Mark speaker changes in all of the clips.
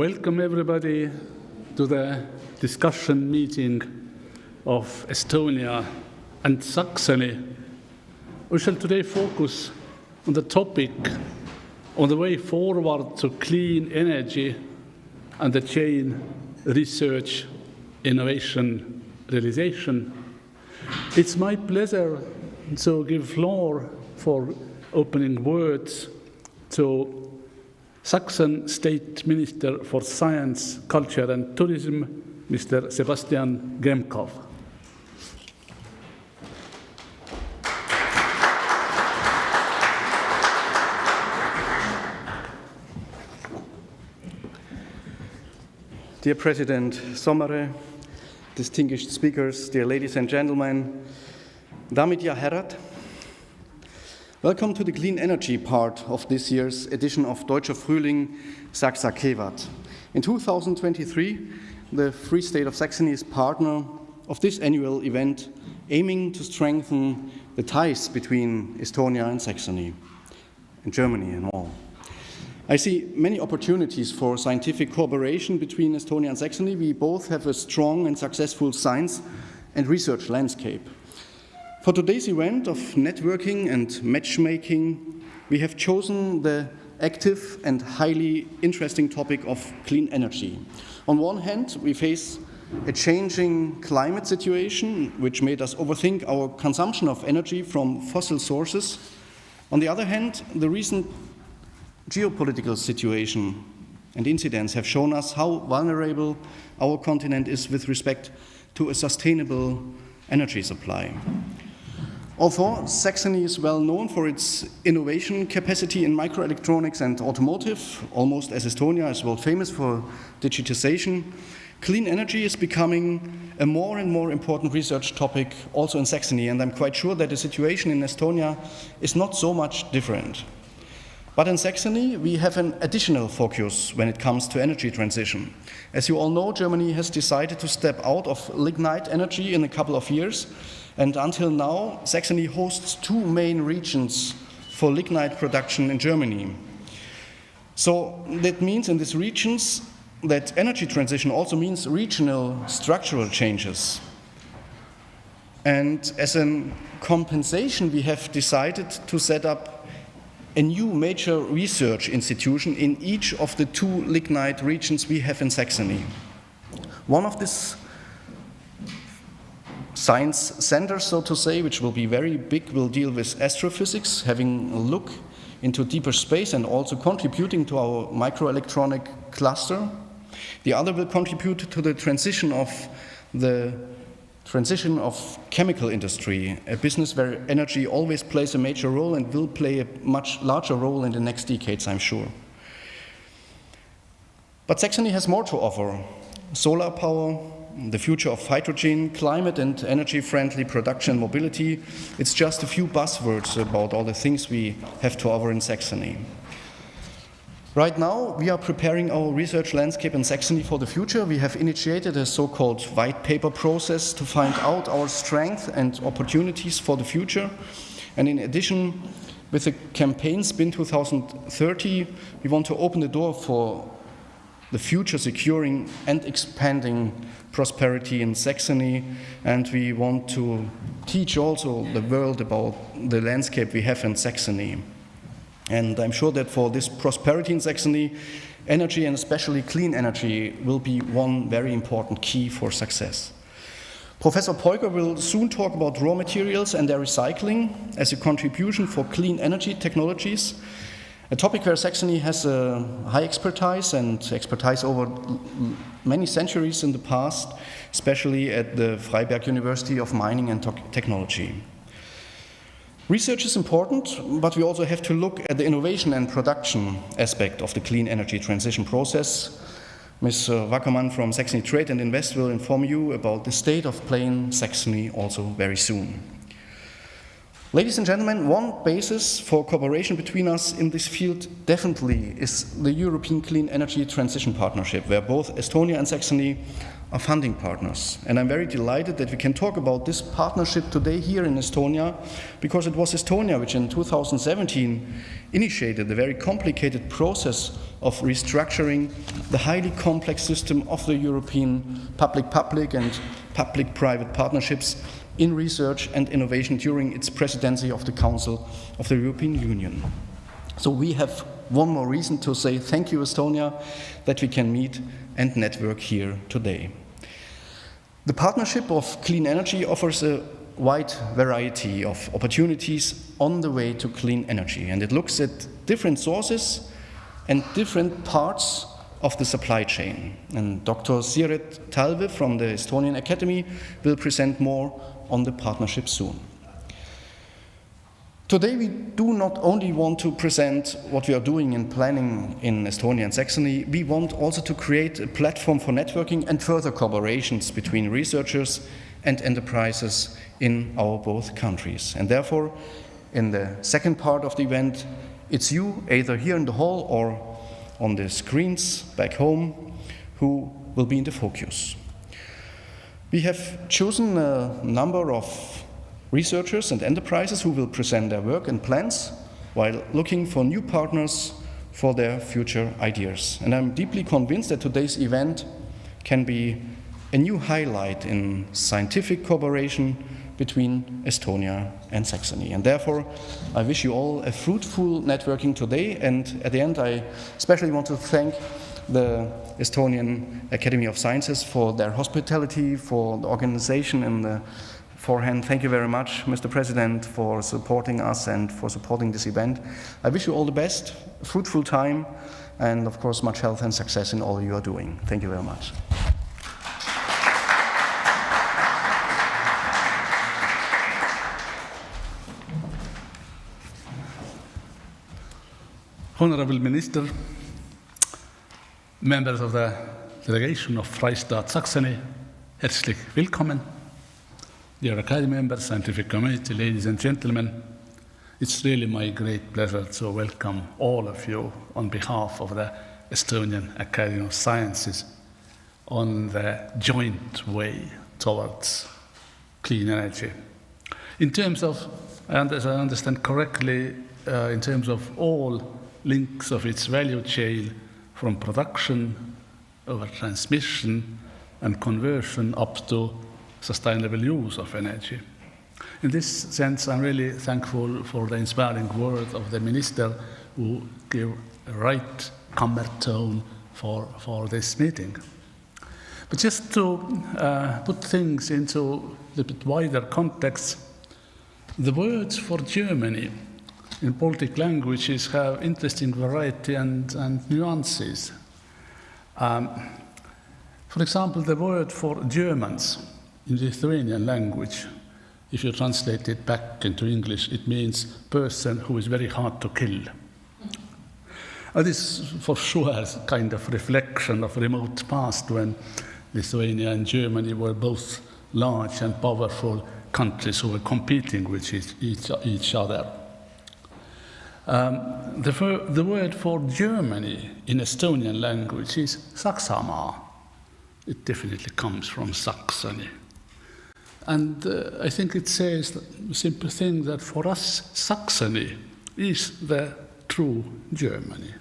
Speaker 1: Welcome everybody to the discussion meeting of Estonia and Saxony. We shall today focus on the topic on the way forward to clean energy and the chain research, innovation, realization. It's my pleasure to give floor for opening words to Saxon State Minister for Science, Culture and Tourism, Mr. Sebastian Gemkow.
Speaker 2: Dear President Soomere, distinguished speakers, dear ladies and gentlemen, Daamid ja herrad, welcome to the clean energy part of this year's edition of Deutscher Frühling Saxa Kevat. In 2023, the Free State of Saxony is partner of this annual event, aiming to strengthen the ties between Estonia and Saxony, and Germany and all. I see many opportunities for scientific cooperation between Estonia and Saxony. We both have a strong and successful science and research landscape. For today's event of networking and matchmaking, we have chosen the active and highly interesting topic of clean energy. On one hand, we face a changing climate situation, which made us overthink our consumption of energy from fossil sources. On the other hand, the recent geopolitical situation and incidents have shown us how vulnerable our continent is with respect to a sustainable energy supply. Although Saxony is well known for its innovation capacity in microelectronics and automotive, almost as Estonia is world famous for digitization, clean energy is becoming a more and more important research topic also in Saxony, and I'm quite sure that the situation in Estonia is not so much different. But in Saxony, we have an additional focus when it comes to energy transition. As you all know, Germany has decided to step out of lignite energy in a couple of years, and until now, Saxony hosts two main regions for lignite production in Germany. So that means in these regions that energy transition also means regional structural changes. And as a compensation, we have decided to set up a new major research institution in each of the two lignite regions we have in Saxony. One of these science centers, so to say, which will be very big, will deal with astrophysics, having a look into deeper space and also contributing to our microelectronic cluster. The other will contribute to the transition of chemical industry, a business where energy always plays a major role and will play a much larger role in the next decades, I'm sure. But Saxony has more to offer: solar power, the future of hydrogen, climate and energy-friendly production and mobility. It's just a few buzzwords about all the things we have to offer in Saxony. Right now, we are preparing our research landscape in Saxony for the future. We have initiated a so-called white paper process to find out our strengths and opportunities for the future. And in addition, with the campaign Spin 2030, we want to open the door for the future securing and expanding prosperity in Saxony, and we want to teach also the world about the landscape we have in Saxony. And I'm sure that for this prosperity in Saxony, energy and especially clean energy will be one very important key for success. Professor Peuker will soon talk about raw materials and their recycling as a contribution for clean energy technologies, a topic where Saxony has a high expertise over many centuries in the past, especially at the Freiberg University of Mining and Technology. Research is important, but we also have to look at the innovation and production aspect of the clean energy transition process. Ms. Wackermann from Saxony Trade and Invest will inform you about the state of play in Saxony also very soon. Ladies and gentlemen, one basis for cooperation between us in this field definitely is the European Clean Energy Transition Partnership, where both Estonia and Saxony are funding partners. And I'm very delighted that we can talk about this partnership today here in Estonia, because it was Estonia which in 2017 initiated the very complicated process of restructuring the highly complex system of the European public-public and public-private partnerships in research and innovation during its presidency of the Council of the European Union. So we have one more reason to say thank you, Estonia, that we can meet and network here today. The partnership of clean energy offers a wide variety of opportunities on the way to clean energy, and it looks at different sources and different parts of the supply chain. And Dr. Siret Talve from the Estonian Academy will present more on the partnership soon. Today we do not only want to present what we are doing in planning in Estonia and Saxony, we want also to create a platform for networking and further collaborations between researchers and enterprises in our both countries. And therefore, in the second part of the event, it's you, either here in the hall or on the screens back home, who will be in the focus. We have chosen a number of researchers and enterprises who will present their work and plans while looking for new partners for their future ideas. And I'm deeply convinced that today's event can be a new highlight in scientific cooperation between Estonia and Saxony. And therefore, I wish you all a fruitful networking today. And at the end, I especially want to thank the Estonian Academy of Sciences for their hospitality, for the organization and the forehand. Thank you very much, Mr. President, for supporting us and for supporting this event. I wish you all the best, a fruitful time, and of course much health and success in all you are doing. Thank you very much.
Speaker 1: Honorable Minister, members of the delegation of Freistaat Saxony, herzlich willkommen. Dear Academy members, scientific committee, ladies and gentlemen, it's really my great pleasure to welcome all of you on behalf of the Estonian Academy of Sciences on the joint way towards clean energy. In terms of, as I understand correctly, in terms of all links of its value chain from production over transmission and conversion up to sustainable use of energy. In this sense, I'm really thankful for the inspiring word of the minister who gave a right camera tone for this meeting. But just to put things into a bit wider context, the words for Germany in Baltic languages have interesting variety and nuances. For example, the word for Germans in the Lithuanian language, if you translate it back into English, it means person who is very hard to kill. This is for sure a kind of reflection of remote past when Lithuania and Germany were both large and powerful countries who were competing with each other. The word for Germany in Estonian language is Saksamaa. It definitely comes from Saxony. And I think it says a simple thing that for us, Saxony is the true Germany.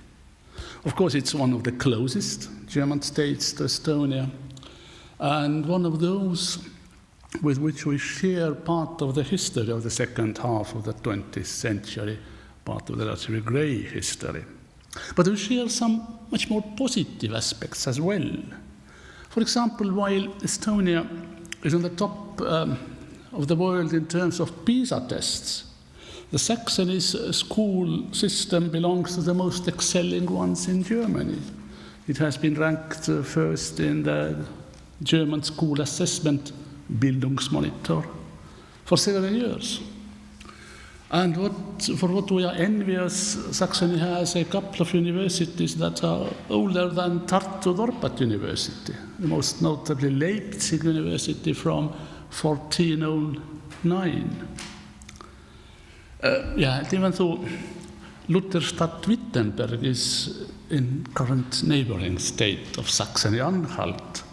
Speaker 1: Of course, it's one of the closest German states to Estonia, and one of those with which we share part of the history of the second half of the 20th century, part of the relatively grey history. But we share some much more positive aspects as well. For example, while Estonia is on the top of the world in terms of PISA tests, the Saxony's school system belongs to the most excelling ones in Germany. It has been ranked first in the German school assessment Bildungsmonitor for several years. And for what we are envious, Saxony has a couple of universities that are older than Tartu Dorpat University, most notably Leipzig University from 1409. Even though Lutherstadt Wittenberg is in current neighboring state of Saxony-Anhalt,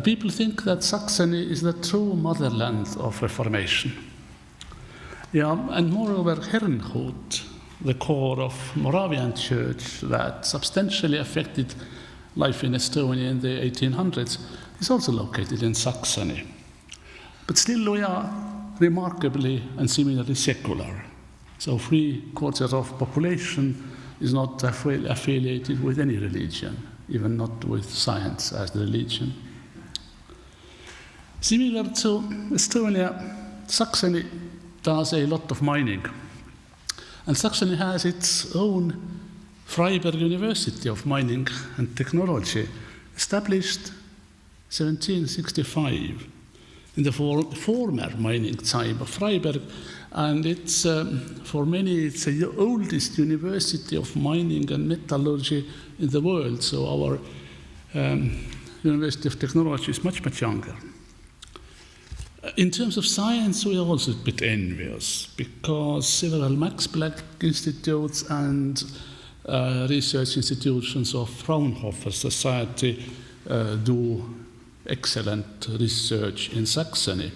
Speaker 1: people think that Saxony is the true motherland of Reformation. And moreover, Herrnhut, the core of Moravian Church that substantially affected life in Estonia in the 1800s, is also located in Saxony. But still we are remarkably and similarly secular. So 3/4 of population is not affiliated with any religion, even not with science as the religion. Similar to Estonia, Saxony does a lot of mining. And Saxony has its own Freiberg University of Mining and Technology, established 1765 in the former mining time of Freiberg. And it's, for many, it's the oldest university of mining and metallurgy in the world. So our University of Technology is much, much younger. In terms of science, we are also a bit envious because several Max Planck institutes and research institutions of Fraunhofer Society do excellent research in Saxony.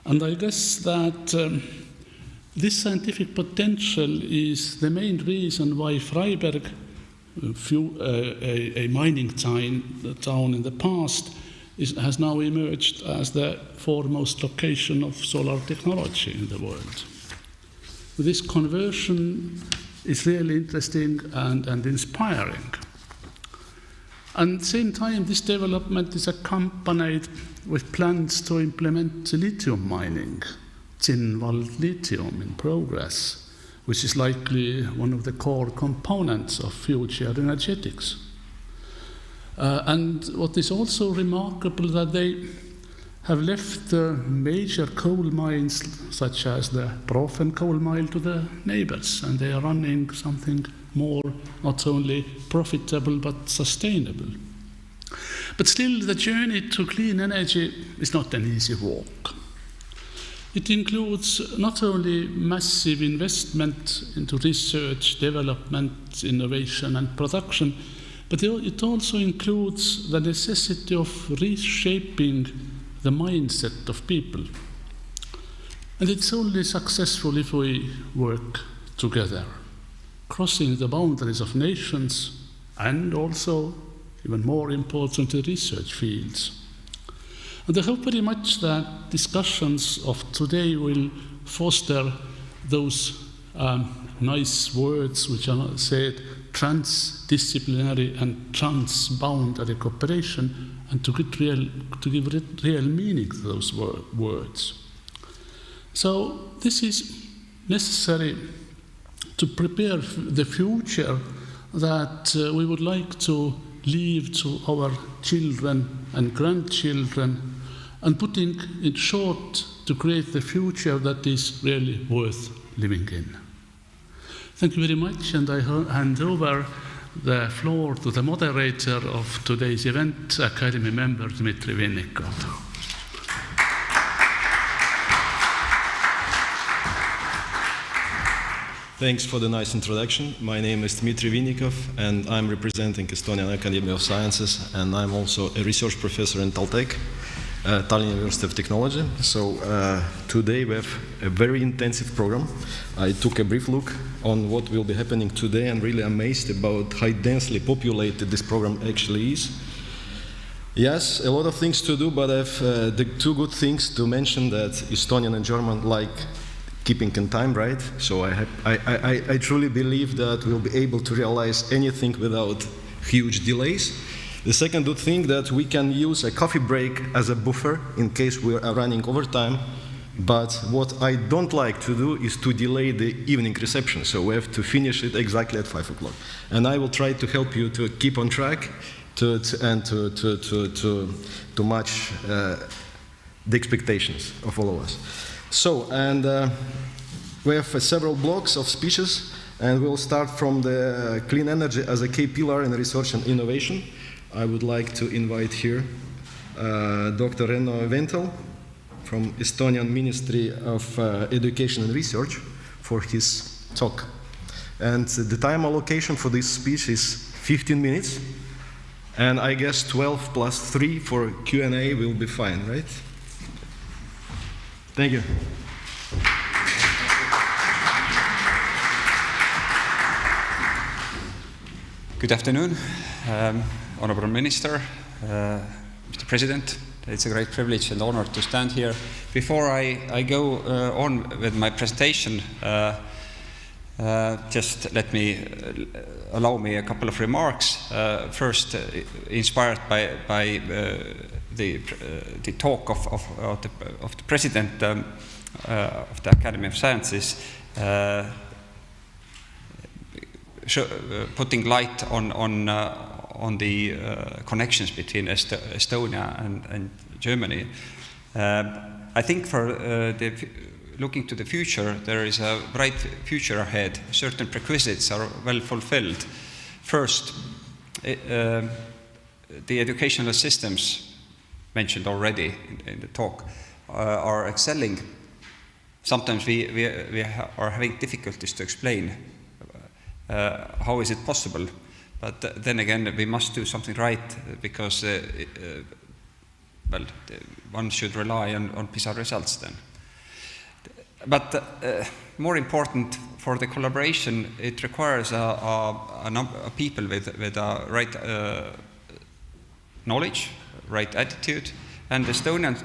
Speaker 1: And I guess that this scientific potential is the main reason why Freiberg, a mining town in the past, has now emerged as the foremost location of solar technology in the world. This conversion is really interesting and inspiring. And at the same time, this development is accompanied with plans to implement lithium mining, Veinthal lithium in progress, which is likely one of the core components of future energetics. And what is also remarkable that they have left major coal mines, such as the Prof coal mine, to the neighbors, and they are running something more not only profitable but sustainable. But still, the journey to clean energy is not an easy walk. It includes not only massive investment into research, development, innovation, and production, but it also includes the necessity of reshaping the mindset of people. And it's only successful if we work together, crossing the boundaries of nations and also, even more important, research fields. And I hope very much that discussions of today will foster those nice words which are said, transdisciplinary and transboundary cooperation, and to give real meaning to those words. So this is necessary to prepare the future that we would like to leave to our children and grandchildren, and putting it short to create the future that is really worth living in. Thank you very much, and I hand over the floor to the moderator of today's event, Academy member Dmitri Vinnikov.
Speaker 3: Thanks for the nice introduction. My name is Dmitri Vinnikov, and I'm representing Estonian Academy of Sciences, and I'm also a research professor in Taltech, Tallinn University of Technology. So today we have a very intensive program. I took a brief look on what will be happening today and really amazed about how densely populated this program actually is. Yes, a lot of things to do, but I have the two good things to mention that Estonian and German like keeping in time, right? So I truly believe that we'll be able to realize anything without huge delays. The second good thing that we can use a coffee break as a buffer in case we are running over time. But what I don't like to do is to delay the evening reception. So we have to finish it exactly at 5 o'clock. And I will try to help you to keep on track to match the expectations of all of us. So, and we have several blocks of speeches, and we'll start from the clean energy as a key pillar in research and innovation. I would like to invite here Dr. Renno Veinthal from Estonian Ministry of Education and Research for his talk. And the time allocation for this speech is 15 minutes, and I guess 12 plus 3 for Q&A will be fine, right? Thank you.
Speaker 4: Good afternoon, Honorable Minister, Mr. President. It's a great privilege and honor to stand here. Before I go on with my presentation, just allow me a couple of remarks. First, inspired by the talk of the President of the Academy of Sciences, putting light on the connections between Estonia and Germany. I think for looking to the future, there is a bright future ahead. Certain prerequisites are well fulfilled. First, the educational systems mentioned already in the talk are excelling. Sometimes we are having difficulties to explain how is it possible, but then again we must do something right, because one should rely on PISA results then. But more important for the collaboration, it requires a number of people with a right knowledge, right attitude. And Estonian,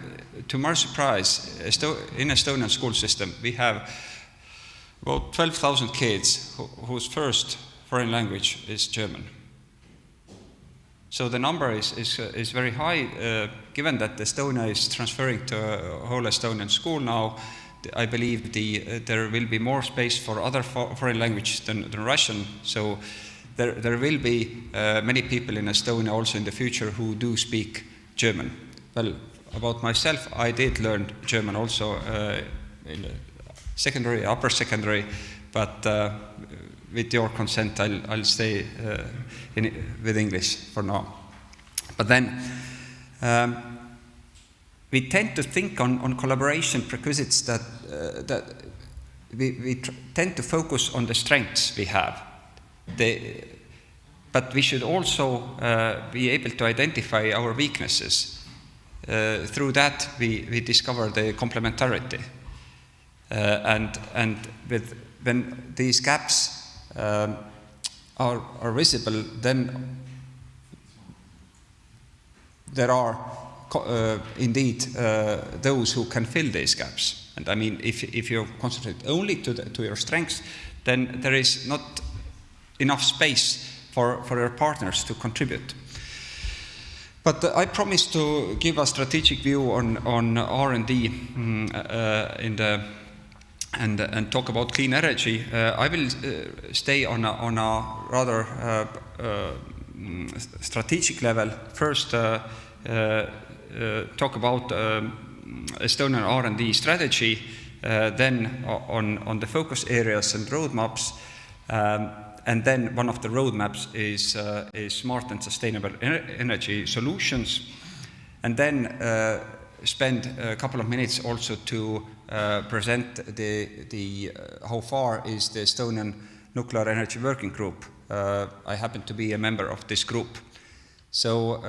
Speaker 4: to my surprise, in Estonian school system we have about 12,000 kids whose first foreign language is German. So the number is very high. Given that Estonia is transferring to a whole Estonian school now, I believe there will be more space for other foreign languages than Russian. So there will be many people in Estonia also in the future who do speak German. Well, about myself, I did learn German also in the secondary, upper secondary, but with your consent, I'll stay with English for now. But then we tend to think on collaboration prerequisites that we tend to focus on the strengths we have. But we should also be able to identify our weaknesses. Through that, we discover the complementarity. And when these gaps are visible, then there are indeed those who can fill these gaps. And I mean, if you concentrate only to your strengths, then there is not enough space for your partners to contribute. But I promise to give a strategic view on R&D and talk about clean energy. I will stay on a rather strategic level. First, talk about Estonian R&D strategy, then on the focus areas and roadmaps, and then one of the roadmaps is smart and sustainable energy solutions, and then spend a couple of minutes also to present how far is the Estonian Nuclear Energy Working Group. I happen to be a member of this group, so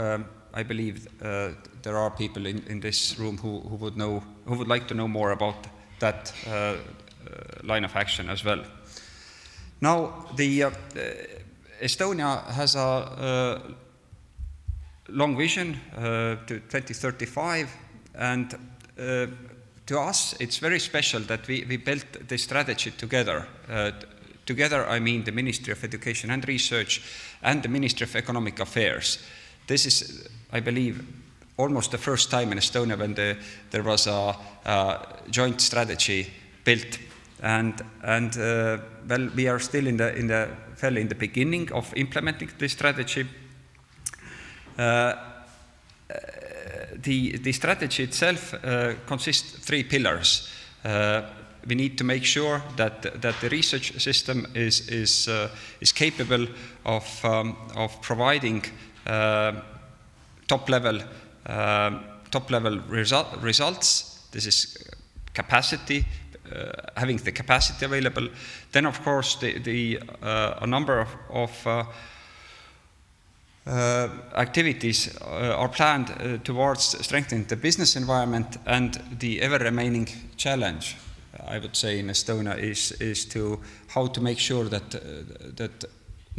Speaker 4: I believe there are people in this room who would like to know more about that line of action as well. Now, Estonia has a long vision to 2035, and to us it's very special that we built this strategy together. Together, I mean the Ministry of Education and Research and the Ministry of Economic Affairs. This is, I believe, almost the first time in Estonia when there was a joint strategy built. And well, we are still fairly in the beginning of implementing this strategy. The strategy itself consists of 3 pillars. We need to make sure that the research system is capable of providing top level results. This is capacity. Having the capacity available. Then, of course, a number of activities are planned towards strengthening the business environment, and the ever-remaining challenge, I would say, in Estonia is how to make sure that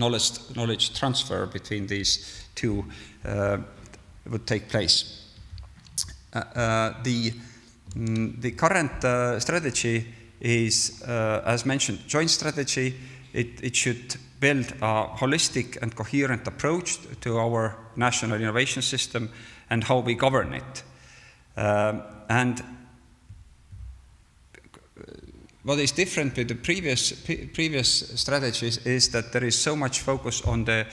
Speaker 4: knowledge transfer between these two would take place. The current strategy is, as mentioned, joint strategy. It should build a holistic and coherent approach to our national innovation system and how we govern it. And what is different with the previous strategies is that there is so much focus on the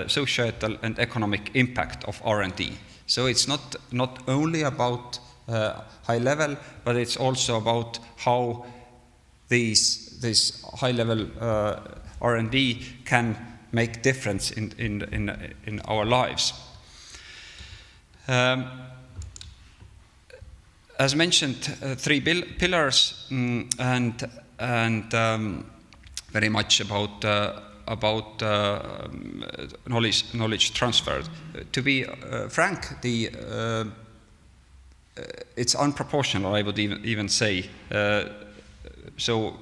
Speaker 4: societal and economic impact of R&D. So it's not only about high level, but it's also about how this high level R&D can make difference in our lives. As mentioned, three pillars and very much about knowledge transfer. To be frank, it's unproportional, I would even say. So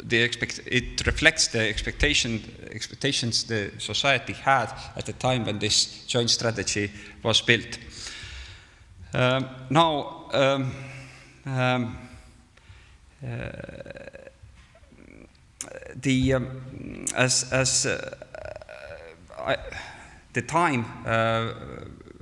Speaker 4: it reflects the expectations the society had at the time when this joint strategy was built. The time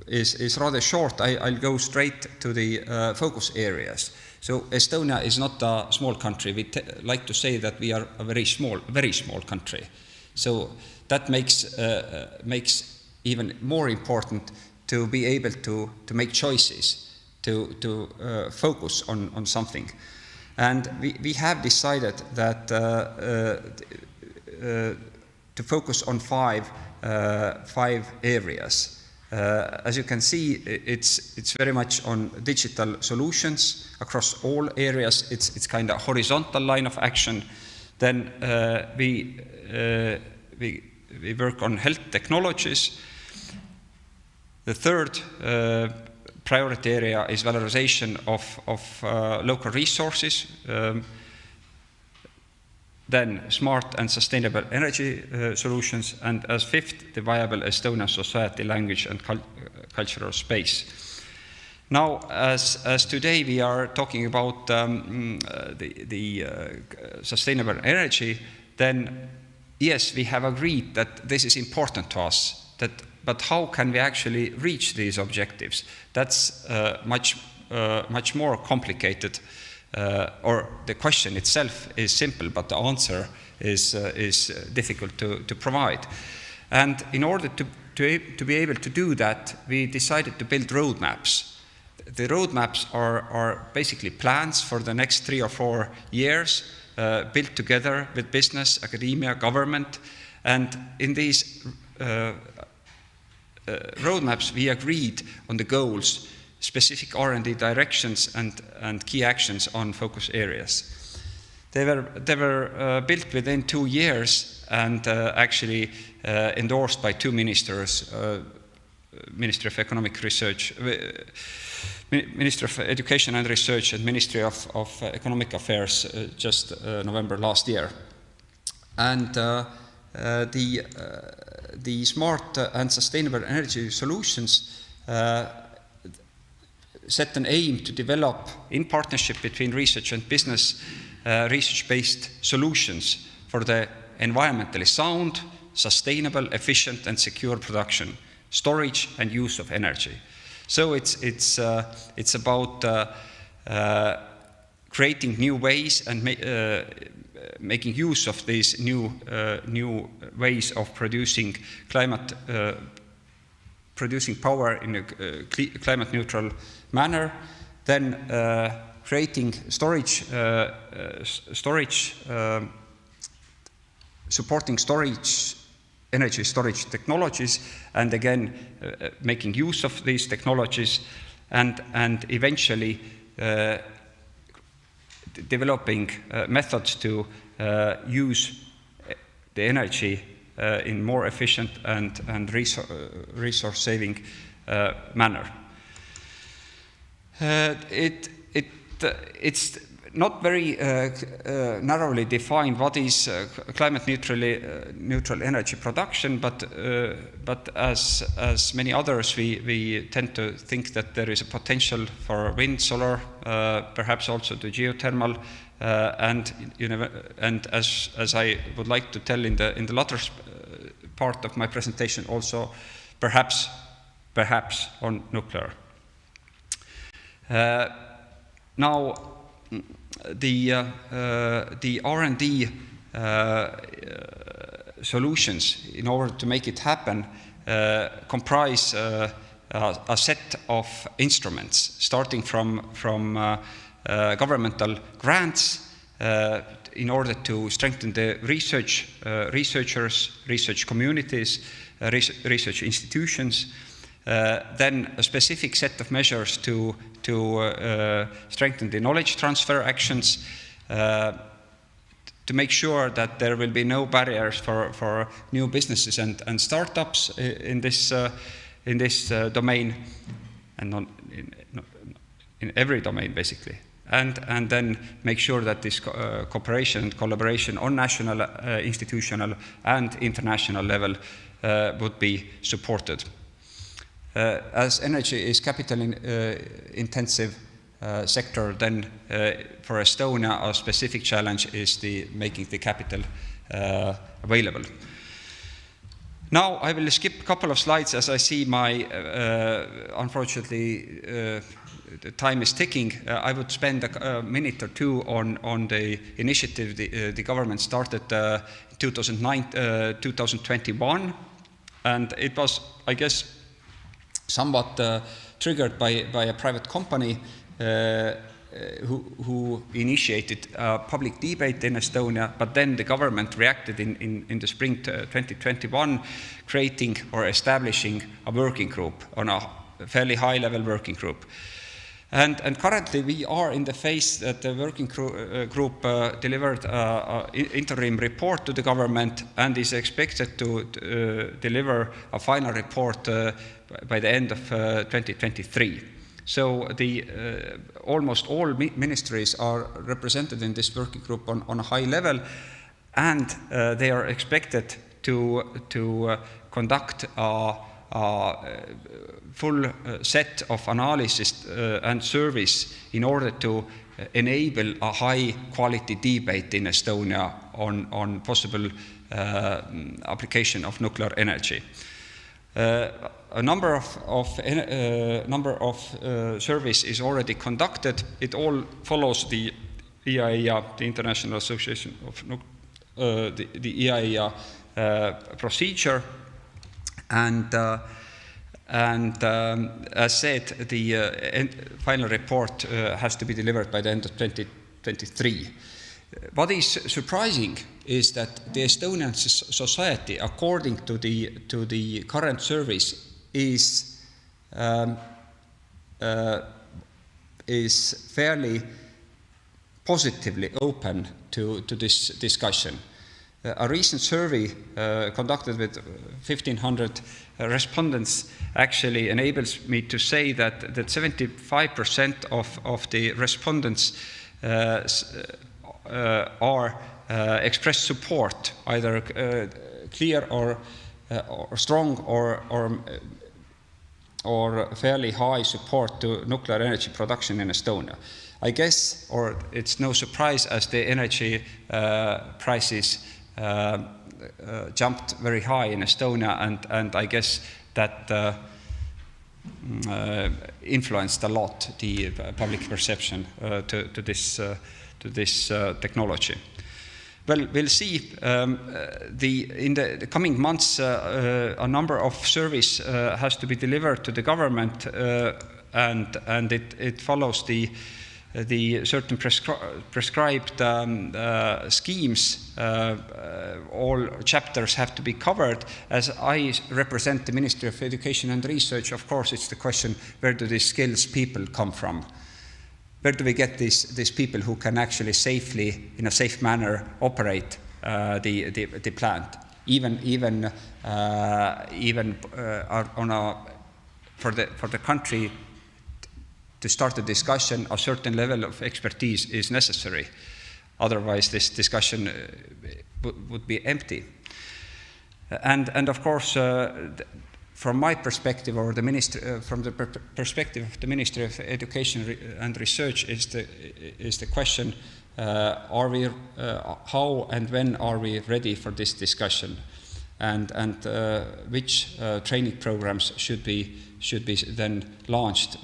Speaker 4: is rather short, I'll go straight to the focus areas. So Estonia is not a small country. We like to say that we are a very small country. So that makes even more important to be able to make choices, to focus on something. And we have decided that to focus on five areas. As you can see, it's very much on digital solutions across all areas. It's kind of horizontal line of action. Then we work on health technologies. The third priority area is valorization of local resources. Then smart and sustainable energy solutions, and as fifth, the viable Estonian society, language and cultural space. Now, as today we are talking about the sustainable energy, then yes, we have agreed that this is important to us, but how can we actually reach these objectives? That's much more complicated. Or the question itself is simple, but the answer is difficult to provide. And in order to be able to do that, we decided to build roadmaps. The roadmaps are basically plans for the next 3 or 4 years, built together with business, academia, government. And in these roadmaps, we agreed on the goals, specific R&D directions and key actions on focus areas. They were built within 2 years and actually endorsed by 2 ministers, Ministry of Economic Research, Ministry of Education and Research, and Ministry of Economic Affairs just November last year. And the smart and sustainable energy solutions set an aim to develop, in partnership between research and business, research-based solutions for the environmentally sound, sustainable, efficient, and secure production, storage, and use of energy. So it's about creating new ways and making use of these new ways of producing power in a climate neutral manner. Then creating supporting energy storage technologies, and again making use of these technologies, and eventually developing methods to use the energy in more efficient and resource saving manner. It's not very narrowly defined what is climate neutral energy production, but as many others, we tend to think that there is a potential for wind, solar, perhaps also the geothermal, and as I would like to tell in the latter part of my presentation, also perhaps on nuclear. Now, the R&D solutions, in order to make it happen, comprise a set of instruments, starting from governmental grants in order to strengthen the researchers, research communities, research institutions. Then a specific set of measures to strengthen the knowledge transfer actions, to make sure that there will be no barriers for new businesses and startups in this domain, and in every domain basically. And then make sure that this cooperation and collaboration on national, institutional and international level would be supported. As energy is capital intensive sector, then for Estonia a specific challenge is making the capital available. Now I will skip a couple of slides as I see my, unfortunately, the time is ticking. I would spend a minute or two on the initiative the government started 2021, and it was, I guess, somewhat triggered by a private company who initiated a public debate in Estonia, but then the government reacted in the spring 2021, creating or establishing a working group, on a fairly high-level working group. And currently we are in the phase that the working group delivered an interim report to the government and is expected to deliver a final report by the end of 2023. So almost all ministries are represented in this working group on a high level, and they are expected to conduct a full set of analysis and service in order to enable a high quality debate in Estonia on possible application of nuclear energy. A number of surveys is already conducted. It all follows the EIA, the International Association of the EIA procedure, and as said, the final report has to be delivered by the end of 2023. What is surprising is that the Estonian society, according to the current surveys, is fairly positively open to this discussion. A recent survey conducted with 1,500 respondents actually enables me to say that 75% of the respondents express support, either clear or strong or fairly high support to nuclear energy production in Estonia. I guess, or it's no surprise, as the energy prices jumped very high in Estonia, and I guess that influenced a lot the public perception to this technology. Well, we'll see. In the coming months, a number of surveys has to be delivered to the government, and it follows the certain prescribed schemes. All chapters have to be covered. As I represent the Ministry of Education and Research, of course, it's the question, where do these skills people come from? Where do we get these people who can actually safely, in a safe manner, operate the plant, even on a for the country to start a discussion, a certain level of expertise is necessary. Otherwise, this discussion would be empty. And of course, from my perspective, or from the perspective of the Ministry of Education and Research, is the question: how and when are we ready for this discussion, and which training programs should be then launched,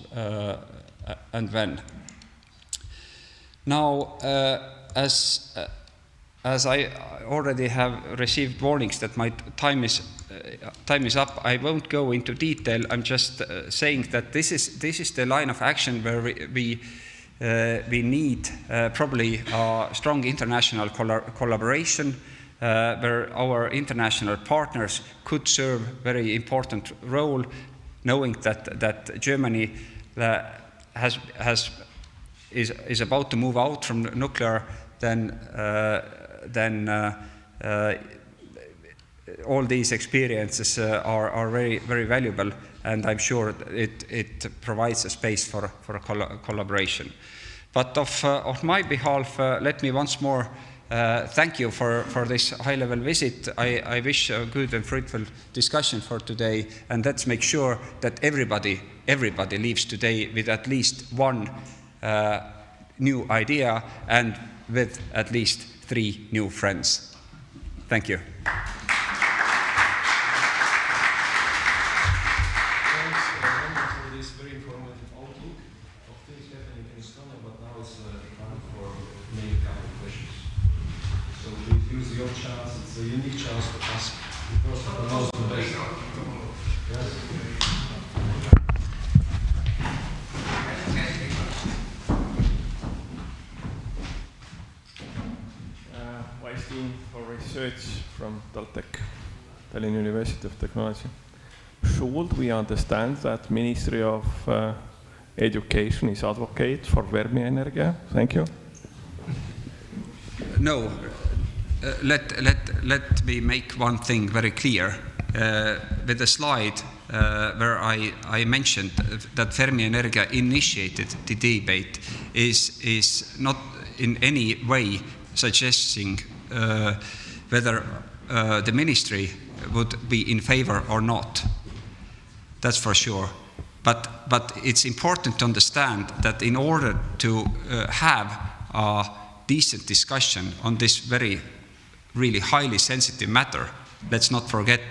Speaker 4: and when? Now, as I already have received warnings that my time is up, I won't go into detail. I'm just saying that this is the line of action where we need probably a strong international collaboration, where our international partners could serve a very important role, knowing that Germany is about to move out from nuclear. Then all these experiences are very, very valuable, and I'm sure it provides a space for a collaboration. But of my behalf, let me once more thank you for this high-level visit. I wish a good and fruitful discussion for today, and let's make sure that everybody leaves today with at least one new idea and with at least 3 new friends. Thank you.
Speaker 3: Thanks for this very informative outlook of things happening in Estonia, but now it's time for maybe a couple of questions. So please use your chance. It's a unique chance to ask the person who knows the best. Yes?
Speaker 5: Vice Dean for Research from Taltech, Tallinn University of Technology. Should we understand that Ministry of Education is advocate for Fermi Energia? Thank you.
Speaker 4: No, let me make one thing very clear. With the slide where I mentioned that Fermi Energia initiated the debate is not in any way suggesting whether the ministry would be in favor or not. That's for sure. But it's important to understand that in order to have a decent discussion on this really highly sensitive matter, let's not forget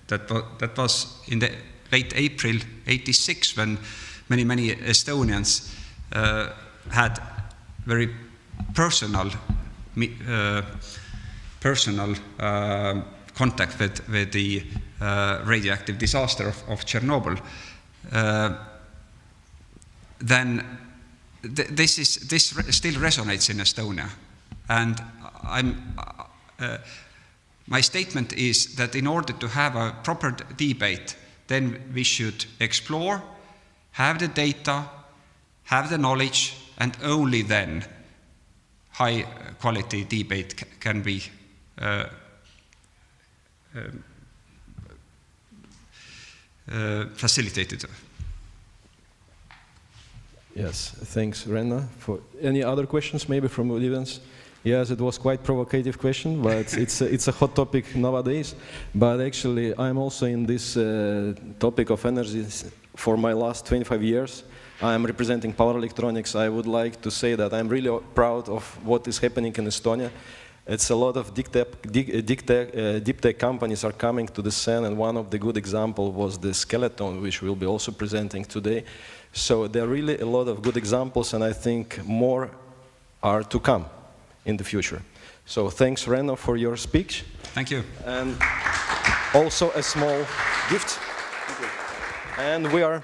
Speaker 4: that was in the late April '86 when many Estonians had very personal contact with the radioactive disaster of Chernobyl. Then this still resonates in Estonia, and my statement is that in order to have a proper debate, then we should explore, have the data, have the knowledge, and only then high quality debate can be facilitated.
Speaker 3: Yes, thanks, Renno. For any other questions, maybe from audience? Yes, it was quite provocative question, but it's a hot topic nowadays. But actually, I'm also in this topic of energy for my last 25 years. I'm representing power electronics. I would like to say that I'm really proud of what is happening in Estonia. It's a lot of deep tech companies are coming to the scene, and one of the good examples was the Skeleton, which we'll be also presenting today. So there are really a lot of good examples, and I think more are to come in the future. So thanks, Renno, for your speech.
Speaker 4: Thank you.
Speaker 3: And also a small gift. And we are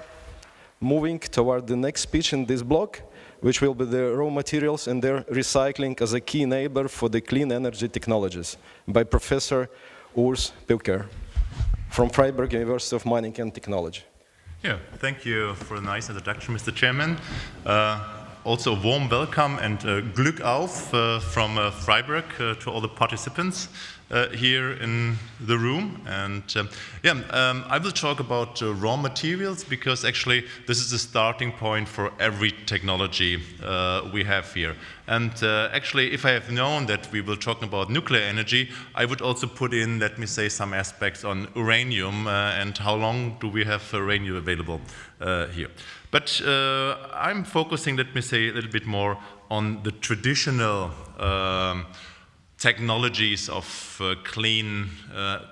Speaker 3: moving toward the next speech in this block, which will be the raw materials and their recycling as a key enabler for the clean energy technologies by Professor Urs Peuker from Freiberg University of Mining and Technology.
Speaker 6: Yeah, thank you for a nice introduction, Mr. Chairman. also a warm welcome and Glück auf from Freiberg to all the participants here in the room. And I will talk about raw materials because actually this is the starting point for every technology we have here. And actually, if I have known that we will talk about nuclear energy, I would also put in, let me say, some aspects on uranium and how long do we have uranium available here. But I'm focusing, let me say, a little bit more on the traditional technologies of clean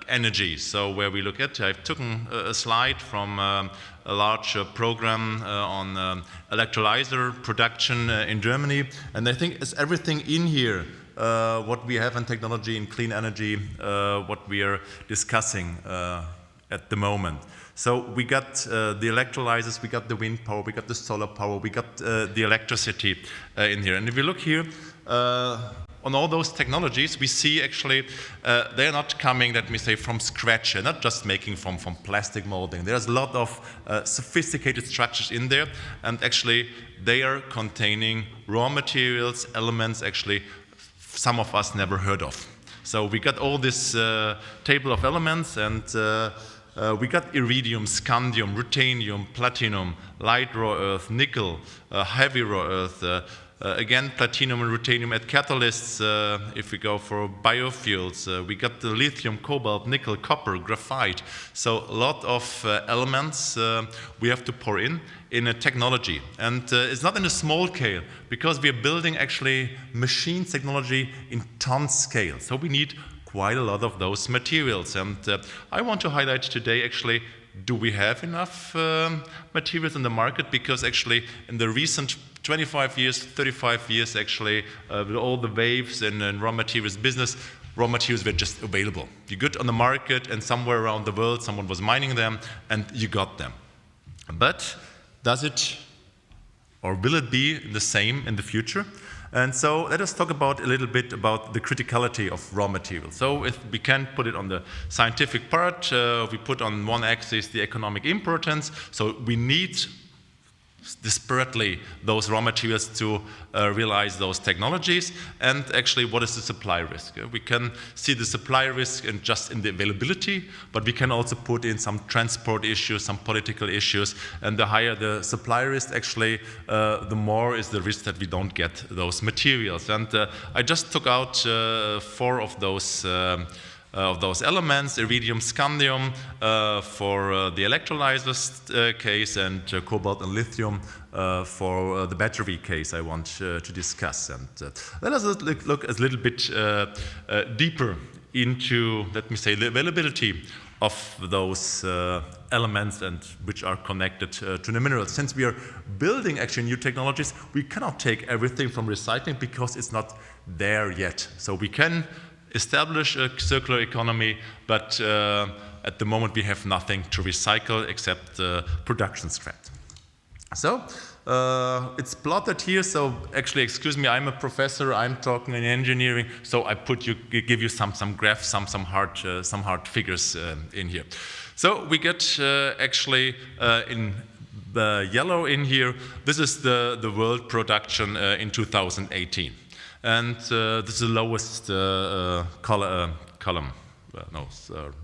Speaker 6: energy. So where we look at, I've taken a slide from a large program on electrolyzer production in Germany, and I think it's everything in here what we have in technology in clean energy, what we are discussing at the moment. So we got the electrolyzers, we got the wind power, we got the solar power, we got the electricity in here. And if you look here, on all those technologies, we see actually they're not coming, let me say, from scratch, and not just making from plastic molding. There's a lot of sophisticated structures in there, and actually they are containing raw materials, elements actually some of us never heard of. So we got all this table of elements, and we got iridium, scandium, ruthenium, platinum, light raw earth, nickel, heavy raw earth, again, platinum and ruthenium at catalysts. If we go for biofuels, we got the lithium, cobalt, nickel, copper, graphite. So a lot of elements we have to pour in a technology. And it's not in a small scale, because we are building actually machine technology in ton scale. So we need quite a lot of those materials. And I want to highlight today actually, do we have enough materials in the market? Because actually in the recent 25 years, 35 years actually, with all the waves in raw materials business, raw materials were just available. You got on the market, and somewhere around the world someone was mining them and you got them. But does it, or will it be the same in the future? And so let us talk about a little bit about the criticality of raw materials. So if we can put it on the scientific part, we put on one axis the economic importance. So we need desperately those raw materials to realize those technologies, and actually what is the supply risk? We can see the supply risk just in the availability, but we can also put in some transport issues, some political issues, and the higher the supply risk actually, the more is the risk that we don't get those materials. And I just took out 4 of those elements: iridium, scandium for the electrolyzers case, and cobalt and lithium for the battery case I want to discuss. And let us look a little bit deeper into, let me say, the availability of those elements and which are connected to the minerals. Since we are building actually new technologies, we cannot take everything from recycling because it's not there yet. So we can establish a circular economy, but at the moment we have nothing to recycle except production scrap. So it's plotted here. So actually, excuse me, I'm a professor. I'm talking in engineering. So I give you some graphs, some hard figures in here. So we get actually in the yellow in here. This is the world production in 2018. And this is the lowest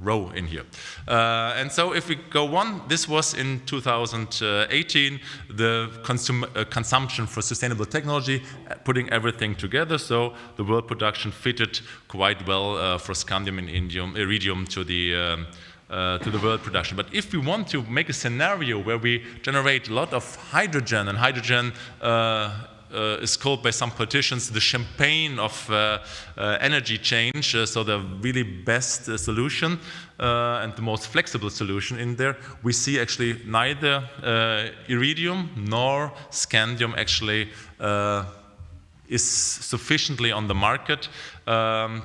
Speaker 6: row in here. And so if we go on, this was in 2018, the consumption for sustainable technology, putting everything together. So the world production fitted quite well for scandium and iridium to the world production. But if we want to make a scenario where we generate a lot of hydrogen, and hydrogen is called by some politicians the champagne of energy change, so the really best solution and the most flexible solution in there, we see actually neither iridium nor scandium actually is sufficiently on the market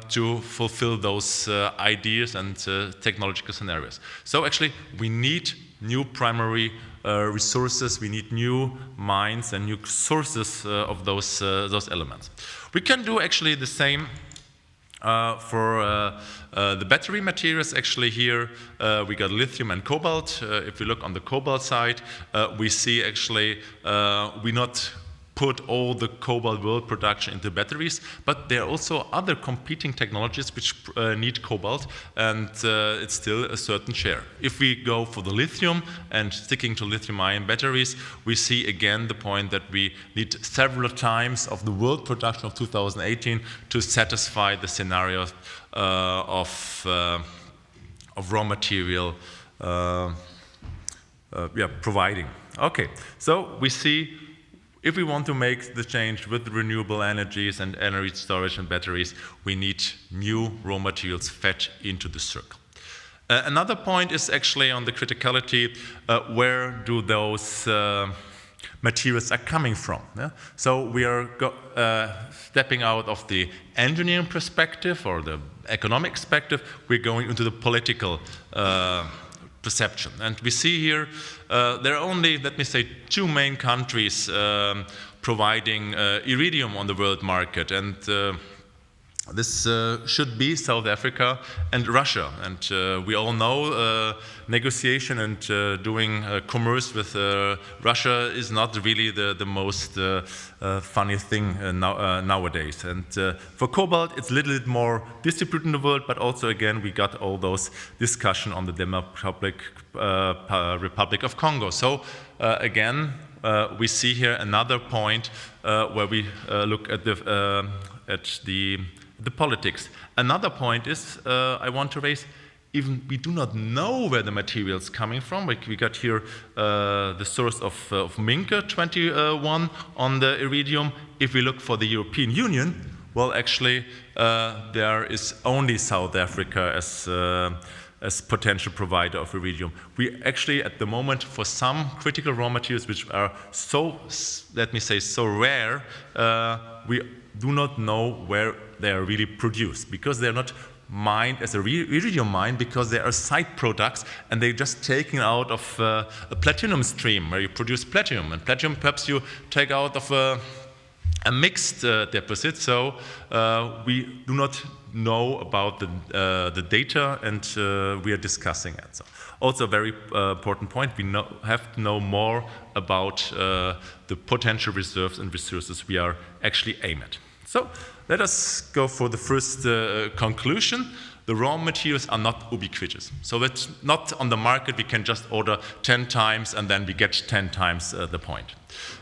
Speaker 6: to fulfill those ideas and technological scenarios. So actually we need new primary resources, we need new mines and new sources of those elements. We can do actually the same for the battery materials. Actually here we got lithium and cobalt. If we look on the cobalt side, we see actually we not put all the cobalt world production into batteries, but there are also other competing technologies which need cobalt, and it's still a certain share. If we go for the lithium and sticking to lithium-ion batteries, we see again the point that we need several times of the world production of 2018 to satisfy the scenario of raw material providing. Okay, so we see if we want to make the change with renewable energies and energy storage and batteries, we need new raw materials fed into the circle. Another point is actually on the criticality, where do those materials are coming from. Yeah? So we are stepping out of the engineering perspective or the economic perspective, we're going into the political perception. And we see here there are only, let me say, two main countries providing iridium on the world market, and this should be South Africa and Russia. And we all know negotiation and doing commerce with Russia is not really the most funny thing nowadays. And for cobalt, it's a little bit more distributed in the world, but also again, we got all those discussion on the Republic of Congo. So again, we see here another point where we look at the politics. Another point is I want to raise, even we do not know where the material is coming from. We got here the source of Minka 21 on the iridium. If we look for the European Union, well, actually there is only South Africa as potential provider of iridium. We actually, at the moment, for some critical raw materials which are so, let me say, so rare, we do not know where they are really produced, because they're not mined as a iridium mine, because they are side products and they're just taken out of a platinum stream where you produce platinum. And platinum perhaps you take out of a mixed deposit, so we do not know about the data, and we are discussing it. So also a very important point, we have to know more about the potential reserves and resources we are actually aiming at. So let us go for the first conclusion. The raw materials are not ubiquitous. So that's not on the market, we can just order 10 times and then we get 10 times the point.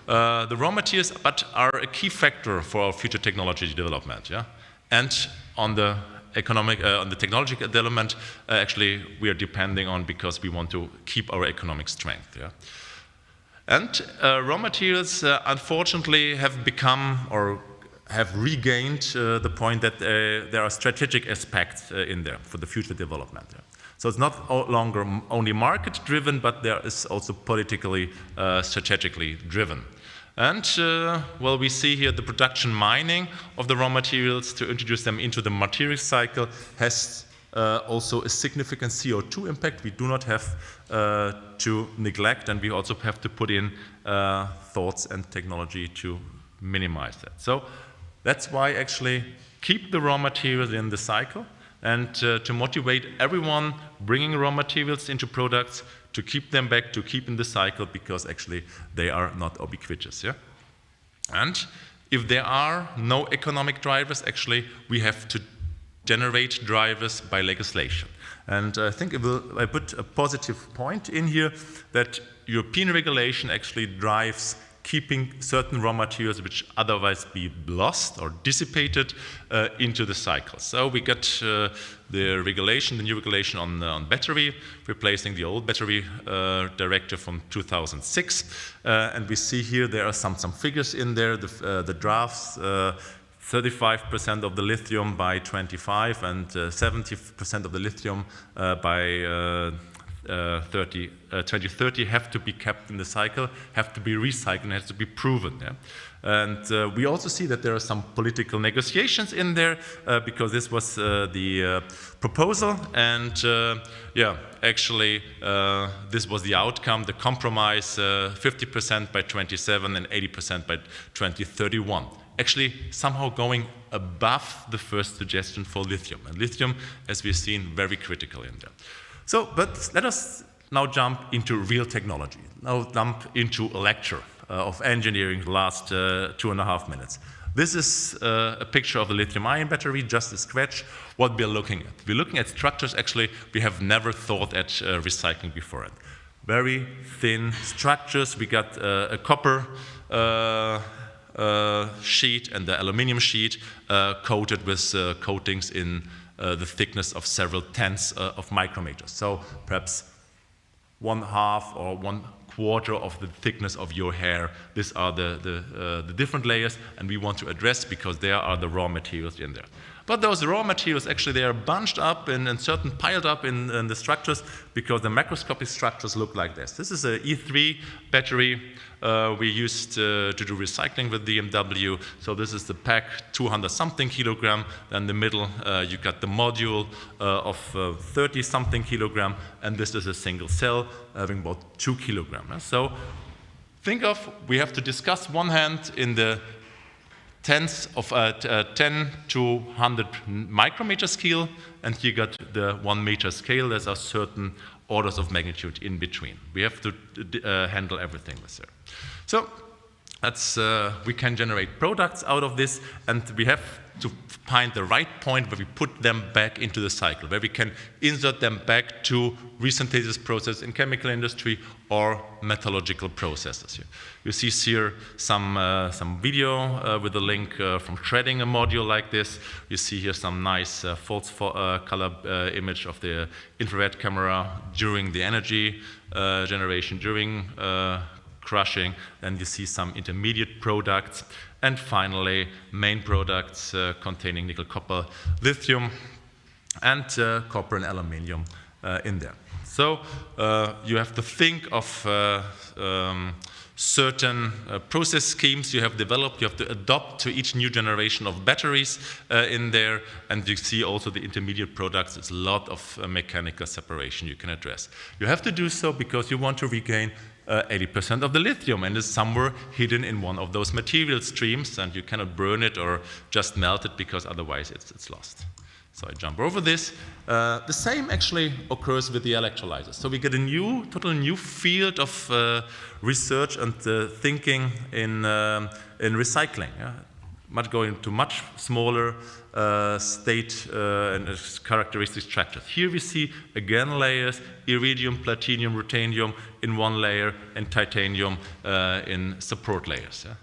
Speaker 6: The raw materials but are a key factor for our future technology development. Yeah? And on the on the technological development, actually we are depending on, because we want to keep our economic strength. Yeah? And raw materials unfortunately have become, or have regained the point that there are strategic aspects in there for the future development. Yeah. So it's not longer only market driven, but there is also politically, strategically driven. And well, we see here the production mining of the raw materials to introduce them into the material cycle has also a significant CO2 impact we do not have to neglect, and we also have to put in thoughts and technology to minimize that. So that's why actually keep the raw materials in the cycle, and to motivate everyone bringing raw materials into products to keep them back, to keep in the cycle, because actually they are not ubiquitous. Yeah? And if there are no economic drivers, actually we have to generate drivers by legislation. And I think I put a positive point in here that European regulation actually drives keeping certain raw materials which otherwise be lost or dissipated into the cycle. So we got the regulation, the new regulation on battery, replacing the old battery directive from 2006. And we see here there are some figures in there, the drafts, 35% of the lithium by 25 and 70% of the lithium by 2030 have to be kept in the cycle, have to be recycled, and has to be proven. Yeah? And we also see that there are some political negotiations in there because this was the proposal, and yeah, actually this was the outcome, the compromise, 50% by 27 and 80% by 2031. Actually somehow going above the first suggestion for lithium. And lithium, as we've seen, very critical in there. So, but let us now jump into real technology. Now jump into a lecture. of engineering the last 2.5 minutes. This is a picture of a lithium-ion battery, just a sketch. What we're looking at. We're looking at structures, actually, we have never thought at recycling before. Very thin structures. We got a copper sheet and the aluminum sheet coated with coatings in the thickness of several tenths of micrometers. So perhaps 1/2 or 1/4 of the thickness of your hair. These are the different layers, and we want to address because there are the raw materials in there. But those raw materials, actually, they are bunched up and certain piled up in the structures because the macroscopic structures look like this. This is an E3 battery we used to do recycling with BMW. So this is the pack, 200-something kilogram. Then in the middle, you got the module of 30-something kilogram. And this is a single cell having about 2 kilograms. So think of, we have to discuss one hand in the tenths of 10 to 100 micrometer scale, and you got the 1 meter scale. There's a certain orders of magnitude in between. We have to handle everything with there. So that's, we can generate products out of this, and we have to find the right point where we put them back into the cycle, where we can insert them back to resynthesis process in chemical industry or metallurgical processes. Here. You see here some video with a link from shredding a module like this. You see here some nice false color image of the infrared camera during the energy generation, during crushing, and you see some intermediate products, and finally main products containing nickel, copper, lithium, and copper and aluminium in there. So you have to think of certain process schemes you have developed, you have to adopt to each new generation of batteries in there, and you see also the intermediate products. It's a lot of mechanical separation you can address. You have to do so because you want to regain 80% of the lithium, and it's somewhere hidden in one of those material streams, and you cannot burn it or just melt it because otherwise it's lost. So I jump over this. The same actually occurs with the electrolyzers. So we get a totally new field of research and thinking in recycling. Yeah? Going to much smaller state and characteristic structures. Here we see again layers: iridium, platinum, ruthenium in one layer, and titanium in support layers. Yeah?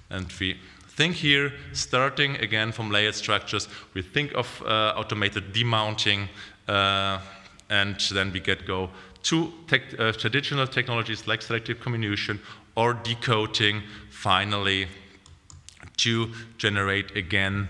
Speaker 6: And we think here, starting again from layered structures, we think of automated demounting, and then we go to traditional technologies like selective comminution or decoating, finally, to generate again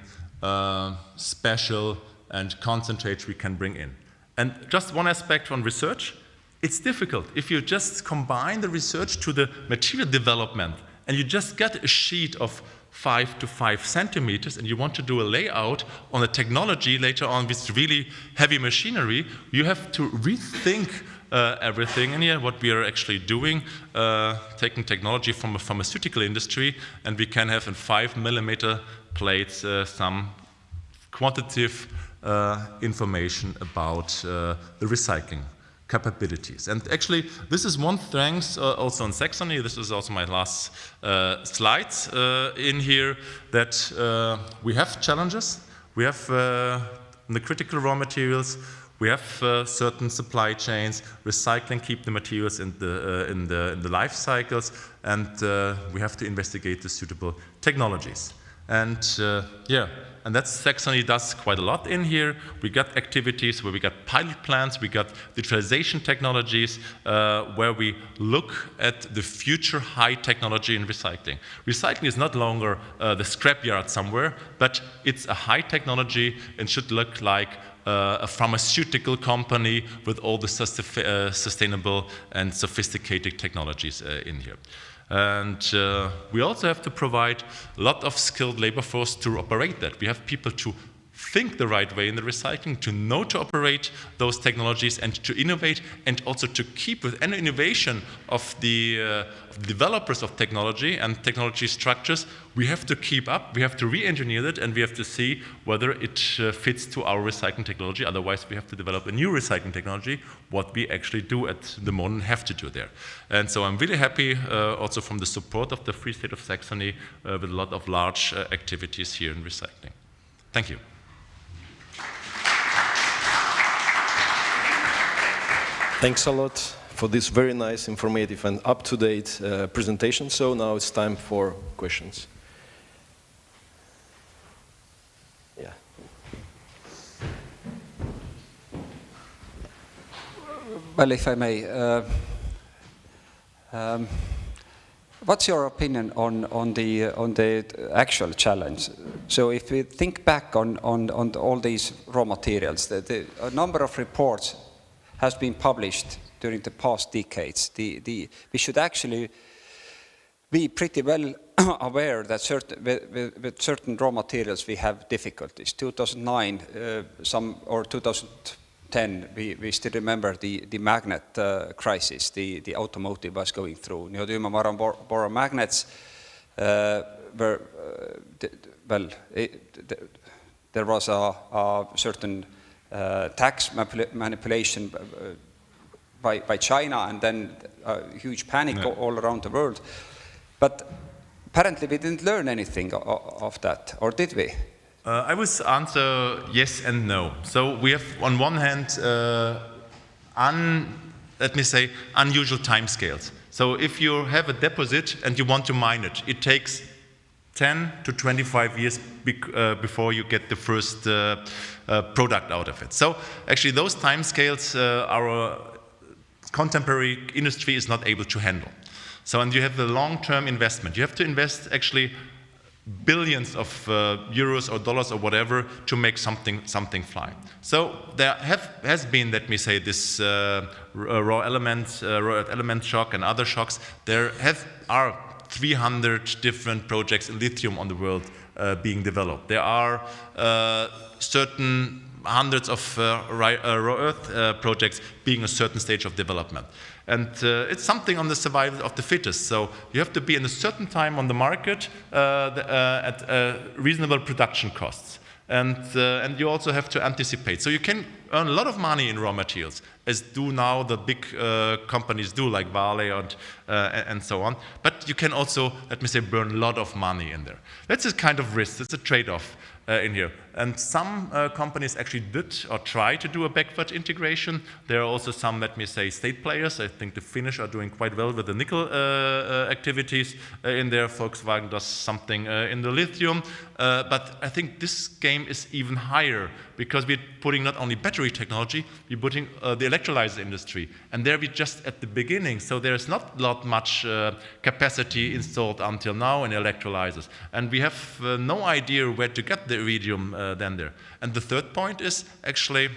Speaker 6: special and concentrates we can bring in. And just one aspect on research, it's difficult. If you just combine the research to the material development and you just get a sheet of 5 to 5 centimeters and you want to do a layout on a technology later on with really heavy machinery, you have to rethink everything in here, what we are actually doing, taking technology from a pharmaceutical industry, and we can have in 5 millimeter plates some quantitative information about the recycling capabilities. And actually, this is one strength also in Saxony. This is also my last slides in here, that we have challenges. We have the critical raw materials. We have certain supply chains. Recycling keep the materials in the life cycles, and we have to investigate the suitable technologies. And and that's Saxony does quite a lot in here. We got activities where we got pilot plants, we got digitalization technologies, where we look at the future high technology in recycling. Recycling is not longer the scrapyard somewhere, but it's a high technology and should look like a pharmaceutical company with all the sustainable and sophisticated technologies in here. And we also have to provide a lot of skilled labor force to operate that. We have people to think the right way in the recycling, to know to operate those technologies and to innovate, and also to keep with any innovation of the developers of technology and technology structures. We have to keep up, we have to re-engineer it, and we have to see whether it fits to our recycling technology. Otherwise, we have to develop a new recycling technology, what we actually do at the moment have to do there. And so I'm really happy also from the support of the Free State of Saxony with a lot of large activities here in recycling. Thank you.
Speaker 3: Thanks a lot for this very nice, informative, and up-to-date presentation. So now it's time for questions. Yeah.
Speaker 4: Well, if I may, what's your opinion on the actual challenge? So if we think back on all these raw materials, a number of reports has been published during the past decades. We should actually be pretty well aware that with certain raw materials we have difficulties. 2009, or 2010, we still remember the magnet crisis the automotive was going through. Neodymium-iron-boron magnets were, there was a certain tax manipulation by China, and then a huge panic all around the world. But apparently we didn't learn anything of that, or did we?
Speaker 6: I would answer yes and no. So we have on one hand, let me say, unusual timescales. So if you have a deposit and you want to mine it, it takes 10 to 25 years before you get the first product out of it. So actually those timescales our contemporary industry is not able to handle. So, and you have the long-term investment. You have to invest actually billions of euros or dollars or whatever to make something fly. So there has been, let me say, this raw element shock and other shocks. There are 300 different projects in lithium on the world being developed. There are certain hundreds of rare earth projects being a certain stage of development. And it's something on the survival of the fittest. So you have to be in a certain time on the market at reasonable production costs. And you also have to anticipate. So you can earn a lot of money in raw materials, as do now the big companies do, like Vale and so on. But you can also, let me say, burn a lot of money in there. That's a kind of risk. It's a trade-off in here. And some companies actually did or try to do a backward integration. There are also some, let me say, state players. I think the Finnish are doing quite well with the nickel activities in there. Volkswagen does something in the lithium. But I think this game is even higher, because we're putting not only battery technology, we're putting the electrolyzer industry. And there we're just at the beginning. So there's not much capacity installed until now in electrolyzers. And we have no idea where to get the iridium then there. And the third point is actually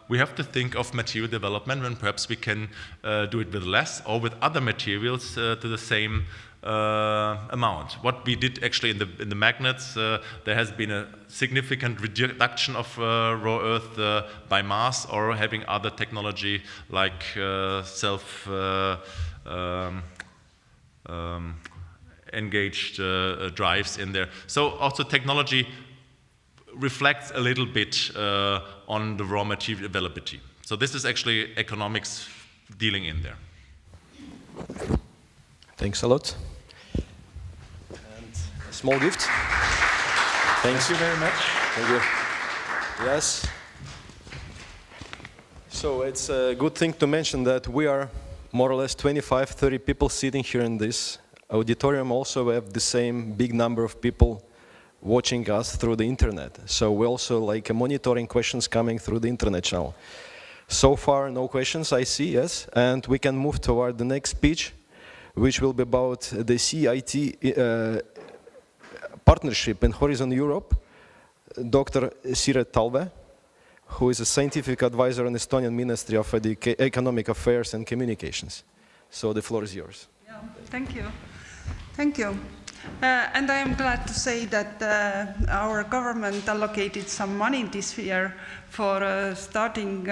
Speaker 6: we have to think of material development when perhaps we can do it with less or with other materials to the same amount. What we did actually in the magnets, there has been a significant reduction of raw earth by mass, or having other technology like engaged drives in there. So also technology reflects a little bit on the raw material availability. So this is actually economics dealing in there.
Speaker 3: Thanks a lot. And a small gift. Thanks.
Speaker 6: Thank you very much.
Speaker 3: Thank you. Yes. So it's a good thing to mention that we are more or less 25, 30 people sitting here in this auditorium. Also we have the same big number of people watching us through the internet. So we also monitoring questions coming through the internet channel. So far, no questions, I see, yes. And we can move toward the next speech, which will be about the CIT partnership in Horizon Europe. Dr. Siret Talve, who is a scientific advisor in the Estonian Ministry of Economic Affairs and Communications. So the floor is yours.
Speaker 7: Yeah, thank you. Thank you. And I am glad to say that our government allocated some money this year for starting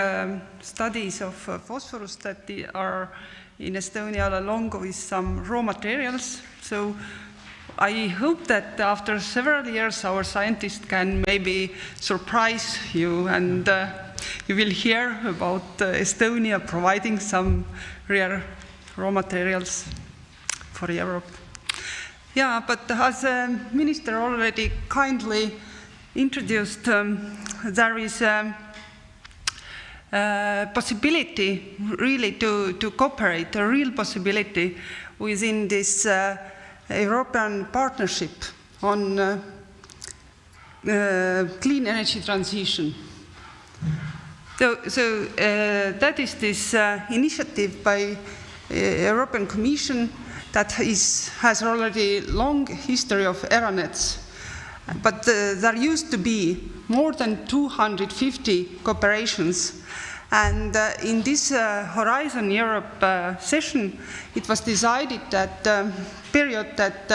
Speaker 7: studies of phosphorus that are in Estonia, along with some raw materials. So I hope that after several years our scientists can maybe surprise you, and you will hear about Estonia providing some rare raw materials for Europe. Yeah, but as the minister already kindly introduced, there is a possibility really to cooperate, a real possibility within this European partnership on clean energy transition. So that is this initiative by European Commission that has already long history of ERANETs. But there used to be more than 250 cooperations. And in this Horizon Europe session, it was decided that period that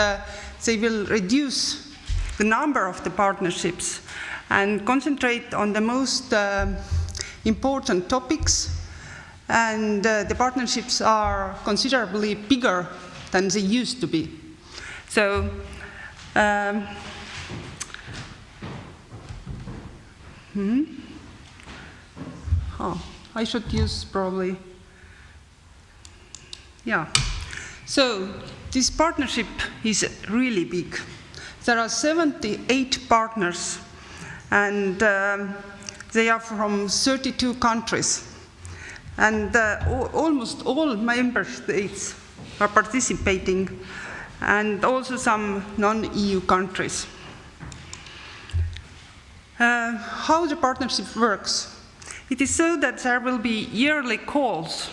Speaker 7: they will reduce the number of the partnerships and concentrate on the most important topics. And the partnerships are considerably bigger than they used to be. So I should use probably, yeah. So this partnership is really big. There are 78 partners, and they are from 32 countries. And almost all member states are participating, and also some non-EU countries. How the partnership works? It is so that there will be yearly calls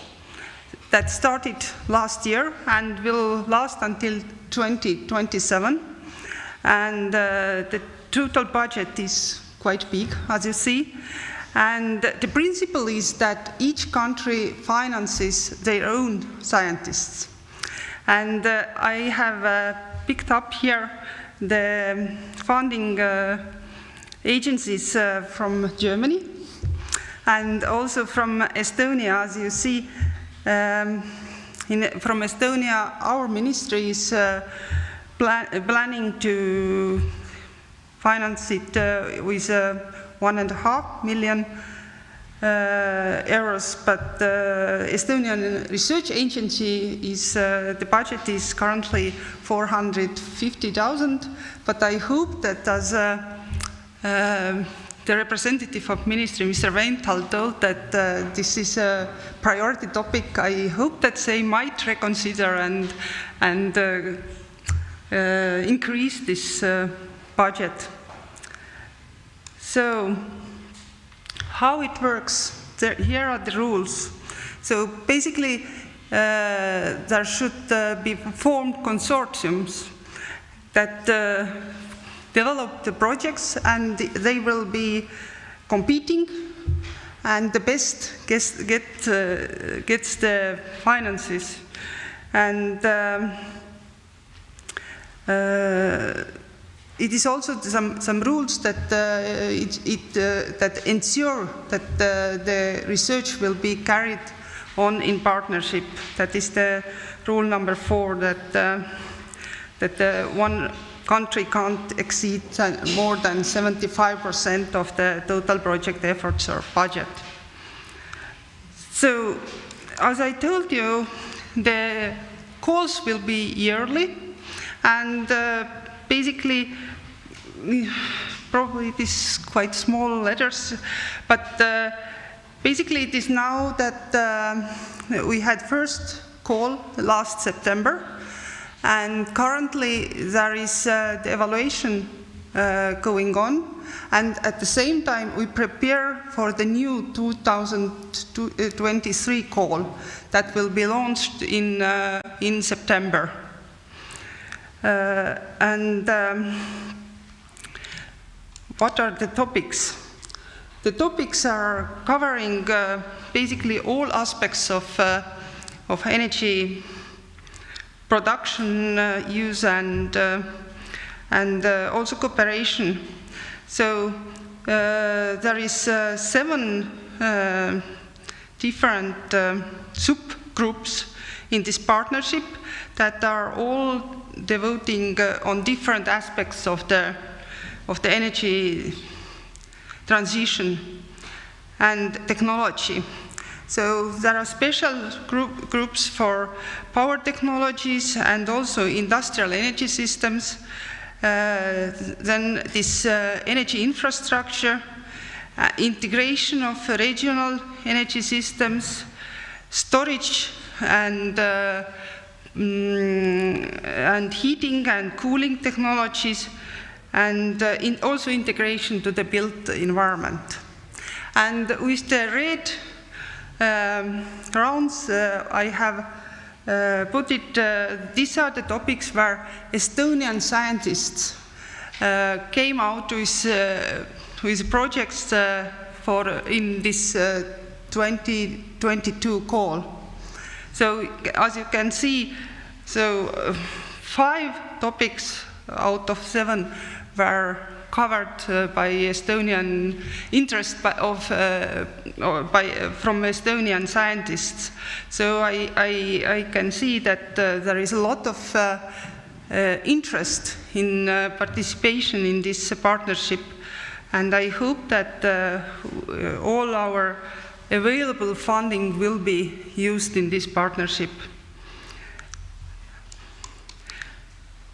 Speaker 7: that started last year and will last until 2027. And the total budget is quite big, as you see. And the principle is that each country finances their own scientists. And I have picked up here the funding agencies from Germany and also from Estonia. As you see, from Estonia, our ministry is planning to finance it with 1.5 million euros, but Estonian Research Agency is, the budget is currently 450,000, but I hope that as the representative of ministry, Mr. Veinthal, told that this is a priority topic, I hope that they might reconsider and increase this budget. So, how it works? Here are the rules. So basically, there should be formed consortiums that develop the projects, and they will be competing, and the best gets the finances. And it is also some rules that that ensure that the research will be carried on in partnership. That is the rule number 4, that one country can't exceed more than 75% of the total project efforts or budget. So, as I told you, the calls will be yearly, and basically, probably it is quite small letters, but basically it is now that we had first call last September, and currently there is the evaluation going on, and at the same time we prepare for the new 2023 call that will be launched in September. What are the topics? The topics are covering basically all aspects of energy production use and also cooperation. So there is 7 different subgroups in this partnership that are all devoting on different aspects of the energy transition and technology. So there are special groups for power technologies and also industrial energy systems. Then this energy infrastructure, integration of regional energy systems, storage and heating and cooling technologies, and also integration to the built environment. And with the red rounds, I have put it, these are the topics where Estonian scientists came out with projects in this 2022 call. So as you can see, so 5 topics out of 7 were covered by Estonian interest from Estonian scientists. So I can see that there is a lot of interest in participation in this partnership, and I hope that all our available funding will be used in this partnership.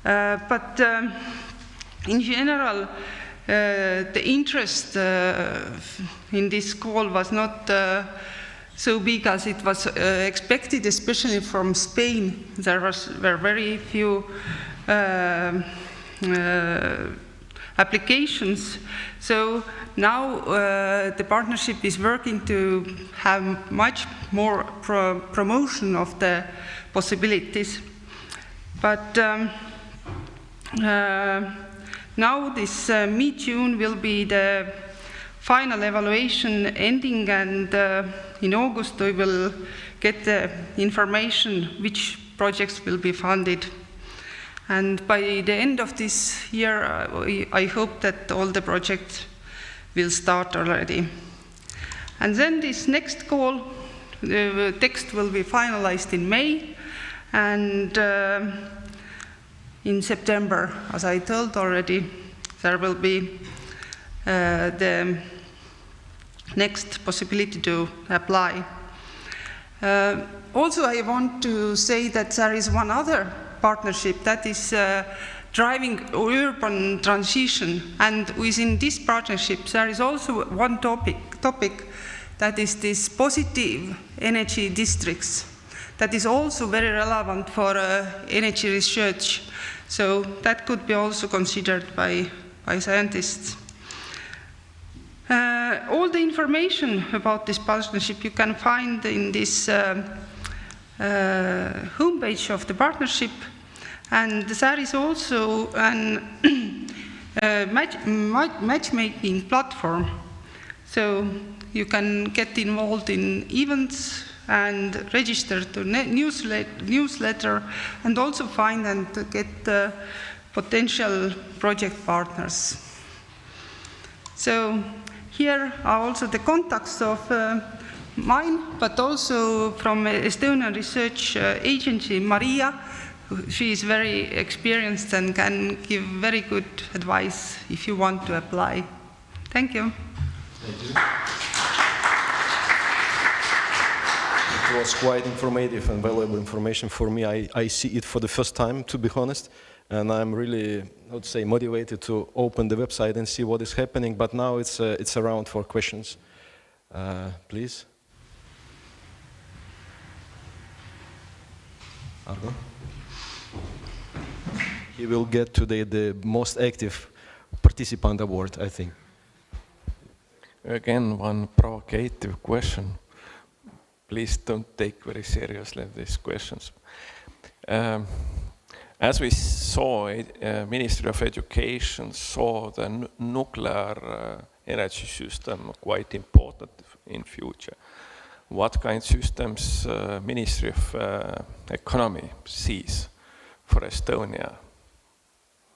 Speaker 7: But in general, the interest in this call was not so big as it was expected, especially from Spain. There were very few applications. So now the partnership is working to have much more promotion of the possibilities. But now this mid-June will be the final evaluation ending, and in August we will get the information which projects will be funded. And by the end of this year, I hope that all the projects will start already. And then this next call, the text will be finalized in May, and in September, as I told already, there will be the next possibility to apply. Also, I want to say that there is one other partnership that is driving urban transition, and within this partnership there is also one topic that is this positive energy districts that is also very relevant for energy research. So that could be also considered by scientists. All the information about this partnership you can find in this homepage of the partnership, and there is also a matchmaking platform. So you can get involved in events and register to newsletter, and also find and get potential project partners. So here are also the contacts of mine, but also from Estonian research agency, Maria. She is very experienced and can give very good advice if you want to apply. Thank you.
Speaker 3: Thank you. It was quite informative and valuable information for me. I see it for the first time, to be honest, and I'm really, I would say, motivated to open the website and see what is happening. But now it's around for questions. Please. Argo. He will get today the most active participant award, I think.
Speaker 5: Again, one provocative question. Please don't take very seriously these questions. As we saw, Ministry of Education saw the nuclear energy system quite important in future. What kind of systems Ministry of Economy sees? for Estonia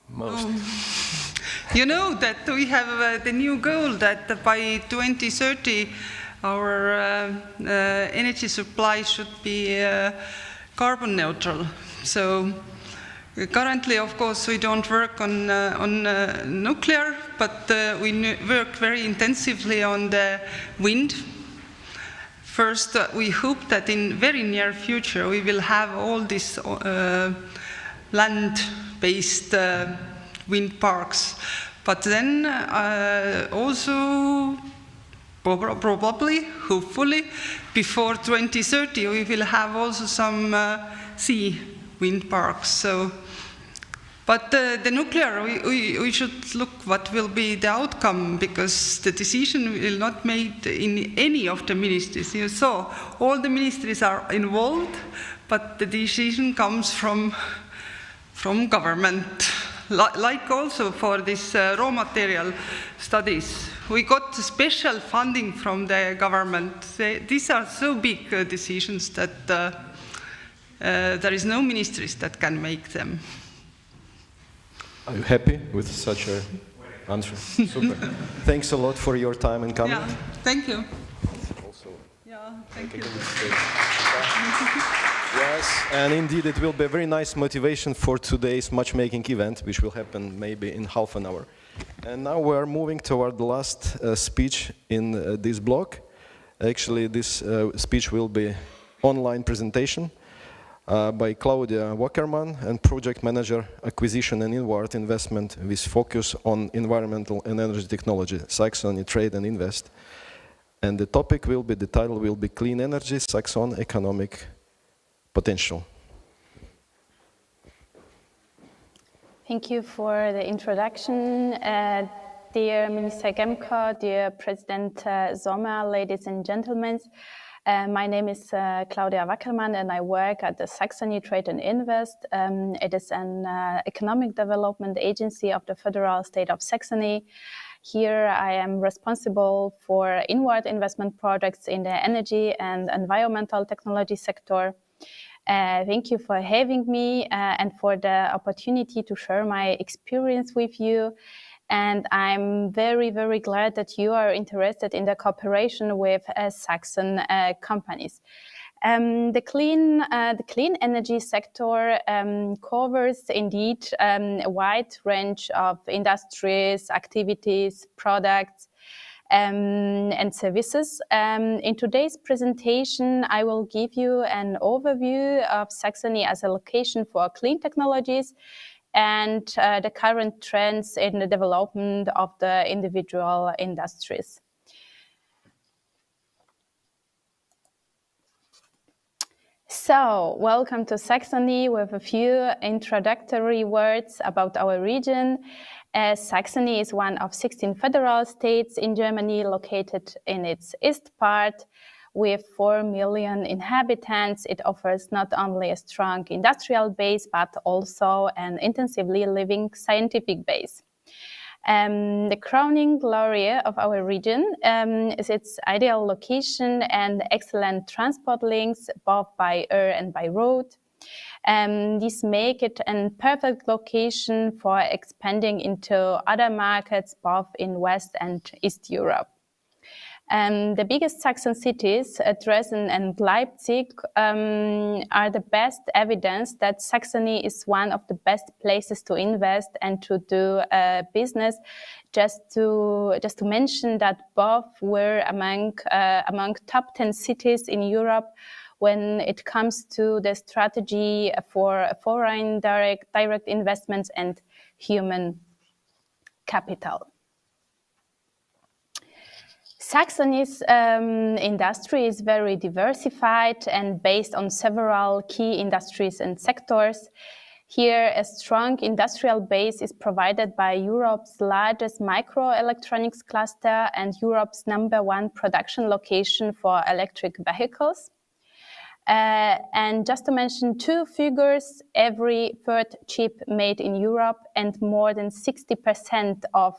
Speaker 5: most?
Speaker 7: You know that we have the new goal that by 2030 our energy supply should be carbon neutral. So currently, of course, we don't work on nuclear, but we work very intensively on the wind. First, we hope that in very near future we will have all these land-based wind parks. But then also probably, hopefully, before 2030 we will have also some sea wind parks. So, but the nuclear, we should look what will be the outcome, because the decision will not made in any of the ministries. You saw all the ministries are involved, but the decision comes from government. Like also for this raw material studies, we got special funding from the government. These are so big decisions that there is no ministries that can make them.
Speaker 3: Are you happy with such an answer? Super. Thanks a lot for your time and coming.
Speaker 7: Yeah, thank you.
Speaker 3: Also,
Speaker 7: yeah, thank you.
Speaker 3: Yes, and indeed it will be a very nice motivation for today's matchmaking event, which will happen maybe in half an hour. And now we are moving toward the last speech in this block. Actually, this speech will be online presentation by Claudia Wackerman, and Project Manager Acquisition and Inward Investment with focus on environmental and energy technology, Saxony Trade and Invest. And the topic will be, the title will be Clean Energy, Saxon Economic Potential.
Speaker 8: Thank you for the introduction. Dear Minister Gemkow, dear President Soomere, ladies and gentlemen. My name is Claudia Wackerman and I work at the Saxony Trade and Invest. It is an economic development agency of the federal state of Saxony. Here I am responsible for inward investment projects in the energy and environmental technology sector. Thank you for having me and for the opportunity to share my experience with you. And I'm very, very glad that you are interested in the cooperation with Saxon companies. The clean energy sector covers indeed a wide range of industries, activities, products, and services. In today's presentation, I will give you an overview of Saxony as a location for clean technologies and the current trends in the development of the individual industries. So, welcome to Saxony with a few introductory words about our region. Saxony is one of 16 federal states in Germany, located in its east part. With 4 million inhabitants, it offers not only a strong industrial base, but also an intensively living scientific base. The crowning glory of our region is its ideal location and excellent transport links, both by air and by road. These make it a perfect location for expanding into other markets, both in West and East Europe. The biggest Saxon cities, Dresden and Leipzig, are the best evidence that Saxony is one of the best places to invest and to do business. Just to mention that both were among top 10 cities in Europe when it comes to the strategy for foreign direct investments and human capital. Saxony's industry is very diversified and based on several key industries and sectors. Here, a strong industrial base is provided by Europe's largest microelectronics cluster and Europe's #1 production location for electric vehicles. And just to mention two figures, every third chip made in Europe and more than 60% of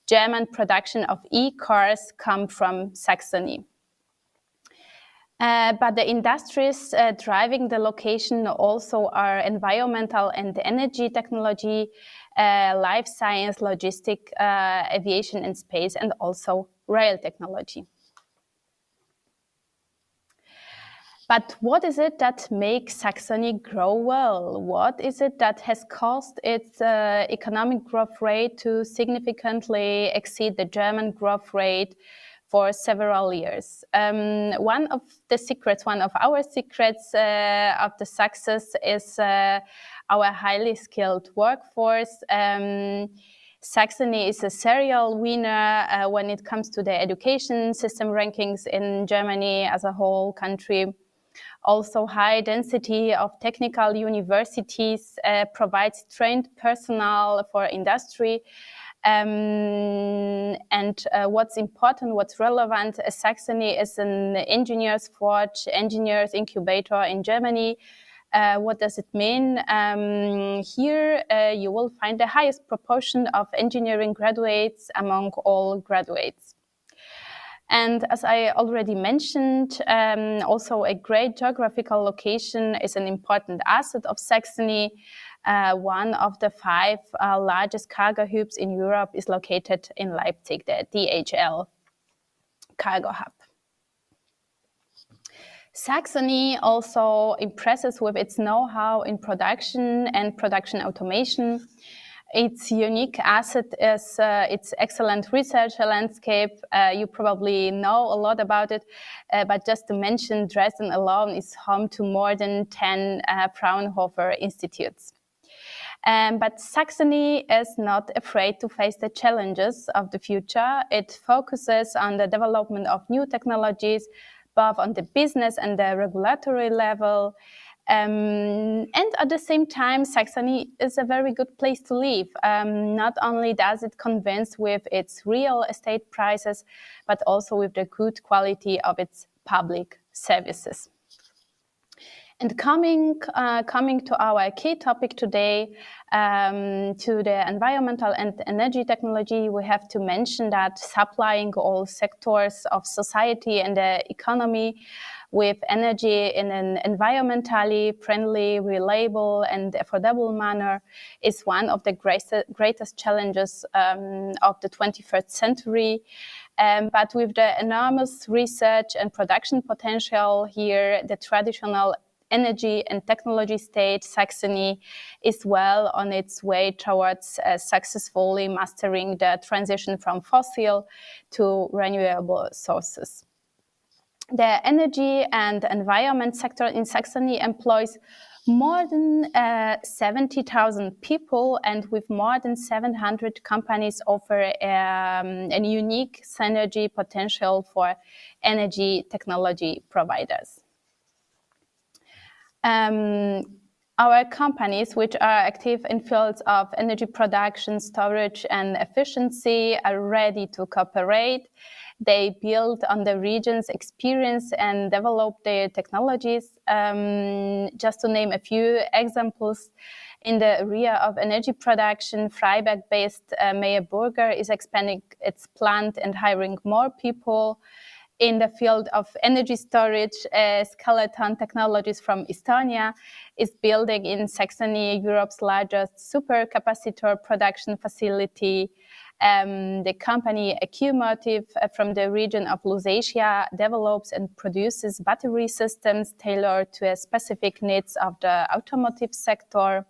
Speaker 8: German production of e-cars come from Saxony. But the industries driving the location also are environmental and energy technology, life science, logistic, aviation and space, and also rail technology. But what is it that makes Saxony grow well? What is it that has caused its economic growth rate to significantly exceed the German growth rate for several years? One of our secrets of the success is our highly skilled workforce. Saxony is a serial winner when it comes to the education system rankings in Germany as a whole country. Also, high density of technical universities provides trained personnel for industry. And what's important, what's relevant, Saxony is an engineers forge, engineers incubator in Germany. What does it mean? Here you will find the highest proportion of engineering graduates among all graduates. And as I already mentioned, also a great geographical location is an important asset of Saxony. One of the 5 largest cargo hubs in Europe is located in Leipzig, the DHL cargo hub. Saxony also impresses with its know-how in production and production automation. Its unique asset is its excellent research landscape. You probably know a lot about it, but just to mention, Dresden alone is home to more than 10 Fraunhofer Institutes. But Saxony is not afraid to face the challenges of the future. It focuses on the development of new technologies, both on the business and the regulatory level. And at the same time, Saxony is a very good place to live. Not only does it convince with its real estate prices, but also with the good quality of its public services. And coming to our key topic today, to the environmental and energy technology, we have to mention that supplying all sectors of society and the economy with energy in an environmentally friendly, reliable and affordable manner is one of the greatest challenges of the 21st century. But with the enormous research and production potential here, the traditional energy and technology state, Saxony, is well on its way towards successfully mastering the transition from fossil to renewable sources. The energy and environment sector in Saxony employs more than 70,000 people, and with more than 700 companies offer a unique synergy potential for energy technology providers. Our companies, which are active in fields of energy production, storage, and efficiency, are ready to cooperate. They build on the region's experience and develop their technologies. Just to name a few examples, in the area of energy production, Freiberg-based Meyer Burger is expanding its plant and hiring more people. In the field of energy storage, Skeleton Technologies from Estonia is building in Saxony Europe's largest supercapacitor production facility. The company Q-Motive from the region of Lusatia develops and produces battery systems tailored to a specific needs of the automotive sector.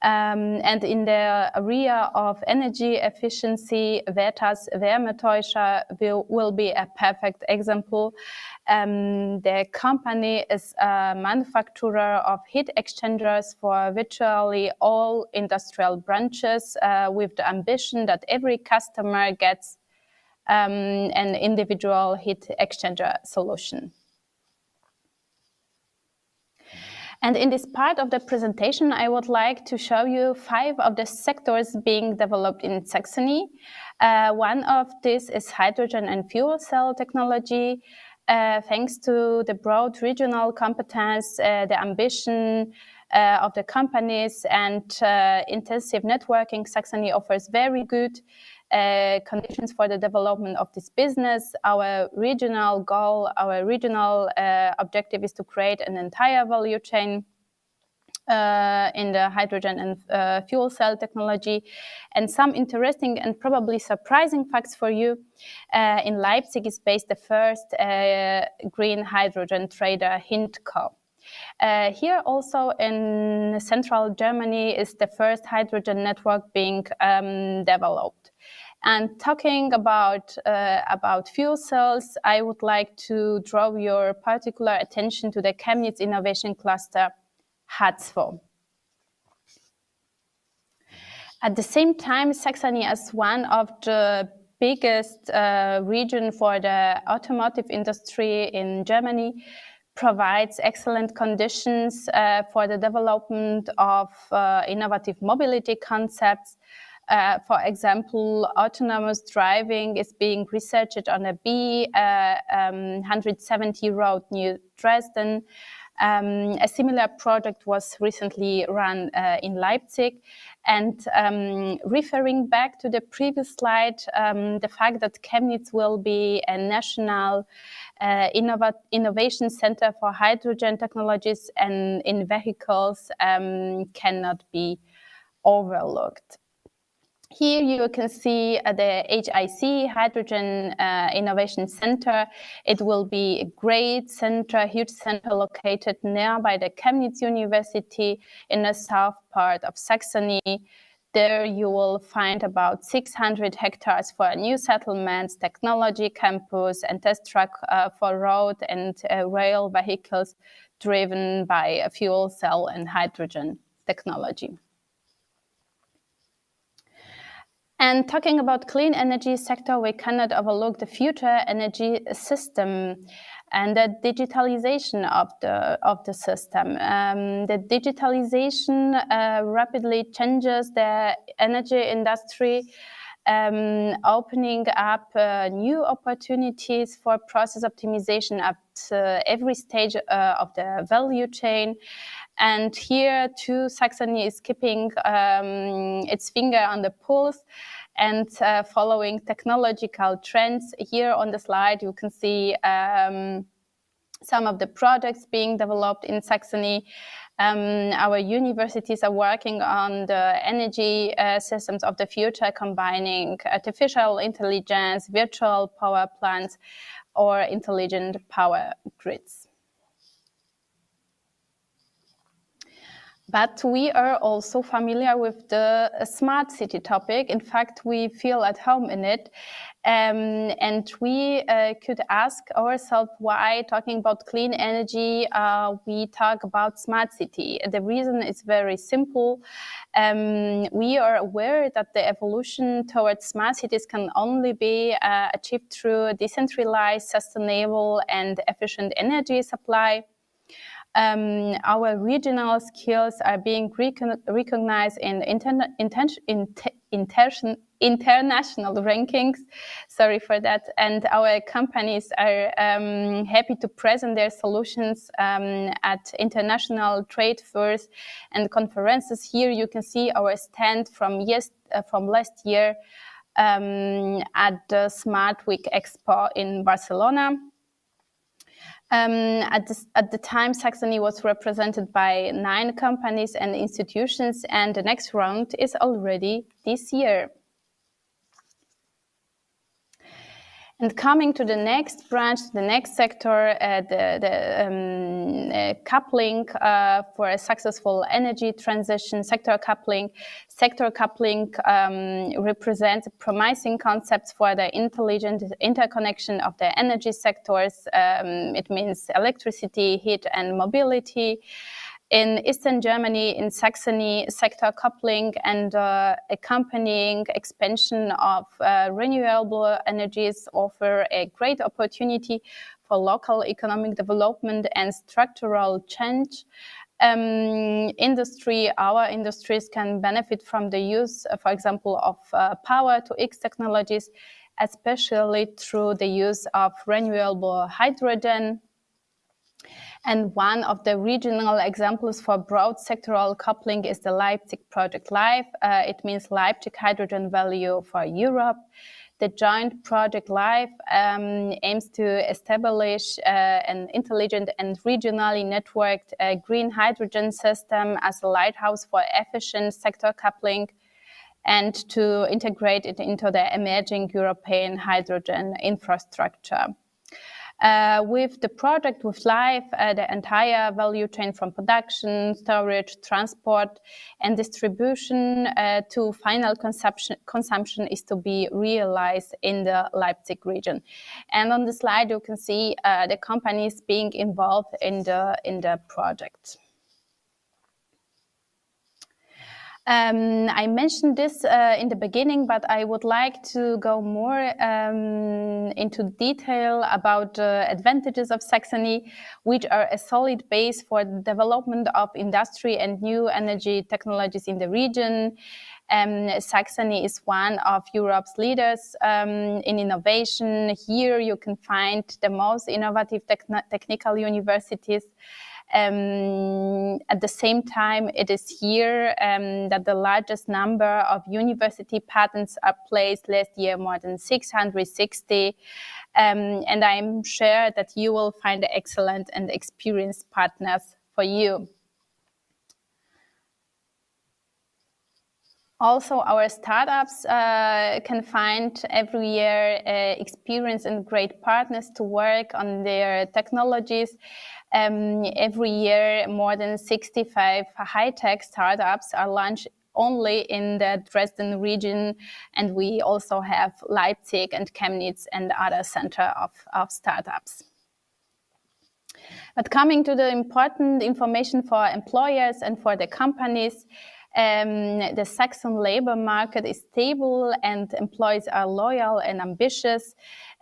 Speaker 8: And in the area of energy efficiency, Vetas Wärmetäuscher will be a perfect example. The company is a manufacturer of heat exchangers for virtually all industrial branches, with the ambition that every customer gets an individual heat exchanger solution. And in this part of the presentation, I would like to show you 5 of the sectors being developed in Saxony. One of these is hydrogen and fuel cell technology. Thanks to the broad regional competence, the ambition of the companies and intensive networking, Saxony offers very good conditions for the development of this business. Our regional goal, our regional objective is to create an entire value chain in the hydrogen and fuel cell technology. And some interesting and probably surprising facts for you. In Leipzig is based the first green hydrogen trader, Vinnikov. Here also in central Germany is the first hydrogen network being developed. And talking about fuel cells, I would like to draw your particular attention to the Chemnitz Innovation Cluster, HIGHVOLT. At the same time, Saxony as one of the biggest region for the automotive industry in Germany provides excellent conditions for the development of innovative mobility concepts. For example, autonomous driving is being researched on a B170 road near Dresden. A similar project was recently run in Leipzig. And referring back to the previous slide, the fact that Chemnitz will be a national innovation center for hydrogen technologies and in vehicles cannot be overlooked. Here you can see the HIC, Hydrogen Innovation Center. It will be a great center, huge center located nearby the Chemnitz University in the south part of Saxony. There you will find about 600 hectares for new settlements, technology campus, and test track for road and rail vehicles driven by a fuel cell and hydrogen technology. And talking about clean energy sector, we cannot overlook the future energy system and the digitalization of the system. The digitalization rapidly changes the energy industry, opening up new opportunities for process optimization at every stage of the value chain. And here too, Saxony is keeping its finger on the pulse and following technological trends. Here on the slide, you can see some of the projects being developed in Saxony. Our universities are working on the energy systems of the future, combining artificial intelligence, virtual power plants, or intelligent power grids. But we are also familiar with the smart city topic. In fact, we feel at home in it. And we could ask ourselves why, talking about clean energy, we talk about smart city. The reason is very simple. We are aware that the evolution towards smart cities can only be achieved through decentralized, sustainable, and efficient energy supply. Our regional skills are being recognized in international rankings. Sorry for that. And our companies are happy to present their solutions at international trade fairs and conferences. Here you can see our stand from last year at the Smart Week Expo in Barcelona. At the time, Saxony was represented by 9 companies and institutions, and the next round is already this year. And coming to the next branch, the next sector, the coupling for a successful energy transition, sector coupling. Sector coupling represents promising concepts for the intelligent interconnection of the energy sectors. It means electricity, heat, and mobility. In Eastern Germany, in Saxony, sector coupling and accompanying expansion of renewable energies offer a great opportunity for local economic development and structural change. Our industries can benefit from the use, for example, of power-to-X technologies, especially through the use of renewable hydrogen. And one of the regional examples for broad sectoral coupling is the Leipzig Project LIFE. It means Leipzig Hydrogen Value for Europe. The joint Project LIFE aims to establish an intelligent and regionally networked green hydrogen system as a lighthouse for efficient sector coupling and to integrate it into the emerging European hydrogen infrastructure. With the project with LIFE, the entire value chain from production, storage, transport, and distribution to final consumption is to be realized in the Leipzig region. And on the slide, you can see the companies being involved in the project. I mentioned this in the beginning, but I would like to go more into detail about the advantages of Saxony, which are a solid base for the development of industry and new energy technologies in the region. Saxony is one of Europe's leaders in innovation. Here you can find the most innovative technical universities. At the same time, it is here that the largest number of university patents are placed last year, more than 660. And I'm sure that you will find excellent and experienced partners for you. Also, our startups can find every year experienced and great partners to work on their technologies. Every year, more than 65 high-tech startups are launched only in the Dresden region, and we also have Leipzig and Chemnitz and other centers of startups. But coming to the important information for employers and for the companies, the Saxon labor market is stable and employees are loyal and ambitious.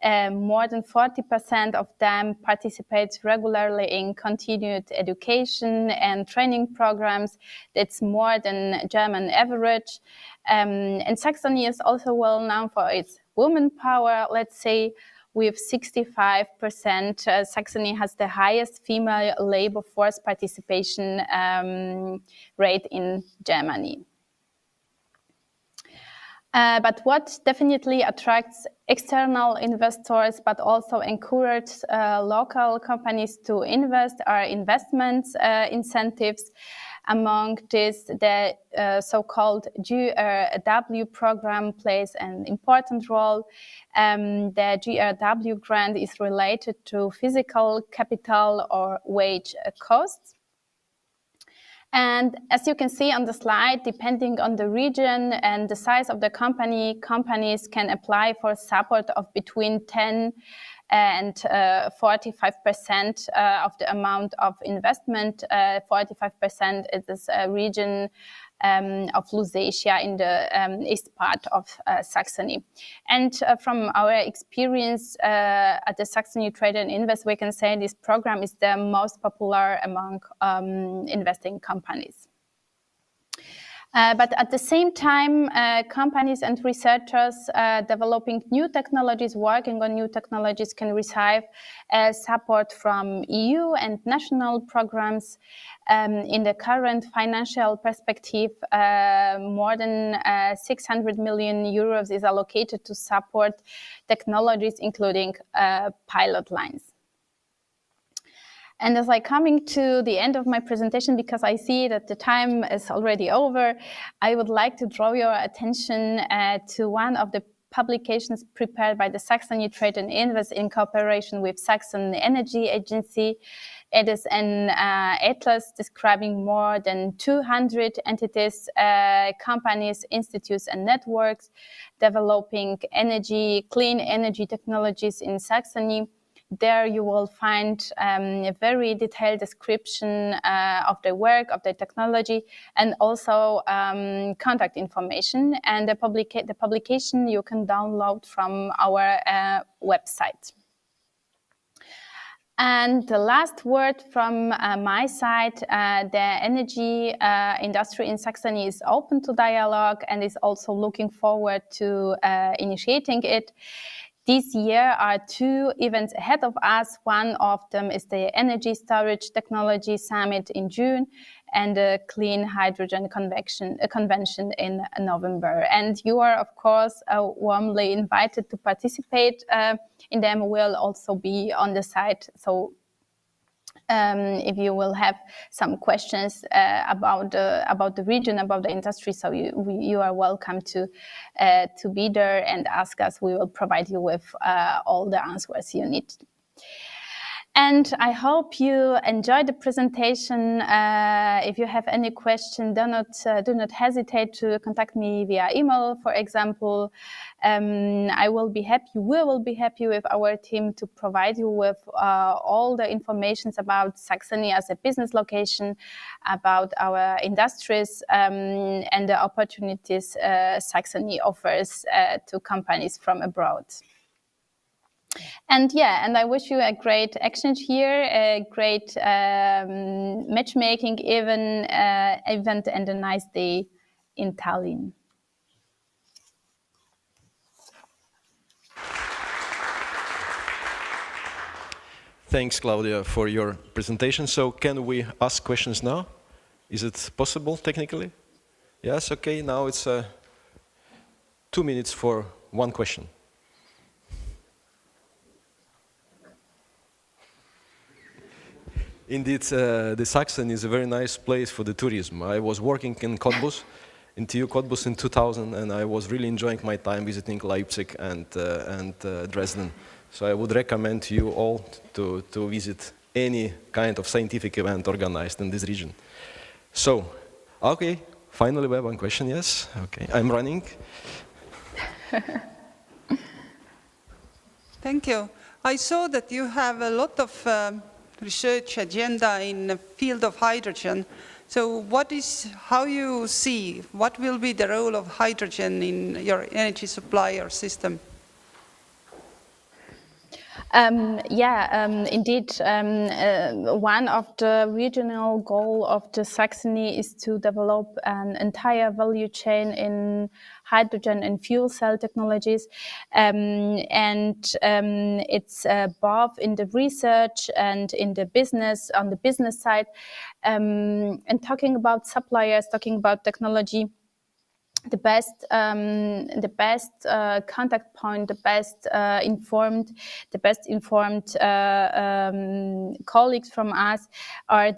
Speaker 8: More than 40% of them participate regularly in continued education and training programs. That's more than German average. And Saxony is also well known for its women power. Let's say with 65%, Saxony has the highest female labor force participation rate in Germany. But what definitely attracts external investors, but also encourages local companies to invest are investments incentives. Among this, the so-called GRW program plays an important role. The GRW grant is related to physical capital or wage costs. And as you can see on the slide, depending on the region and the size of the company, companies can apply for support of between 10 and 45% of the amount of investment. 45% is this region of Lusatia in the east part of Saxony. And from our experience at the Saxony Trade and Invest, we can say this program is the most popular among investing companies. But at the same time, companies and researchers developing new technologies, working on new technologies can receive support from EU and national programs. In the current financial perspective, more than 600 million euros is allocated to support technologies, including pilot lines. And as I'm coming to the end of my presentation, because I see that the time is already over, I would like to draw your attention to one of the publications prepared by the Saxony Trade and Invest in cooperation with Saxon Energy Agency. It is an atlas describing more than 200 entities, companies, institutes, and networks developing clean energy technologies in Saxony. There you will find a very detailed description of their work, of their technology, and also contact information. And the publication you can download from our website. And the last word from my side, the energy industry in Saxony is open to dialogue and is also looking forward to initiating it. This year are 2 events ahead of us. One of them is the Energy Storage Technology Summit in June and the Clean Hydrogen Convention in November. And you are, of course, warmly invited to participate in them. We'll also be on the site. So if you will have some questions about the region, about the industry, so you are welcome to be there and ask us. We will provide you with all the answers you need. And I hope you enjoyed the presentation. If you have any question, do not hesitate to contact me via email, for example. We will be happy with our team to provide you with all the information about Saxony as a business location, about our industries, and the opportunities Saxony offers to companies from abroad. And I wish you a great exchange here, a great matchmaking event, and a nice day in Tallinn.
Speaker 3: Thanks, Claudia, for your presentation. So can we ask questions now? Is it possible technically? Yes, okay. Now it's 2 minutes for one question. Indeed, the Saxony is a very nice place for the tourism. I was working in Cottbus, in TU Cottbus in 2000, and I was really enjoying my time visiting Leipzig and Dresden. So I would recommend you all to visit any kind of scientific event organized in this region. So, okay, finally we have one question, yes? Okay, I'm running.
Speaker 7: Thank you. I saw that you have a lot of research agenda in the field of hydrogen. So how you see, what will be the role of hydrogen in your energy supply or system?
Speaker 8: Indeed. One of the regional goals of the Saxony is to develop an entire value chain in hydrogen and fuel cell technologies. It's both in the research and in the business, on the business side. And talking about suppliers, talking about technology, the best contact point, the best informed colleagues from us are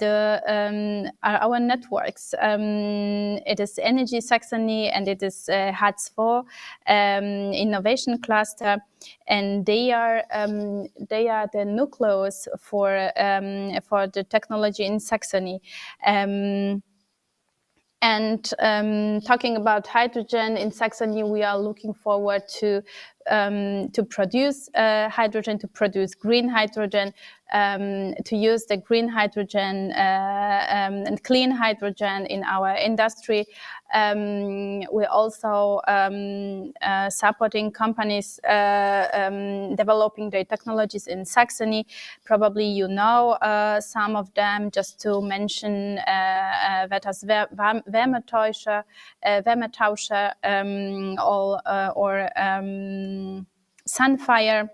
Speaker 8: our networks. It is Energy Saxony and it is HIGHVOLT Innovation Cluster, and they are the nucleus for the technology in Saxony. Talking about hydrogen in Saxony, we are looking forward to produce hydrogen, to produce green hydrogen, to use the green hydrogen and clean hydrogen in our industry. We're also supporting companies developing their technologies in Saxony. Some of them, just to mention Wärmetauscher, or Sunfire.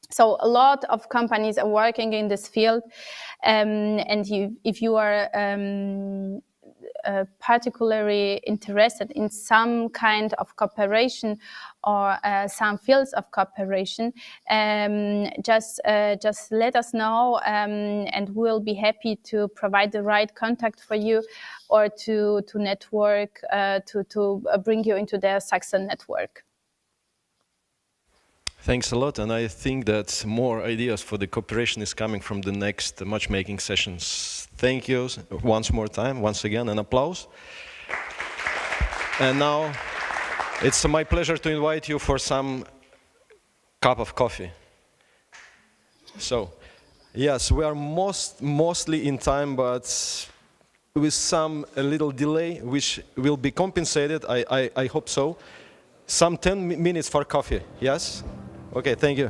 Speaker 8: So a lot of companies are working in this field, and if you are particularly interested in some kind of cooperation or some fields of cooperation, just let us know, and we'll be happy to provide the right contact for you, or to network, to bring you into the Saxon network.
Speaker 3: Thanks a lot, and I think that more ideas for the cooperation is coming from the next matchmaking sessions. Thank you once again, an applause. And now it's my pleasure to invite you for some cup of coffee. So, yes, we are mostly in time, but with a little delay, which will be compensated, I hope so. Some 10 minutes for coffee, yes? Okay, thank you.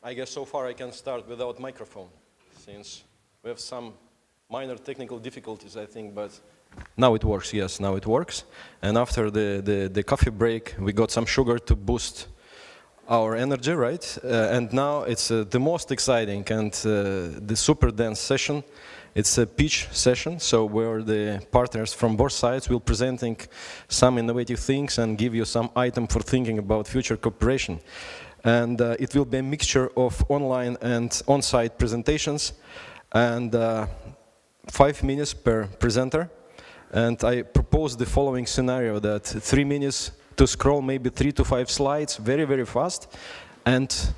Speaker 3: I guess so far I can start without microphone, since we have some minor technical difficulties, I think, but now it works, yes, now it works. And after the coffee break, we got some sugar to boost our energy, right? And now it's the most exciting and the super dense session. It's a pitch session, so where the partners from both sides will presenting some innovative things and give you some item for thinking about future cooperation. And it will be a mixture of online and on-site presentations, and 5 minutes per presenter. And I propose the following scenario, that 3 minutes to scroll maybe 3 to 5 slides very, very fast, and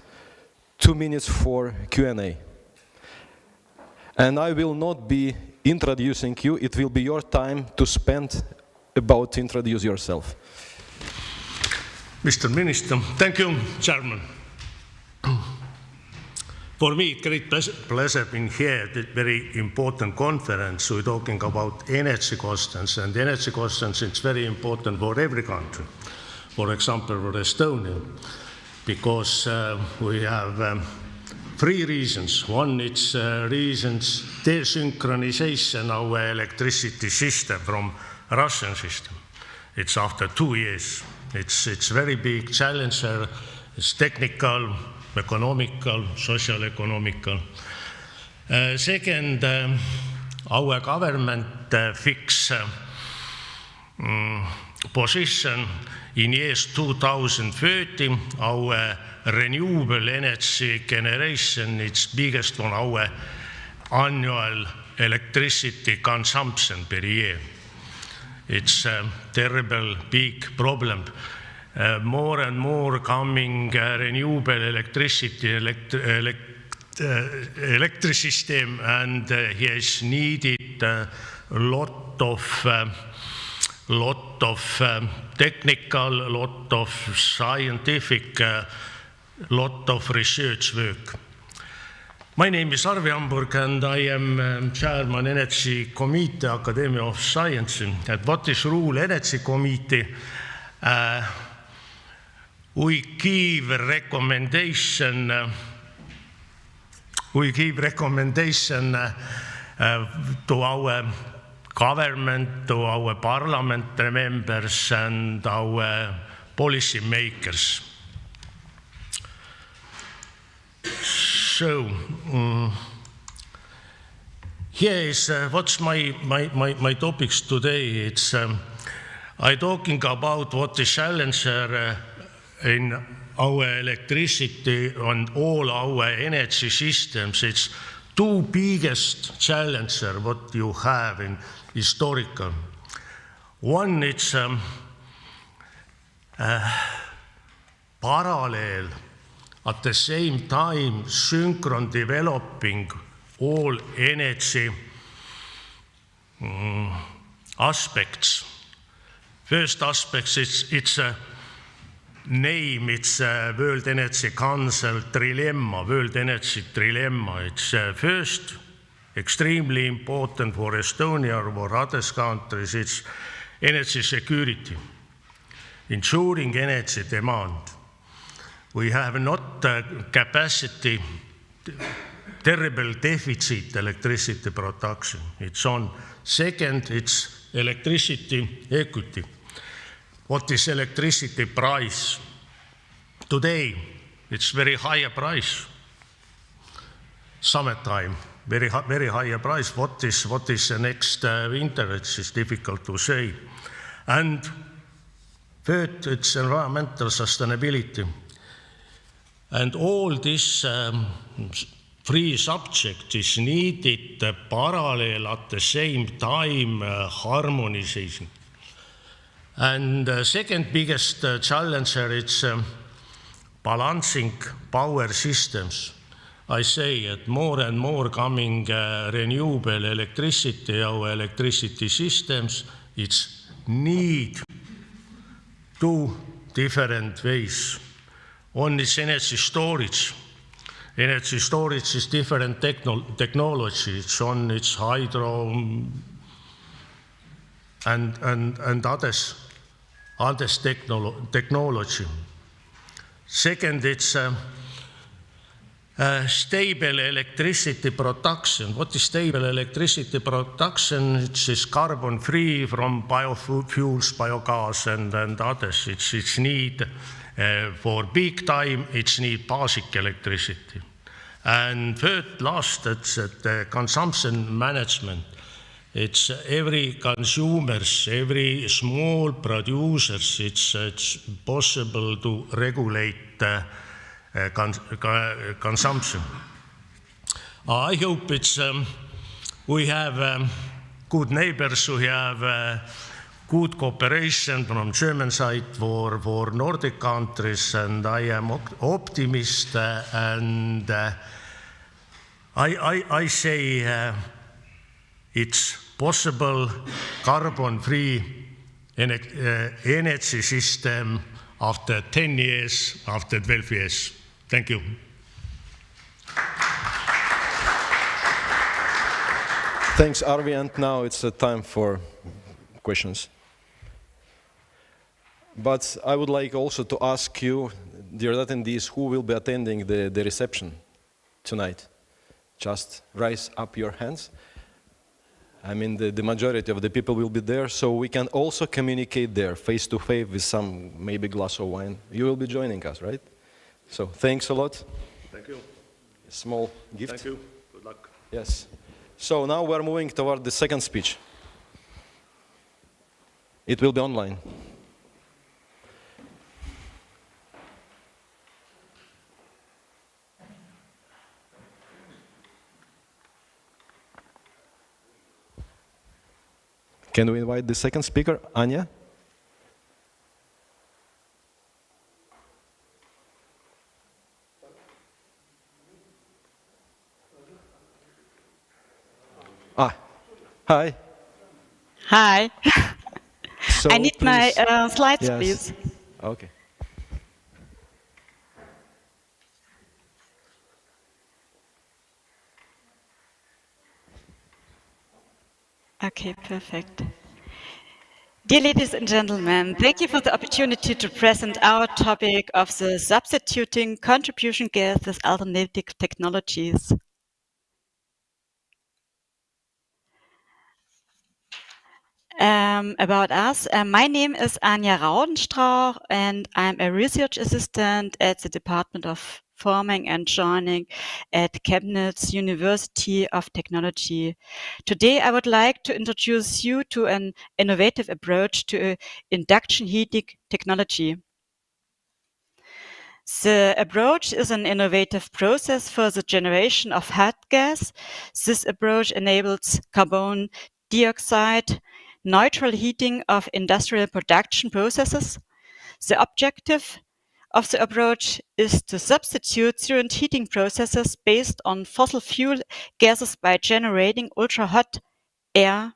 Speaker 3: 2 minutes for Q&A. And I will not be introducing you, it will be your time to spend about to introduce yourself.
Speaker 9: Mr. Minister, thank you, Chairman. For me, it's great pleasure being here at a very important conference. We're talking about energy questions, and energy questions is very important for every country. For example, for Estonia, because we have 3 reasons. One is reasons desynchronization of our electricity system from Russian system. It's after 2 years. It's very big challenge. It's technical, economical, socio-economical. Second, our government fix position in years 2030. Our renewable energy generation is biggest on our annual electricity consumption per year. It's a terrible big problem. More and more coming renewable electricity, electric system, and here is needed a lot of technical, lot of scientific, lot of research work. My name is Arvi Hamburg, and I am Chairman Energy Committee, Academy of Sciences. And what is rule Energy Committee? We give recommendation to our government, to our parliamentary members, and our policy makers. So here is what's my topics today. It's I'm talking about what the challenger in our electricity and all our energy systems. It's 2 biggest challenger what you have in historical. One, it's parallel, at the same time synchron developing all energy aspects. First aspect, it's a name, it's a World Energy Council trilemma, World Energy trilemma. It's first, extremely important for Estonia or for other countries, it's energy security, ensuring energy demand. We have not capacity, terrible deficit electricity production. It's on. Second, it's electricity equity. What is electricity price? Today, it's very high price. Summertime, very high price. What is the next winter? It's difficult to say. And third, it's environmental sustainability. And all this 3 subjects is needed parallel at the same time harmonization. And second biggest challenger is balancing power systems. I say that more and more coming renewable electricity, our electricity systems, it's need 2 different ways. One is energy storage. Energy storage is different technology. It's hydro and others technology. Second, it's Stable electricity production. What is stable electricity production? It's just carbon-free from biofuels, biogas, and others. It's need for peak time, it's need basic electricity. And third, last, it's the consumption management. It's every consumers, every small producers, it's possible to regulate consumption. I hope we have good neighbors, we have good cooperation from German side for Nordic countries, and I am optimist, and I say it's possible carbon-free energy system after 10 years, after 12 years. Thank you.
Speaker 3: Thanks, Arvi, and now it's time for questions. But I would like also to ask you, dear attendees, who will be attending the reception tonight? Just raise up your hands. I mean, the majority of the people will be there, so we can also communicate there, face-to-face, with some maybe glass of wine. You will be joining us, right? So, thanks a lot.
Speaker 9: Thank you.
Speaker 3: A small gift.
Speaker 9: Thank you. Good luck.
Speaker 3: Yes. So now we're moving toward the second speech. It will be online. Can we invite the second speaker, Anja? Hi.
Speaker 10: Hi.
Speaker 3: So
Speaker 10: I need my slides,
Speaker 3: yes.
Speaker 10: please.
Speaker 3: Okay.
Speaker 10: Okay, perfect. Dear ladies and gentlemen, thank you for the opportunity to present our topic of the substituting contribution gas with alternative technologies. About us, my name is Anja Rautenstrauch, and I'm a research assistant at the Department of Forming and Joining at Chemnitz University of Technology. Today, I would like to introduce you to an innovative approach to induction heating technology. The approach is an innovative process for the generation of hot gas. This approach enables carbon dioxide neutral heating of industrial production processes. The objective of the approach is to substitute current heating processes based on fossil fuel gases by generating ultra-hot air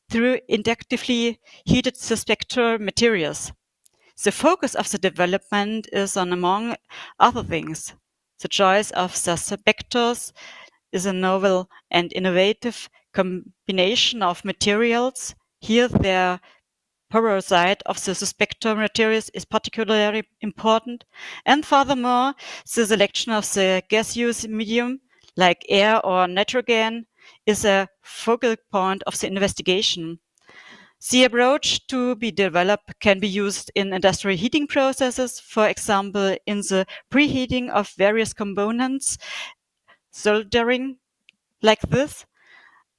Speaker 10: through inductively heated suspector materials. The focus of the development is on, among other things, the choice of suspectors is a novel and innovative combination of materials. Here, the porosity of the suspector materials is particularly important, and furthermore, the selection of the gaseous medium, like air or nitrogen, is a focal point of the investigation. The approach to be developed can be used in industrial heating processes, for example, in the preheating of various components, soldering, like this.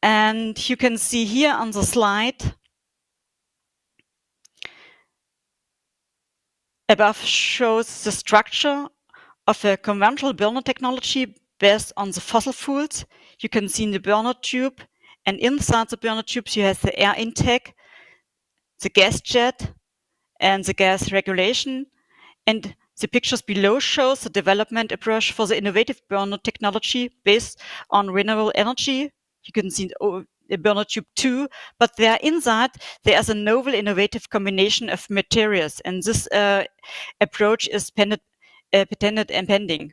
Speaker 10: And you can see here on the slide above shows the structure of a conventional burner technology based on the fossil fuels. You can see in the burner tube, and inside the burner tubes you have the air intake, the gas jet, and the gas regulation. And the pictures below shows the development approach for the innovative burner technology based on renewable energy. You can see the burner tube 2, but there inside there is a novel innovative combination of materials, and this approach is patented and pending.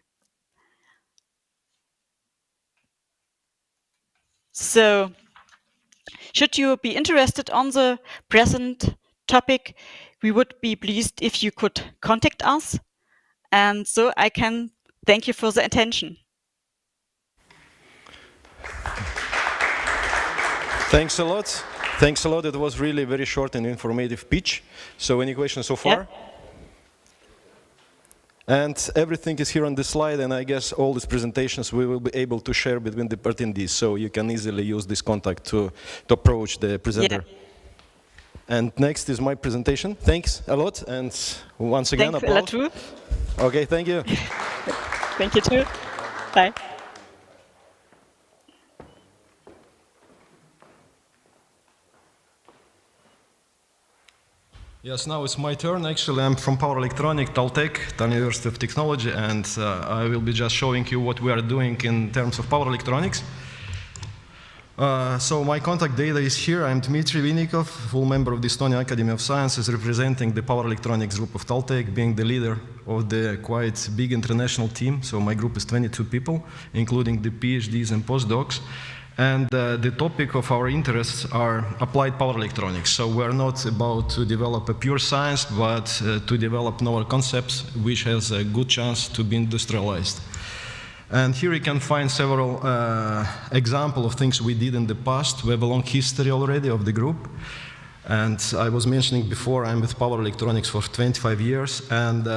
Speaker 10: So, should you be interested on the present topic, we would be pleased if you could contact us. And so I can thank you for the attention.
Speaker 3: Thanks a lot. Thanks a lot. It was really very short and informative pitch. So any questions so far?
Speaker 10: Yeah.
Speaker 3: And everything is here on the slide, and I guess all these presentations we will be able to share between the attendees, so you can easily use this contact to approach the presenter.
Speaker 10: Yeah.
Speaker 3: And next is my presentation. Thanks a lot, and once again,
Speaker 10: Thanks a lot
Speaker 3: applause.
Speaker 10: too.
Speaker 3: Okay, thank you.
Speaker 10: Thank you too. Bye.
Speaker 3: Yes, now it's my turn. Actually, I'm from Power Electronics, Taltech, Tallinn University of Technology, and I will be just showing you what we are doing in terms of power electronics. So my contact data is here. I'm Dmitri Vinnikov, full member of the Estonian Academy of Sciences, representing the power electronics group of Taltech, being the leader of the quite big international team. So my group is 22 people, including the PhDs and postdocs. And the topic of our interests are applied power electronics. So we're not about to develop a pure science, but to develop novel concepts, which has a good chance to be industrialized. And here you can find several examples of things we did in the past. We have a long history already of the group. And I was mentioning before, I'm with power electronics for 25 years. And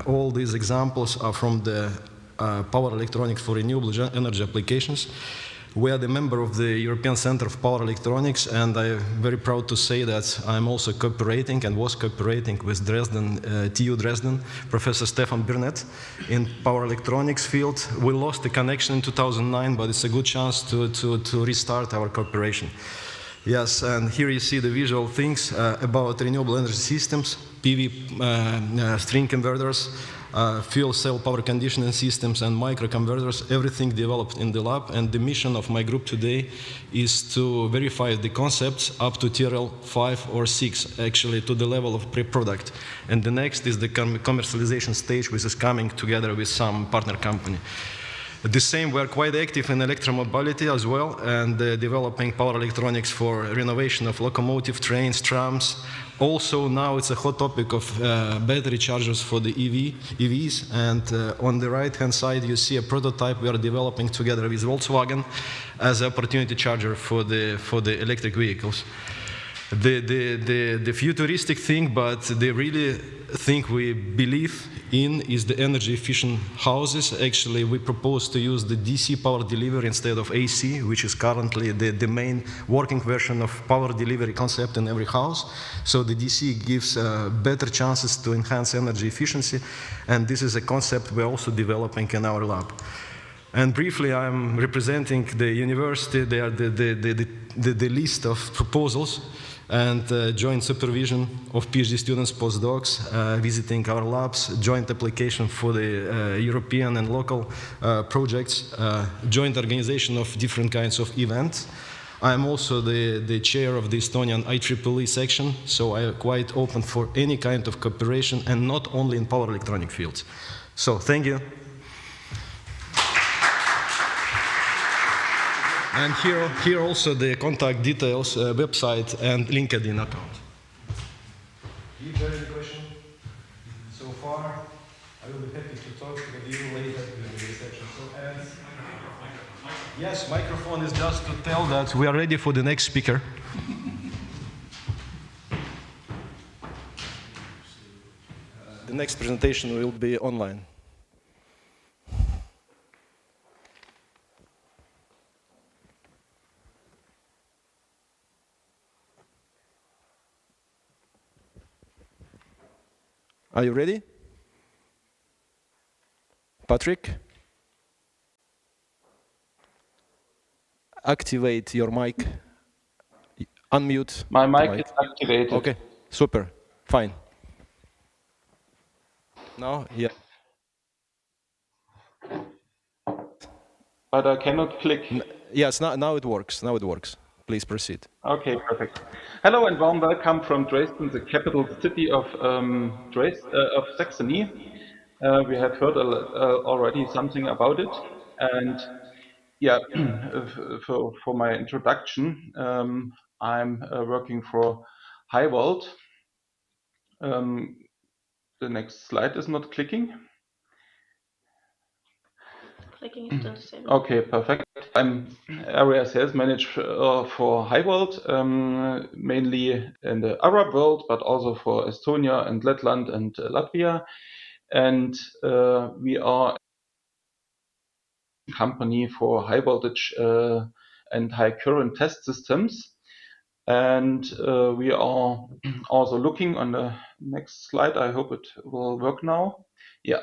Speaker 3: all these examples are from the power electronics for renewable energy applications. We are the member of the European Center of Power Electronics, and I'm very proud to say that I'm also cooperating and was cooperating with Dresden, TU Dresden, Professor Stefan Burnett in power electronics field. We lost the connection in 2009, but it's a good chance to restart our cooperation. Yes, and here you see the visual things about renewable energy systems, PV string converters, fuel cell power conditioning systems, and microconverters, everything developed in the lab. And the mission of my group today is to verify the concepts up to TRL 5 or 6, actually to the level of pre-product. And the next is the commercialization stage, which is coming together with some partner company. The same, we're quite active in electromobility as well, and developing power electronics for renovation of locomotive, trains, trams. Also, now it's a hot topic of battery chargers for the EVs. And on the right-hand side, you see a prototype we are developing together with Volkswagen as an opportunity charger for the electric vehicles. The futuristic thing, but the really thing we believe in is the energy efficient houses. Actually, we propose to use the DC power delivery instead of AC, which is currently the main working version of power delivery concept in every house. So the DC gives better chances to enhance energy efficiency, and this is a concept we're also developing in our lab. And briefly, I'm representing the university. They are the list of proposals and joint supervision of PhD students, postdocs, visiting our labs, joint application for the European and local projects, joint organization of different kinds of events. I'm also the chair of the Estonian IEEE section, so I'm quite open for any kind of cooperation, and not only in power electronic fields. So, thank you. And here also the contact details, website, and LinkedIn account. If there is a question so far, I will be happy to talk with you later during the reception. Yes, microphone is just to tell that we are ready for the next speaker. The next presentation will be online. Are you ready? Patrick? Activate your mic. Unmute.
Speaker 11: My mic is activated.
Speaker 3: Okay, super, fine. Now, yeah.
Speaker 11: But I cannot click.
Speaker 3: Yes, now it works. Now it works. Please proceed.
Speaker 11: Okay, perfect. Hello and warm welcome from Dresden, the capital city of Saxony. We have heard already something about it, and yeah, for my introduction, I'm working for HIGHVOLT. The next slide is not clicking. Okay, perfect. I'm area sales manager for HIGHVOLT, mainly in the Arab world, but also for Estonia and Letland and Latvia. And we are a company for high voltage and high current test systems. And we are also looking on the next slide. I hope it will work now. Yeah.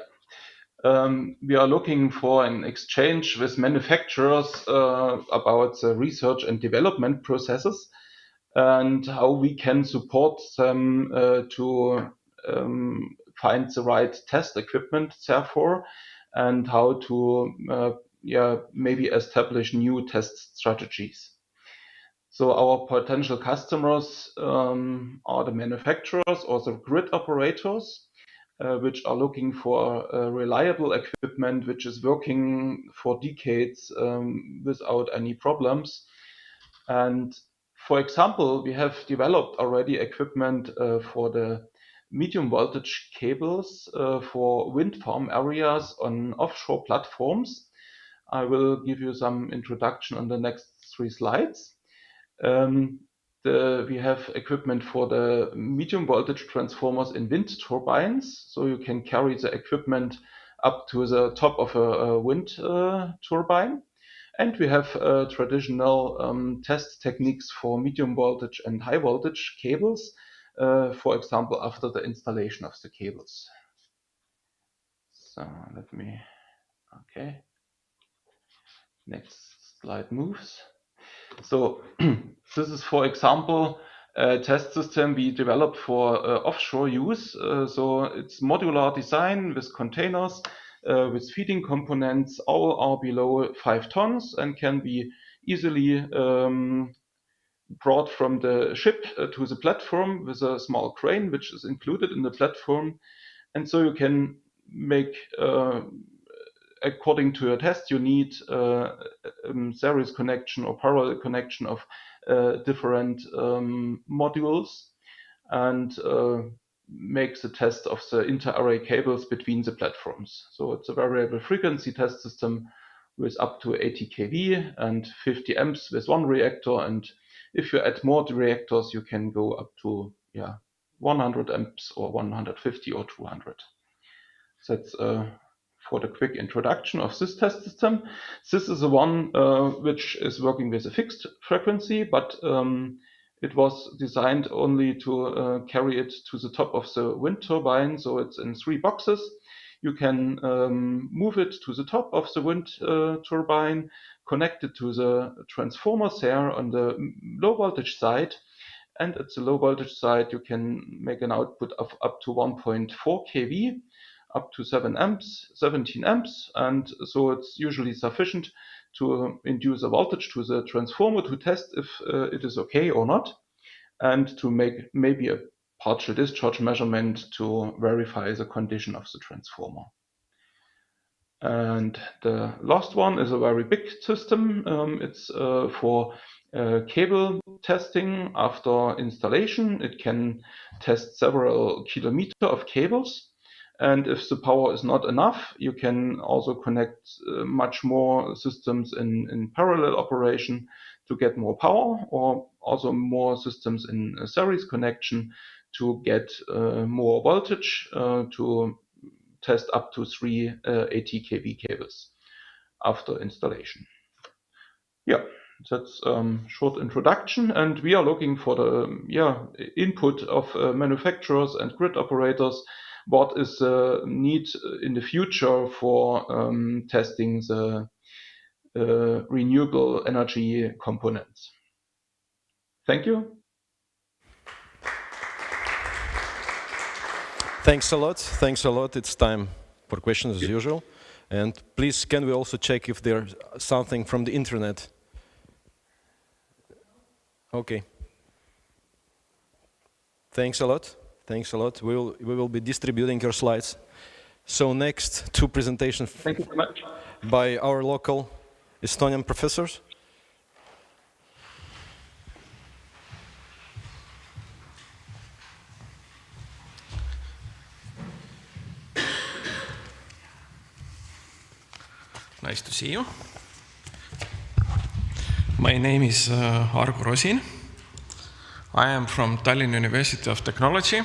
Speaker 11: We are looking for an exchange with manufacturers about the research and development processes and how we can support them to find the right test equipment, therefore, and how to maybe establish new test strategies. So our potential customers are the manufacturers or the grid operators, which are looking for reliable equipment which is working for decades without any problems. And for example, we have developed already equipment for the medium voltage cables for wind farm areas on offshore platforms. I will give you some introduction on the next 3 slides. We have equipment for the medium voltage transformers in wind turbines, so you can carry the equipment up to the top of a wind turbine. And we have traditional test techniques for medium voltage and high voltage cables, for example, after the installation of the cables. So okay. Next slide moves. So this is, for example, a test system we developed for offshore use. So it's modular design with containers, with feeding components. All are below 5 tons and can be easily brought from the ship to the platform with a small crane, which is included in the platform. And so you can make according to your test, you need series connection or parallel connection of different modules and make the test of the inter-array cables between the platforms. So it's a variable frequency test system with up to 80 kV and 50 amps with one reactor. And if you add more reactors, you can go up to 100 amps or 150 or 200. So that's for the quick introduction of this test system. This is the one which is working with a fixed frequency, but it was designed only to carry it to the top of the wind turbine. So it's in 3 boxes. You can move it to the top of the wind turbine, connect it to the transformers there on the low voltage side. And at the low voltage side, you can make an output of up to 1.4 kV. Up to 17 amps, and so it's usually sufficient to induce a voltage to the transformer to test if it is okay or not, and to make maybe a partial discharge measurement to verify the condition of the transformer. And the last one is a very big system. It's for cable testing after installation. It can test several kilometers of cables. And if the power is not enough, you can also connect much more systems in parallel operation to get more power, or also more systems in a series connection to get more voltage to test up to 3 80 kV cables after installation. Yeah, that's short introduction, and we are looking for the input of manufacturers and grid operators. What is the need in the future for testing the renewable energy components? Thank you.
Speaker 3: Thanks a lot. Thanks a lot. It's time for questions as usual. And please, can we also check if there's something from the internet? Okay. Thanks a lot. Thanks a lot. We will be distributing your slides. So next, 2 presentations.
Speaker 11: Thank you very much.
Speaker 3: By our local Estonian professors.
Speaker 12: Nice
Speaker 5: Nice to see you. My name is Argo Rosin. I am from Tallinn University of Technology.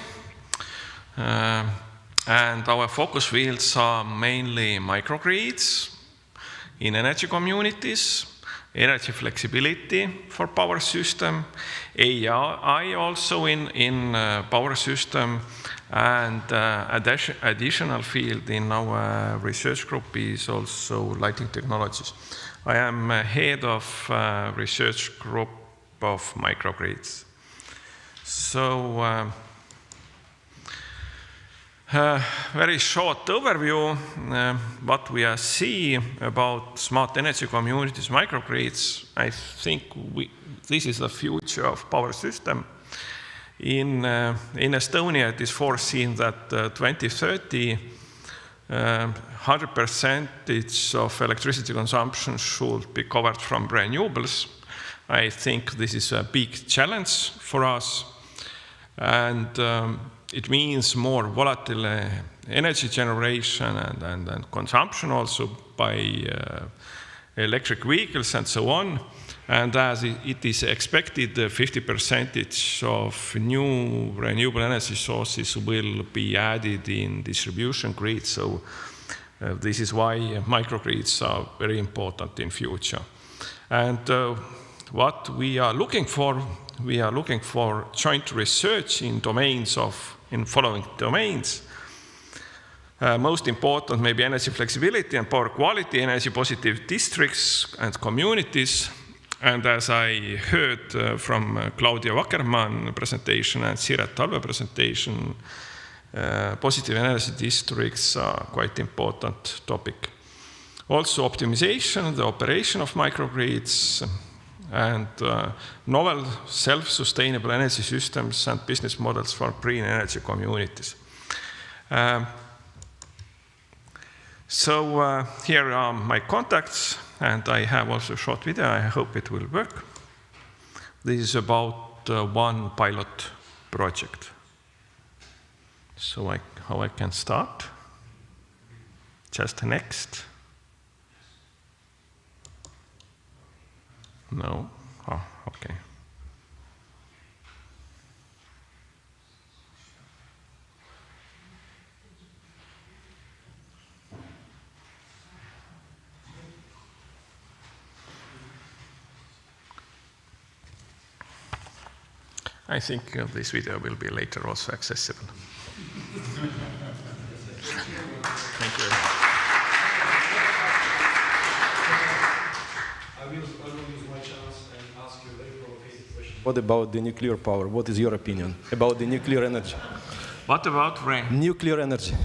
Speaker 5: And our focus fields are mainly microgrids in energy communities, energy flexibility for power system, AI also in power system, and additional field in our research group is also lighting technologies. I am head of research group of microgrids. So, very short overview, what we see about smart energy communities, microgrids. I think this is the future of power system. In Estonia, it is foreseen that 2030, 100% of electricity consumption should be covered from renewables. I think this is a big challenge for us. And it means more volatile energy generation and consumption also by electric vehicles and so on. And as it is expected, 50% of new renewable energy sources will be added in distribution grids. So this is why microgrids are very important in future. And what we are looking for joint research in following domains. Most important, maybe energy flexibility and power quality, energy positive districts and communities. And as I heard from Claudia Wackermann presentation and Siret Talve presentation, positive energy districts are quite important topic. Also optimization, the operation of microgrids, and novel self-sustainable energy systems and business models for green energy communities. So here are my contacts, and I have also a short video. I hope it will work. This is about one pilot project. So how I can start? Just next. No? Oh, okay. I think this video will be later also accessible. Thank you.
Speaker 12: I will use my chance and ask you a very provocative question. What about the nuclear power? What is your opinion about the nuclear energy?
Speaker 5: What about
Speaker 12: nuclear energy?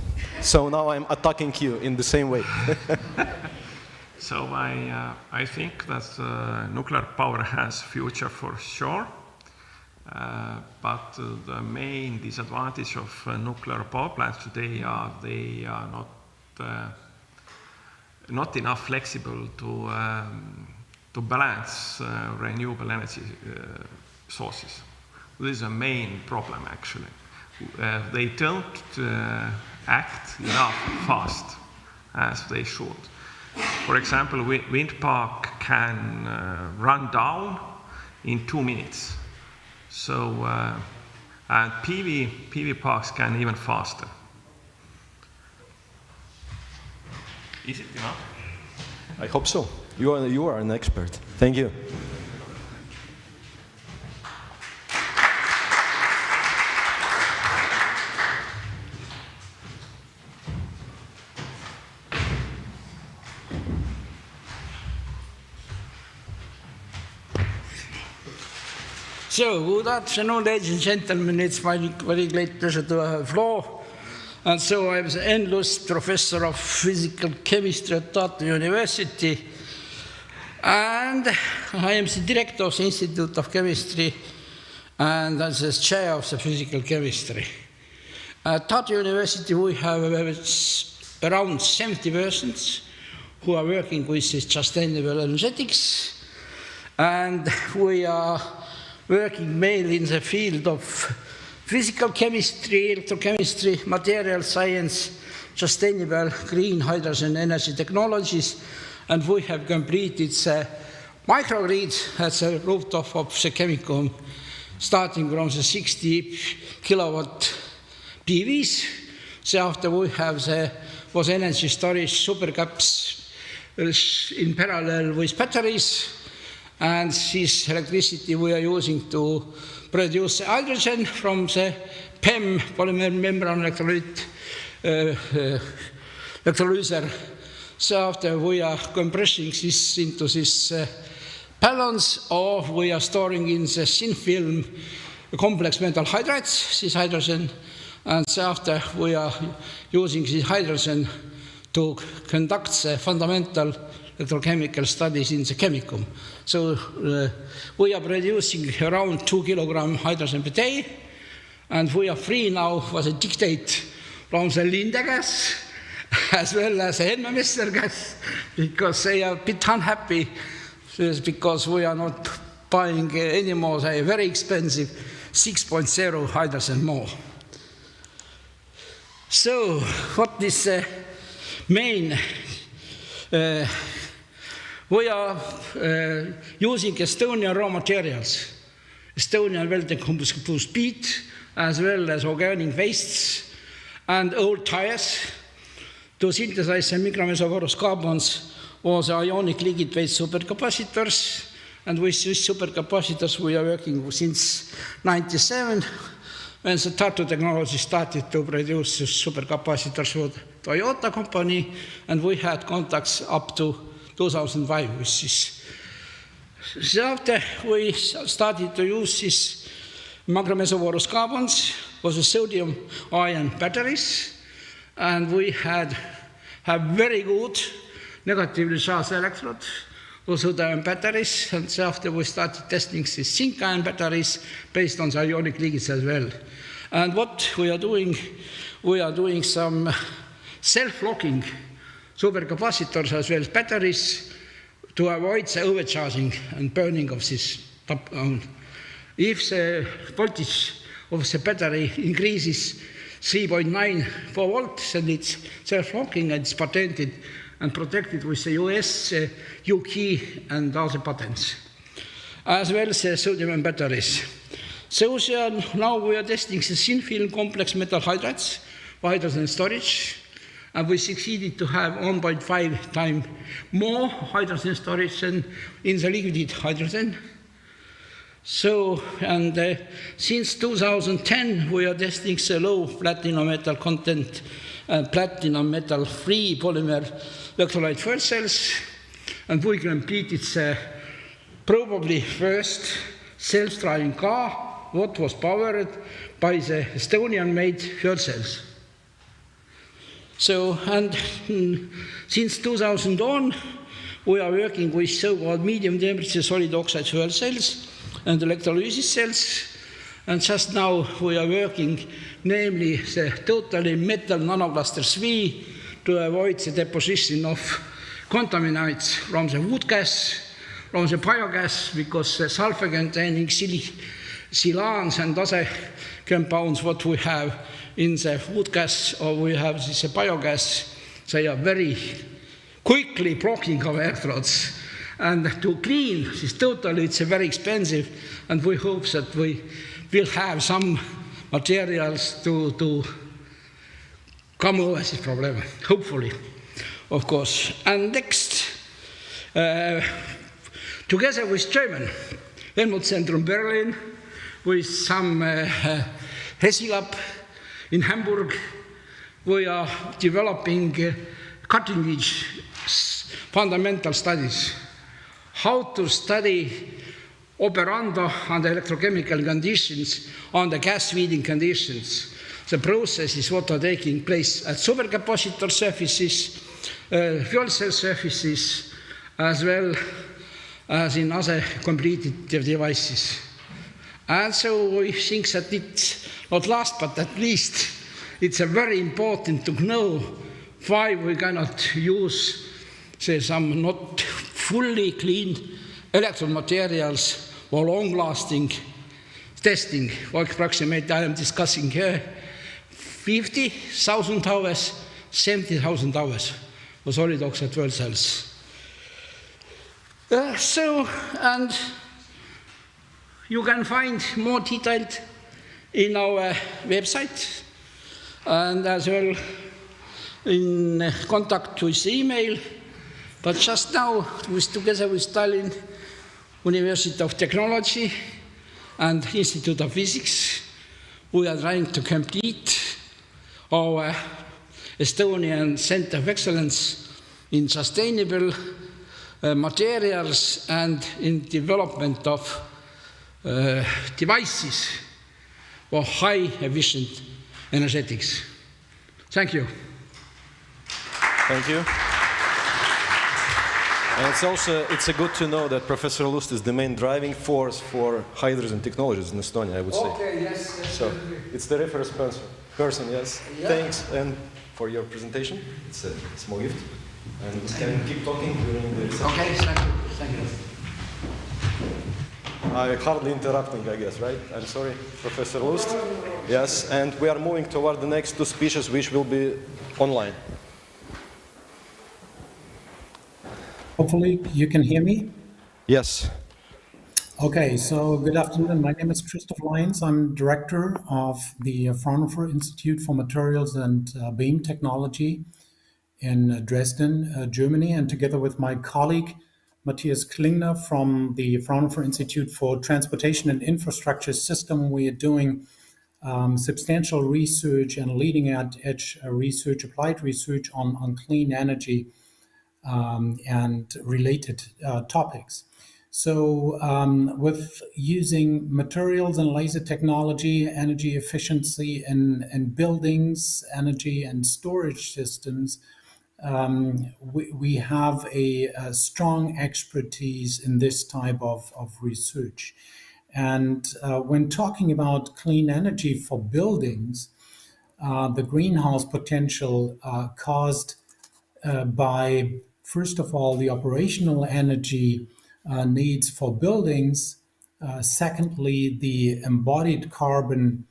Speaker 12: So now I'm attacking you in the same way.
Speaker 5: So I think that nuclear power has future for sure. But the main disadvantage of nuclear power plants today are they are not enough flexible to balance renewable energy sources. This is a main problem actually. They don't act enough fast as they should. For example, wind park can run down in 2 minutes. So, and PV parks can even faster. Is it enough?
Speaker 12: I hope so. You are an expert. Thank you.
Speaker 13: So, good afternoon, ladies and gentlemen. It's my very great pleasure to have the floor. And so I'm the endless professor of physical chemistry at Tartu University. And I am the director of the Institute of Chemistry and as the chair of the physical chemistry. At Tartu University, we have around 70 persons who are working with this sustainable energetics. And we are working mainly in the field of physical chemistry, electrochemistry, material science, sustainable green hydrogen energy technologies, and we have completed the microgrid at the rooftop of the Gemkow, starting from the 60 kilowatt PVs. Thereafter we have the energy storage supercaps in parallel with batteries, and this electricity we are using to produce hydrogen from the PEM, polymer membrane electrolyzer. So after we are compressing this into this balance, or we are storing in the thin film complex metal hydrides, this hydrogen, and so after we are using this hydrogen to conduct the fundamental electrochemical studies in the Gemkow. So we are producing around 2 kilograms hydrogen per day, and we are free now for the dictate from the Linde gas as well as the Helmemester gas, because they are a bit unhappy because we are not buying anymore a very expensive 6.0 hydrogen more. So what is the main? We are using Estonian raw materials, Estonian well-decomposed peat, as well as organic wastes and old tires to synthesize the micromesoporous carbons or the ionic liquid phase supercapacitors. And with these supercapacitors we are working since 1997, when the Tartu technology started to produce supercapacitors for the Toyota company, and we had contacts up to 2005 with this. So after we started to use these micromesoporous carbons for the sodium-ion batteries, and we have very good negatively charged electrodes for sodium batteries, and so after we started testing these zinc-ion batteries based on the ionic liquids as well. And what we are doing some self-locking supercapacitors as well as batteries to avoid the overcharging and burning of this top. If the voltage of the battery increases 3.94 volts, then it's self-locking and it's patented and protected with the US U key and other patents, as well as the sodium batteries. So now we are testing the thin film complex metal hydrides for hydrogen storage, and we succeeded to have 1.5 times more hydrogen storage than in the liquid hydrogen. So, and since 2010, we are testing the low platinum metal content, platinum metal free polymer electrolyte fuel cells, and we completed the probably first self-driving car, what was powered by the Estonian-made fuel cells. So, and since 2001, we are working with so-called medium temperature solid oxide fuel cells and electrolysis cells, and just now we are working namely the totally metal nanoclusters V to avoid the deposition of contaminants from the wood gas, from the biogas, because the sulfur-containing silans and other compounds what we have in the wood gas or we have this biogas, they are very quickly blocking our electrodes. And to clean this totally, it's very expensive, and we hope that we will have some materials to come over this problem, hopefully, of course. And next, together with German, Helmholtz-Zentrum Berlin, with some HESI-Lab in Hamburg, we are developing cutting-edge fundamental studies. How to study operando under electrochemical conditions, under gas feeding conditions. The processes what are taking place at supercapacitor surfaces, fuel cell surfaces, as well as in other completed devices. And so we think that it's not last but at least it's very important to know why we cannot use some not fully clean electron materials for long-lasting testing. For approximately, I am discussing here 50,000 hours, 70,000 hours for solid oxide fuel cells. And you can find more detailed in our website, and as well in contact with email. But just now, together with Tallinn University of Technology and Institute of Physics, we are trying to complete our Estonian Center of Excellence in sustainable materials and in development of devices for high efficient energetics. Thank you.
Speaker 12: Thank you. And it's good to know that Professor Lust is the main driving force for hydrogen technologies in Estonia, I would say.
Speaker 13: Okay, yes.
Speaker 12: So it's the reference person, yes. Yeah. Thanks and for your presentation. It's a small gift. And we can keep talking during the reception.
Speaker 13: Okay, thank you. Thank you.
Speaker 12: I'm hardly interrupting, I guess, right? I'm sorry, Professor Lust. Yes, and we are moving toward the next two speeches, which will be online.
Speaker 14: Hopefully you can hear me.
Speaker 12: Yes.
Speaker 14: Okay, so good afternoon. My name is Christoph Leyens. I'm director of the Fraunhofer Institute for Materials and Beam Technology in Dresden, Germany, and together with my colleague Matthias Klingner from the Fraunhofer Institute for Transportation and Infrastructure System, we are doing substantial research and leading edge research, applied research on clean energy and related topics. So with using materials and laser technology, energy efficiency in buildings, energy and storage systems, we have a strong expertise in this type of research. And when talking about clean energy for buildings, the greenhouse potential caused by, first of all, the operational energy needs for buildings, secondly, the embodied carbon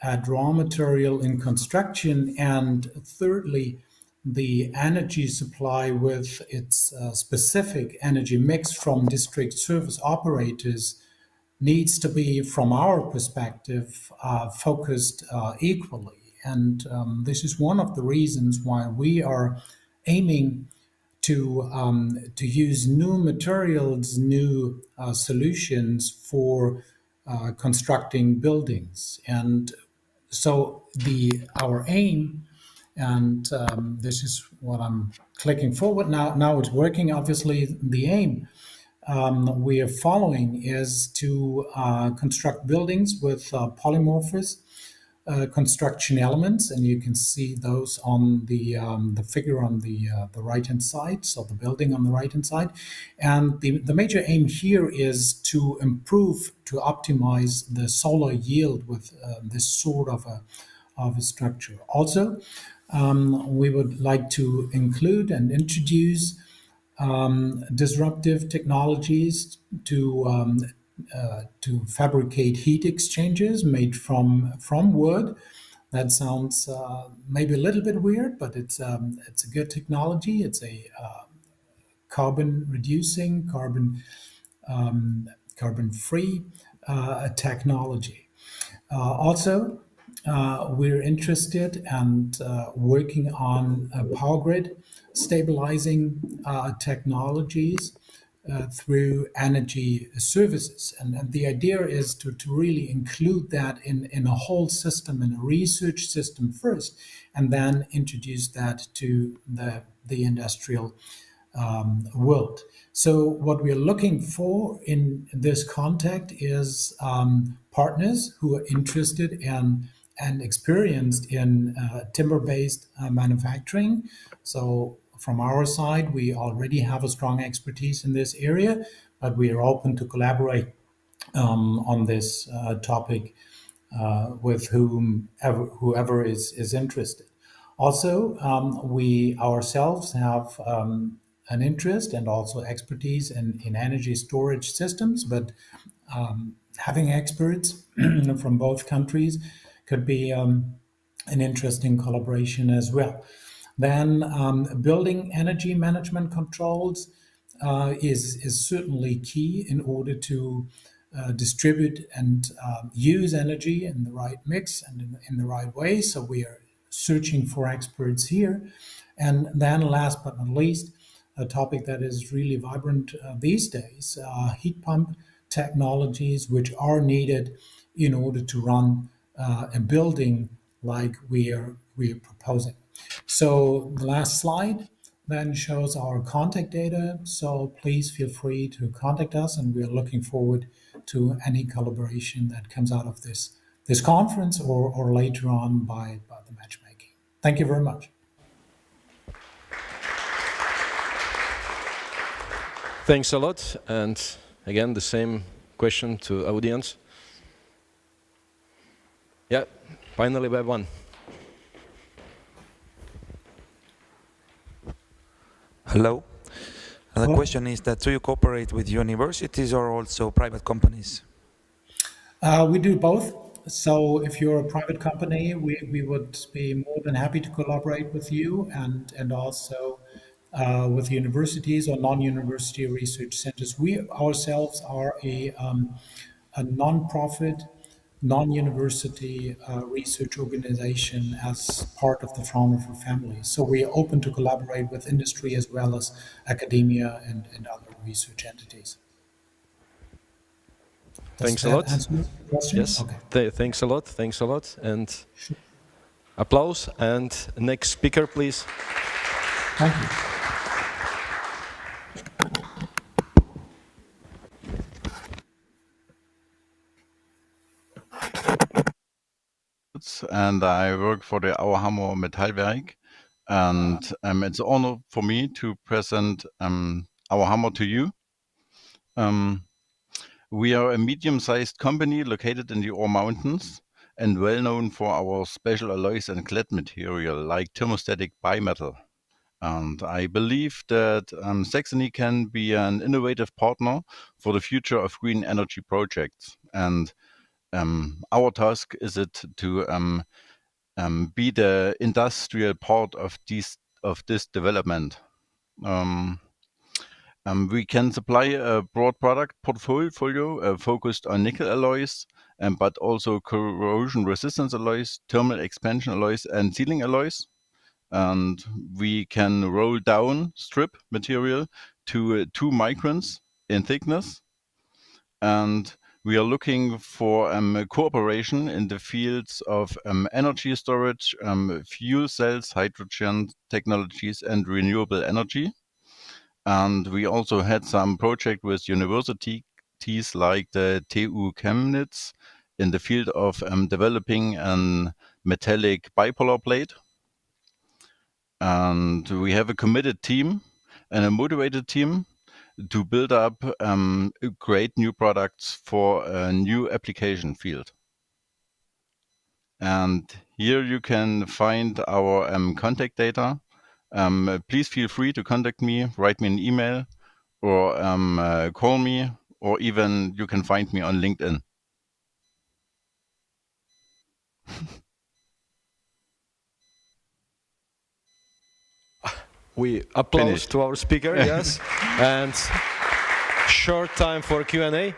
Speaker 14: at raw material in construction, and thirdly, the energy supply with its specific energy mix from district service operators needs to be, from our perspective, focused equally. And this is one of the reasons why we are aiming to use new materials, new solutions for constructing buildings. And so our aim, and this is what I'm clicking forward now. Now it's working. Obviously, the aim we are following is to construct buildings with polymorphous construction elements, and you can see those on the figure on the right-hand side, so the building on the right-hand side. And the major aim here is to improve, to optimize the solar yield with this sort of a structure. Also, we would like to include and introduce disruptive technologies to fabricate heat exchangers made from wood. That sounds maybe a little bit weird, but it's a good technology. It's a carbon reducing, carbon free technology. Also, we're interested and working on power grid stabilizing technologies through energy services. And the idea is to really include that in a whole system, in a research system first, and then introduce that to the industrial world. So what we're looking for in this context is partners who are interested in and experienced in timber-based manufacturing. So from our side, we already have a strong expertise in this area, but we are open to collaborate on this topic with whoever is interested. Also, we ourselves have an interest and also expertise in energy storage systems, but having experts from both countries could be an interesting collaboration as well. Then building energy management controls is certainly key in order to distribute and use energy in the right mix and in the right way. So we are searching for experts here. And then last but not least, a topic that is really vibrant these days, heat pump technologies, which are needed in order to run a building like we are proposing. So the last slide then shows our contact data. So please feel free to contact us, and we are looking forward to any collaboration that comes out of this conference or later on by the matchmaking. Thank you very much.
Speaker 3: Thanks a lot. And again, the same question to audience. Yeah, finally we have one.
Speaker 15: Hello. The question is that do you cooperate with universities or also private companies?
Speaker 14: We do both. So if you're a private company, we would be more than happy to collaborate with you and also with universities or non-university research centers. We ourselves are a non-profit, non-university research organization as part of the Fraunhofer family. So we are open to collaborate with industry as well as academia and other research entities.
Speaker 3: Thanks a lot. Yes. Okay. Thanks a lot. Thanks a lot. And applause. And next speaker, please.
Speaker 14: Thank you.
Speaker 16: And I work for the Arvi Hamburg Metallwerk, and it's an honor for me to present Arvi Hamburg to you. We are a medium-sized company located in the Ore Mountains and well known for our special alloys and clad material like thermostatic bimetal. And I believe that Saxony can be an innovative partner for the future of green energy projects. And our task is it to be the industrial part of this development. We can supply a broad product portfolio focused on nickel alloys, but also corrosion resistance alloys, thermal expansion alloys, and sealing alloys. And we can roll down strip material to 2 microns in thickness. And we are looking for cooperation in the fields of energy storage, fuel cells, hydrogen technologies, and renewable energy. And we also had some project with universities like the TU Chemnitz in the field of developing a metallic bipolar plate. And we have a committed team and a motivated team to build up great new products for a new application field. And here you can find our contact data. Please feel free to contact me, write me an email, or call me, or even you can find me on LinkedIn.
Speaker 3: We applause to our speaker, yes. And short time for Q&A.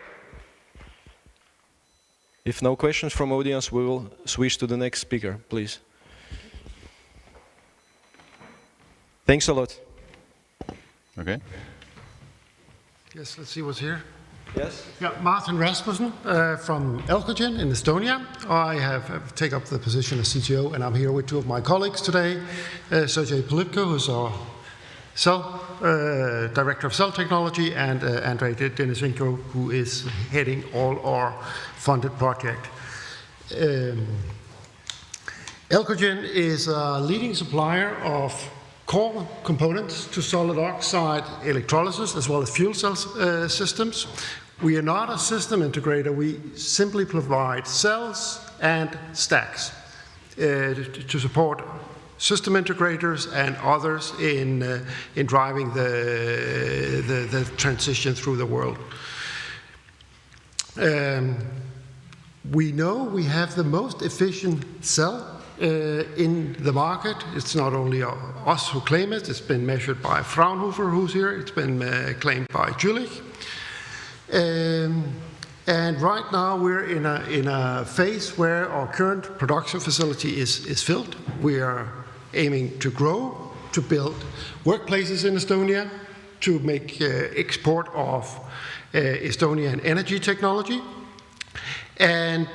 Speaker 3: If no questions from audience, we will switch to the next speaker, please. Thanks a lot.
Speaker 16: Okay.
Speaker 17: Yes, let's see what's here.
Speaker 3: Yes.
Speaker 17: Yeah, Martin Rasmussen from Elcogen in Estonia. I have taken up the position as CTO, and I'm here with 2 of my colleagues today. Sergei Polipko, who's our Director of Cell Technology, and Andrei Denisvenko, who is heading all our funded project. Elcogen is a leading supplier of core components to solid oxide electrolysis as well as fuel cell systems. We are not a system integrator, we simply provide cells and stacks to support system integrators and others in driving the transition through the world. We know we have the most efficient cell in the market. It's not only us who claim it, it's been measured by Fraunhofer, who's here, it's been claimed by Jülich. And right now we're in a phase where our current production facility is filled. We are aiming to grow, to build workplaces in Estonia, to make export of Estonian energy technology, and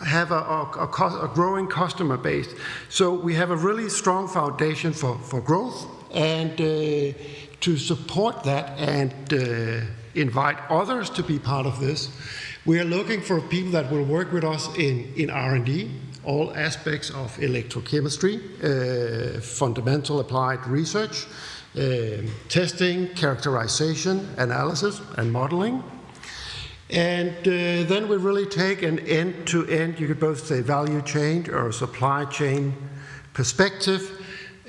Speaker 17: have a growing customer base. So we have a really strong foundation for growth, and to support that and invite others to be part of this, we are looking for people that will work with us in R&D, all aspects of electrochemistry, fundamental applied research, testing, characterization, analysis, and modeling. And then we really take an end-to-end, you could both say value chain or supply chain perspective.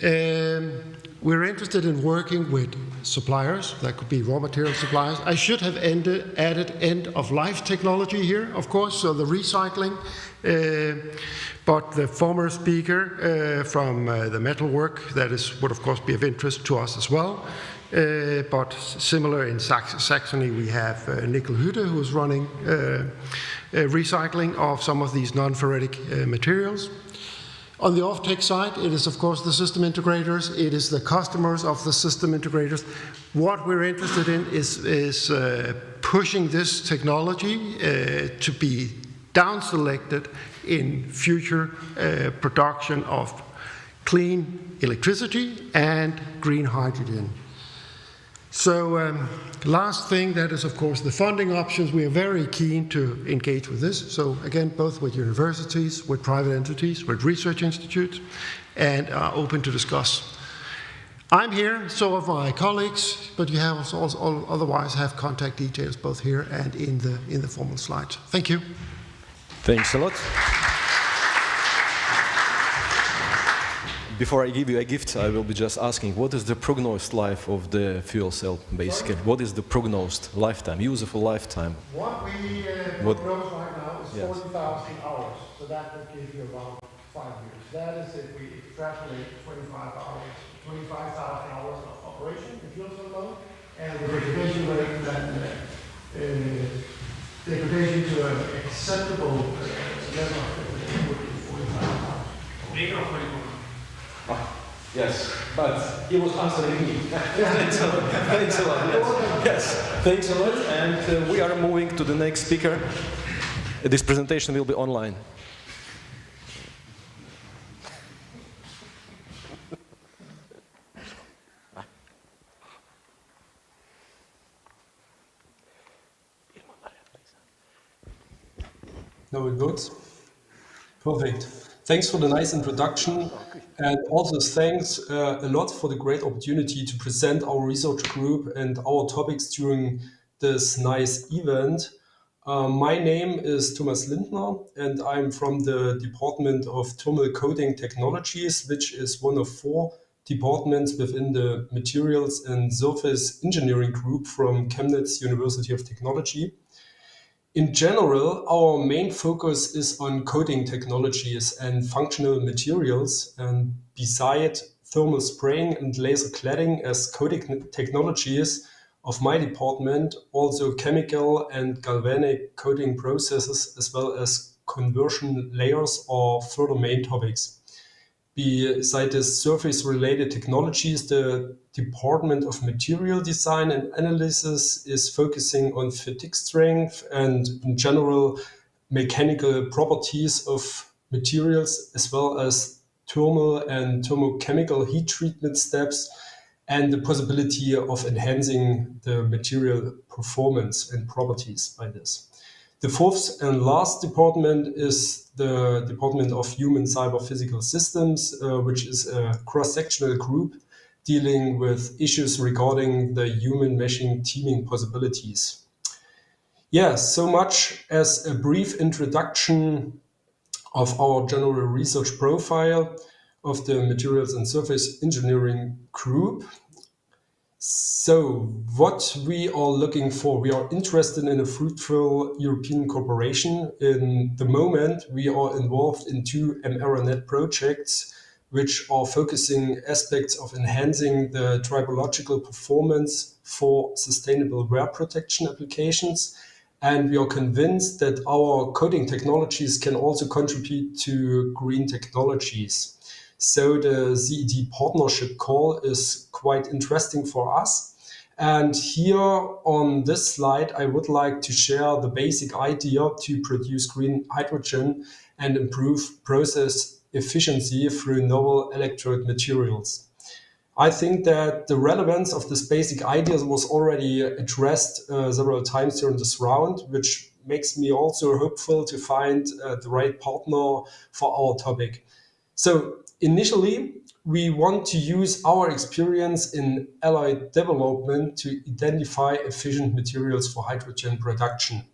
Speaker 17: We're interested in working with suppliers, that could be raw material suppliers. I should have added end-of-life technology here, of course, so the recycling. But the former speaker from the metalwork, that would of course be of interest to us as well. But similar in Saxony, we have Nickel Hütte, who is running recycling of some of these non-ferritic materials. On the offtake side, it is of course the system integrators, it is the customers of the system integrators. What we're interested in is pushing this technology to be down-selected in future production of clean electricity and green hydrogen. So last thing, that is of course the funding options. We are very keen to engage with this. So again, both with universities, with private entities, with research institutes, and are open to discuss. I'm here, so are my colleagues, but you have also otherwise have contact details both here and in the formal slides. Thank you.
Speaker 12: Thanks a lot. Before I give you a gift, I will be just asking, what is the prognosed life of the fuel cell, basically? What is the prognosed lifetime, useful lifetime?
Speaker 17: What we prognose right now is 40,000 hours, so that would give you about 5 years. That is if we extrapolate 25,000 hours of operation in fuel cell mode, and the degradation rate, then degradation to an acceptable level of degradation would be 45,000.
Speaker 12: Yes, but he was answering me. Thanks a lot. Thanks a lot. Yes, thanks a lot. And we are moving to the next speaker. This presentation will be online.
Speaker 18: Now it goes. Perfect. Thanks for the nice introduction, and also thanks a lot for the great opportunity to present our research group and our topics during this nice event. My name is Thomas Lindner, and I'm from the Department of Thermal Coating Technologies, which is one of 4 departments within the Materials and Surface Engineering group from Chemnitz University of Technology. In general, our main focus is on coating technologies and functional materials, and beside thermal spraying and laser cladding as coating technologies of my department, also chemical and galvanic coating processes as well as conversion layers are further main topics. Beside the surface-related technologies, the Department of Material Design and Analysis is focusing on fatigue strength and, in general, mechanical properties of materials, as well as thermal and thermochemical heat treatment steps, and the possibility of enhancing the material performance and properties by this. The 4th and last department is the Department of Human Cyber Physical Systems, which is a cross-sectional group dealing with issues regarding the human-machine teaming possibilities. Yeah, so much as a brief introduction of our general research profile of the Materials and Surface Engineering group. So what we are looking for, we are interested in a fruitful European cooperation. In the moment, we are involved in 2 mRNet projects, which are focusing aspects of enhancing the tribological performance for sustainable wear protection applications. And we are convinced that our coating technologies can also contribute to green technologies. So the ZED partnership call is quite interesting for us. And here on this slide, I would like to share the basic idea to produce green hydrogen and improve process efficiency through novel electrode materials. I think that the relevance of this basic idea was already addressed several times during this round, which makes me also hopeful to find the right partner for our topic. So initially, we want to use our experience in alloy development to identify efficient materials for hydrogen production.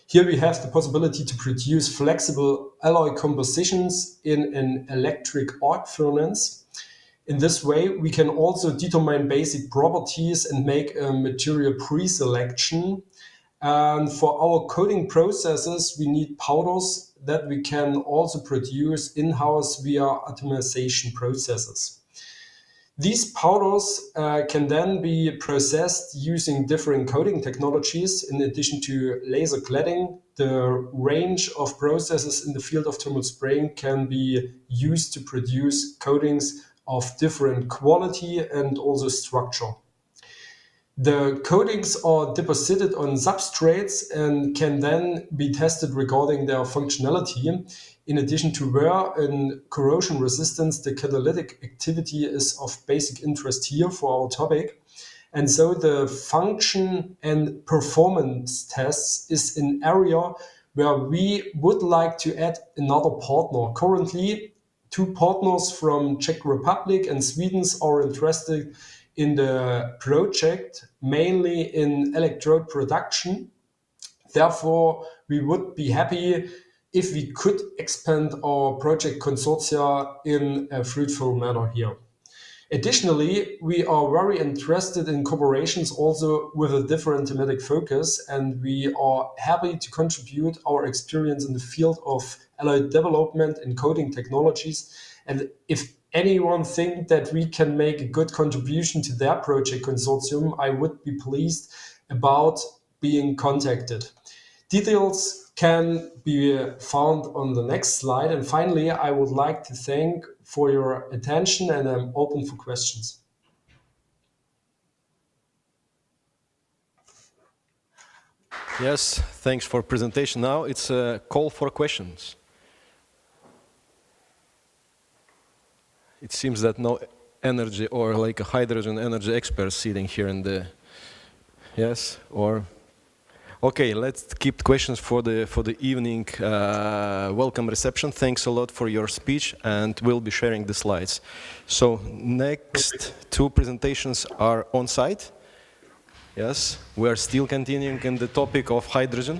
Speaker 18: Here we have the possibility to produce flexible alloy compositions in an electric arc furnace. In this way, we can also determine basic properties and make a material pre-selection. And for our coating processes, we need powders that we can also produce in-house via atomization processes. These powders can then be processed using different coating technologies. In addition to laser cladding, the range of processes in the field of thermal spraying can be used to produce coatings of different quality and also structure. The coatings are deposited on substrates and can then be tested regarding their functionality. In addition to wear and corrosion resistance, the catalytic activity is of basic interest here for our topic. And so the function and performance tests is an area where we would like to add another partner. Currently, 2 partners from Czech Republic and Sweden are interested in the project, mainly in electrode production. Therefore, we would be happy if we could expand our project consortia in a fruitful manner here. Additionally, we are very interested in cooperations also with a different thematic focus, and we are happy to contribute our experience in the field of alloy development and coating technologies. And if anyone think that we can make a good contribution to their project consortium, I would be pleased about being contacted. Details can be found on the next slide. And finally, I would like to thank for your attention, and I'm open for questions.
Speaker 12: Yes, thanks for presentation. Now it's a call for questions. It seems that no energy or like a hydrogen energy expert sitting here in the, yes, or, okay, let's keep questions for the evening welcome reception. Thanks a lot for your speech, and we'll be sharing the slides. So next 2 presentations are on site. Yes, we are still continuing in the topic of hydrogen.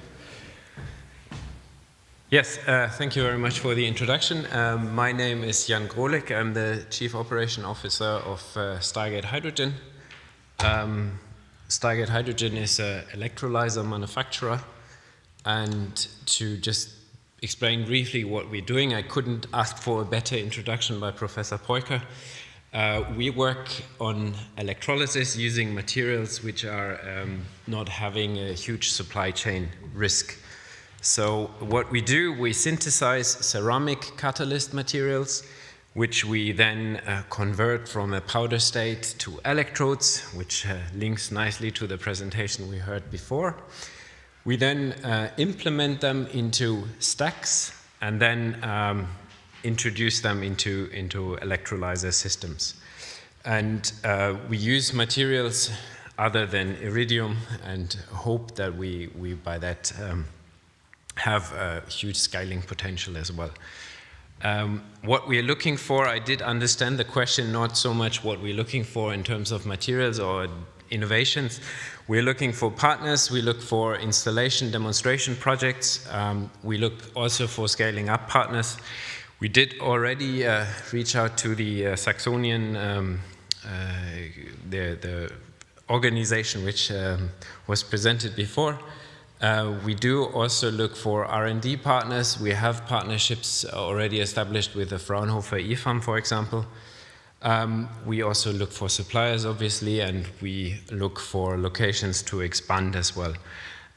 Speaker 19: Yes, thank you very much for the introduction. My name is Jan Grolig. I'm the Chief Operation Officer of Stargate Hydrogen. Stargate Hydrogen is an electrolyzer manufacturer. And to just explain briefly what we're doing, I couldn't ask for a better introduction by Professor Peuker. We work on electrolysis using materials which are not having a huge supply chain risk. So what we do, we synthesize ceramic catalyst materials, which we then convert from a powder state to electrodes, which links nicely to the presentation we heard before. We then implement them into stacks and then introduce them into electrolyzer systems. And we use materials other than iridium and hope that we by that have a huge scaling potential as well. What we're looking for, I did understand the question, not so much what we're looking for in terms of materials or innovations. We're looking for partners, we look for installation demonstration projects, we look also for scaling up partners. We did already reach out to the Saxonian, the organization which was presented before. We do also look for R&D partners. We have partnerships already established with the Fraunhofer IFAM, for example. We also look for suppliers, obviously, and we look for locations to expand as well.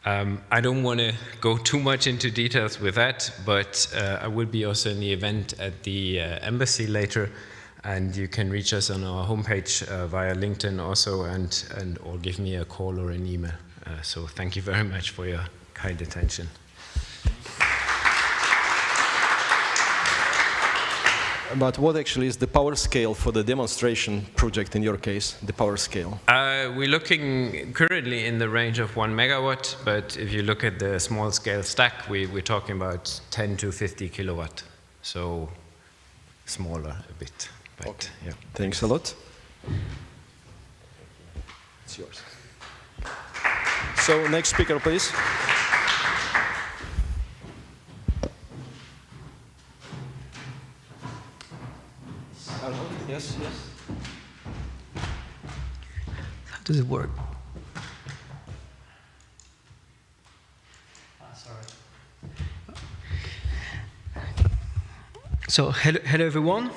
Speaker 19: I don't want to go too much into details with that, but I will be also in the event at the embassy later, and you can reach us on our homepage via LinkedIn also, and or give me a call or an email. So thank you very much for your kind attention.
Speaker 12: But what actually is the power scale for the demonstration project in your case, the power scale?
Speaker 19: We're looking currently in the range of 1 megawatt, but if you look at the small scale stack, we're talking about 10 to 50 kilowatt, so smaller a bit. But,
Speaker 12: okay.
Speaker 19: Yeah.
Speaker 12: Thanks a lot. It's yours. So next speaker, please. Yes, yes.
Speaker 20: How does it work? So hello everyone.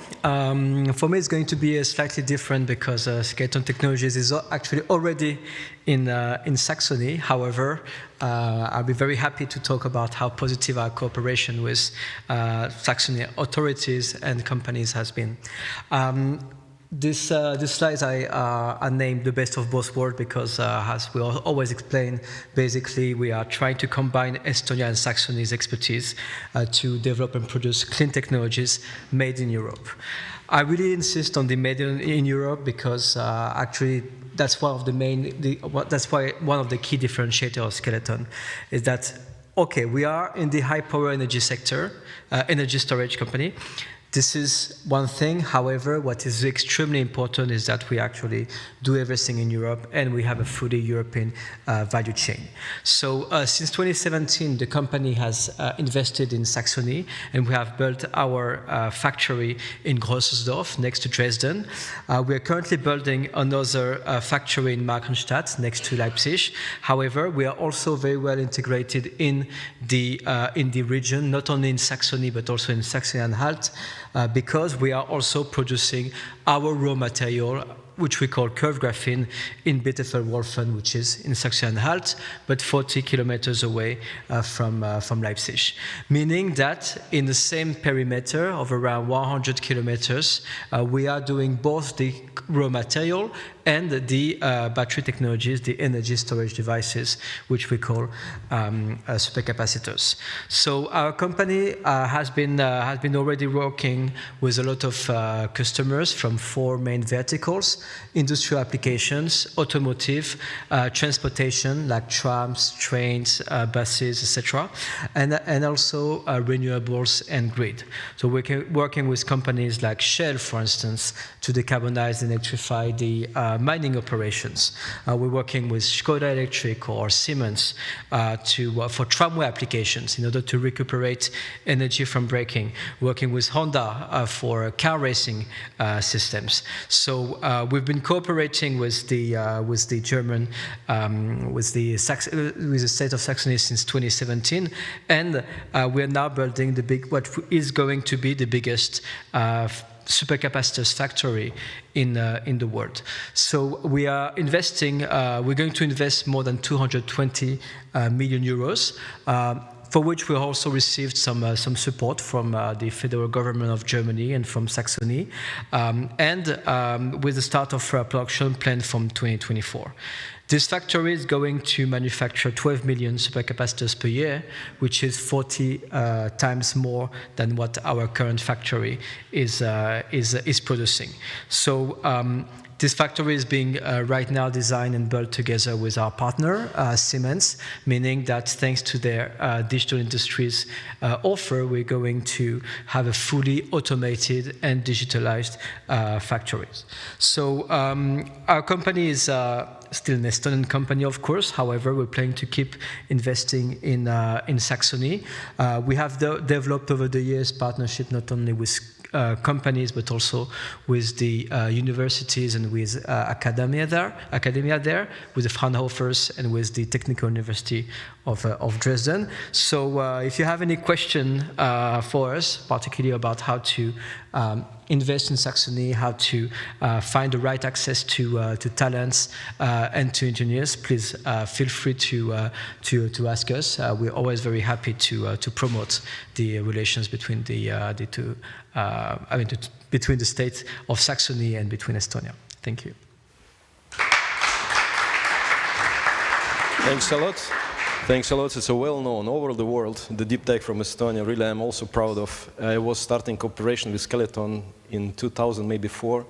Speaker 20: For me it's going to be slightly different because Skeleton Technologies is actually already in Saxony. However, I'll be very happy to talk about how positive our cooperation with Saxony authorities and companies has been. This slides I named the best of both worlds because, as we always explain, basically we are trying to combine Estonia and Saxony's expertise to develop and produce clean technologies made in Europe. I really insist on the made in Europe because actually that's one of the that's why one of the key differentiators of Skeleton is that, okay, we are in the high power energy sector, energy storage company. This is one thing. However, what is extremely important is that we actually do everything in Europe and we have a fully European value chain. So since 2017, the company has invested in Saxony and we have built our factory in Grossersdorf next to Dresden. We are currently building another factory in Markranstadt next to Leipzig. However, we are also very well integrated in the region, not only in Saxony but also in Saxony-Anhalt. Because we are also producing our raw material, which we call curved graphene, in Bitterfeld-Wolfen, which is in Saxony-Anhalt, but 40 kilometers away from Leipzig. Meaning that in the same perimeter of around 100 kilometers, we are doing both the raw material and the battery technologies, the energy storage devices, which we call supercapacitors. So our company has been already working with a lot of customers from 4 main verticals: industrial applications, automotive, transportation like trams, trains, buses, etc., and also renewables and grid. So we're working with companies like Shell, for instance, to decarbonize and electrify the mining operations. We're working with Skoda Electric or Siemens for tramway applications in order to recuperate energy from braking. Working with Honda for car racing systems. So we've been cooperating with the German, with the state of Saxony since 2017, and we are now building what is going to be the biggest supercapacitors factory in the world. So we are investing. We're going to invest more than 220 million euros. For which we also received some support from the federal government of Germany and from Saxony, with the start of production planned from 2024. This factory is going to manufacture 12 million supercapacitors per year, which is 40 times more than what our current factory is producing. So this factory is being right now designed and built together with our partner, Siemens, meaning that thanks to their digital industries offer, we're going to have a fully automated and digitalized factories. So our company is still an Estonian company, of course. However, we're planning to keep investing in Saxony. We have developed over the years partnership not only with companies, but also with the universities and with academia there, with the Fraunhofers and with the Technical University of Dresden. So if you have any question for us, particularly about how to invest in Saxony, how to find the right access to talents and to engineers, please feel free to ask us. We're always very happy to promote the relations between the two, between the state of Saxony and between Estonia. Thank you.
Speaker 3: Thanks a lot. Thanks a lot. It's a well-known over the world, the deep tech from Estonia. Really, I'm also proud of. I was starting cooperation with Skeleton in 2000, maybe 4,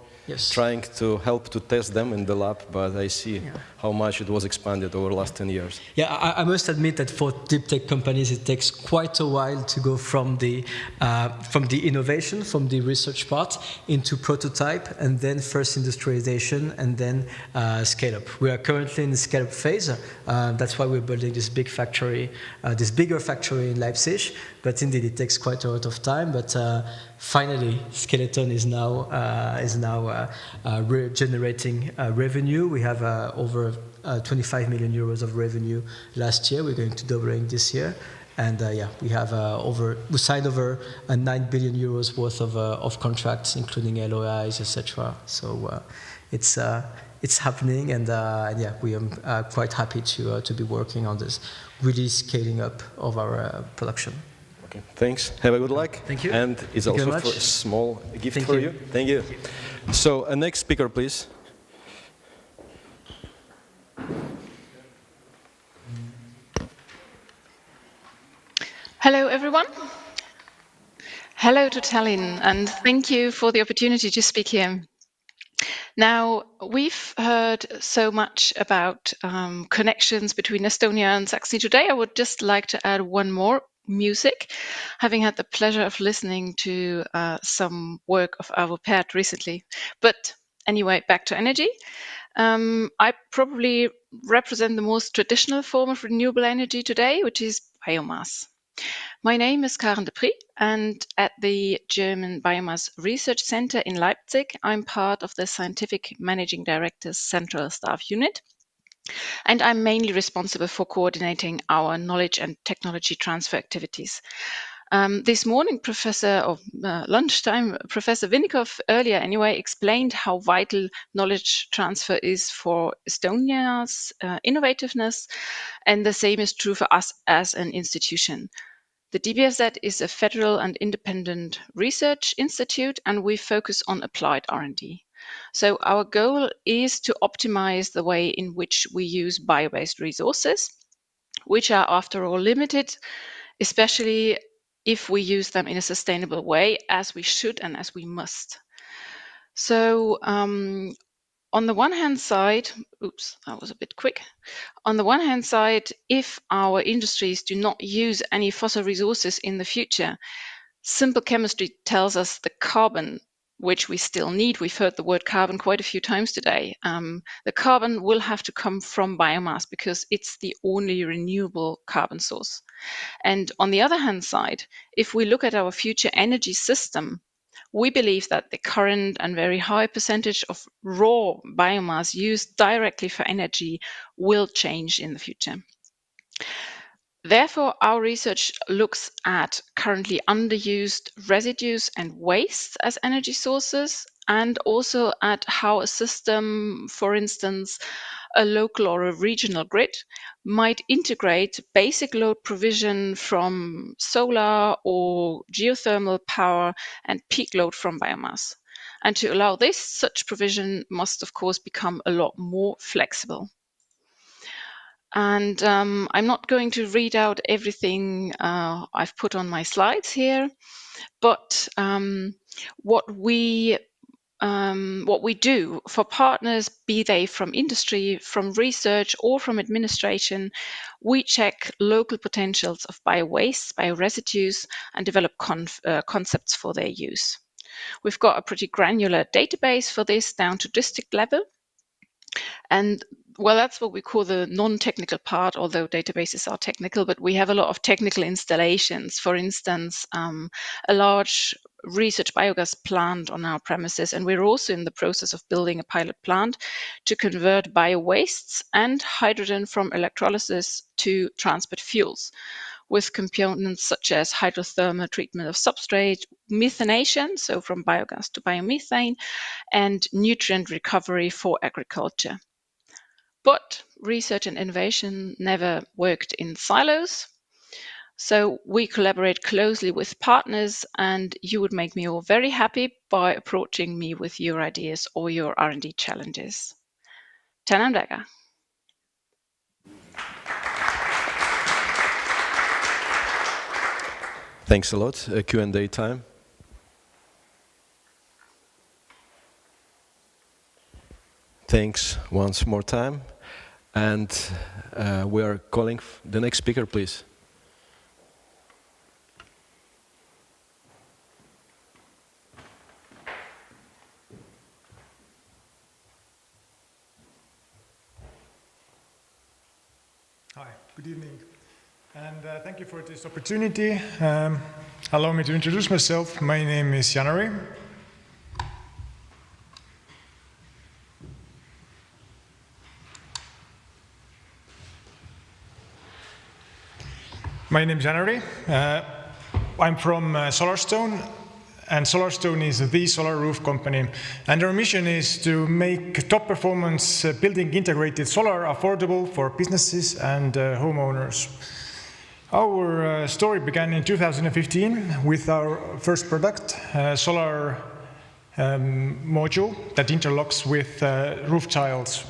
Speaker 3: trying to help to test them in the lab, but I see how much it was expanded over the last 10 years.
Speaker 20: Yeah, I must admit that for deep tech companies, it takes quite a while to go from the innovation, from the research part, into prototype, and then first industrialization, and then scale up. We are currently in the scale up phase. That's why we're building this big factory, this bigger factory in Leipzig. But indeed, it takes quite a lot of time. But finally, Skeleton is now generating revenue. We have over 25 million euros of revenue last year. We're going to doubling this year. And we have we signed over 9 billion euros worth of contracts, including LOIs, etc. So it's happening, and we are quite happy to be working on this, really scaling up of our production.
Speaker 3: Okay, thanks. Have a good luck.
Speaker 20: Thank you.
Speaker 3: And it's also for a small gift for you. Thank you. So, next speaker, please.
Speaker 21: Hello, everyone. Hello to Tallinn, and thank you for the opportunity to speak here. Now, we've heard so much about connections between Estonia and Saxony today. I would just like to add one more: music. Having had the pleasure of listening to some work of Arvo Pärt recently. But anyway, back to energy. I probably represent the most traditional form of renewable energy today, which is biomass. My name is Karen Dmitri, and at the German Biomass Research Center in Leipzig, I'm part of the Scientific Managing Director's Central Staff Unit, and I'm mainly responsible for coordinating our knowledge and technology transfer activities. This morning, lunchtime, Professor Vinnikov earlier anyway explained how vital knowledge transfer is for Estonia's innovativeness, and the same is true for us as an institution. The DBFZ is a federal and independent research institute, and we focus on applied R&D. So our goal is to optimize the way in which we use bio-based resources, which are after all limited, especially if we use them in a sustainable way, as we should and as we must. So on the one hand side, oops, that was a bit quick. On the one hand side, if our industries do not use any fossil resources in the future, simple chemistry tells us the carbon, which we still need, we've heard the word carbon quite a few times today, the carbon will have to come from biomass because it's the only renewable carbon source. And on the other hand side, if we look at our future energy system, we believe that the current and very high percentage of raw biomass used directly for energy will change in the future. Therefore, our research looks at currently underused residues and wastes as energy sources, and also at how a system, for instance, a local or a regional grid, might integrate basic load provision from solar or geothermal power and peak load from biomass. And to allow this, such provision must, of course, become a lot more flexible. And I'm not going to read out everything I've put on my slides here, but what we do for partners, be they from industry, from research, or from administration, we check local potentials of bio-wastes, bio-residues, and develop concepts for their use. We've got a pretty granular database for this down to district level. And well, that's what we call the non-technical part, although databases are technical, but we have a lot of technical installations. For instance, a large research biogas plant on our premises, and we're also in the process of building a pilot plant to convert bio-wastes and hydrogen from electrolysis to transport fuels, with components such as hydrothermal treatment of substrate, methanation, so from biogas to biomethane, and nutrient recovery for agriculture. But research and innovation never worked in silos. So we collaborate closely with partners, and you would make me all very happy by approaching me with your ideas or your R&D challenges. Tänan väga.
Speaker 3: Thanks a lot. Q&A time. Thanks once more time. And we are calling the next speaker, please.
Speaker 2: Hi, good evening. And thank you for this opportunity. Allow me to introduce myself. My name is Janari. My name is Janari. I'm from Solarstone, and Solarstone is the solar roof company. And our mission is to make top performance building integrated solar affordable for businesses and homeowners. Our story began in 2015 with our first product, solar module that interlocks with roof tiles.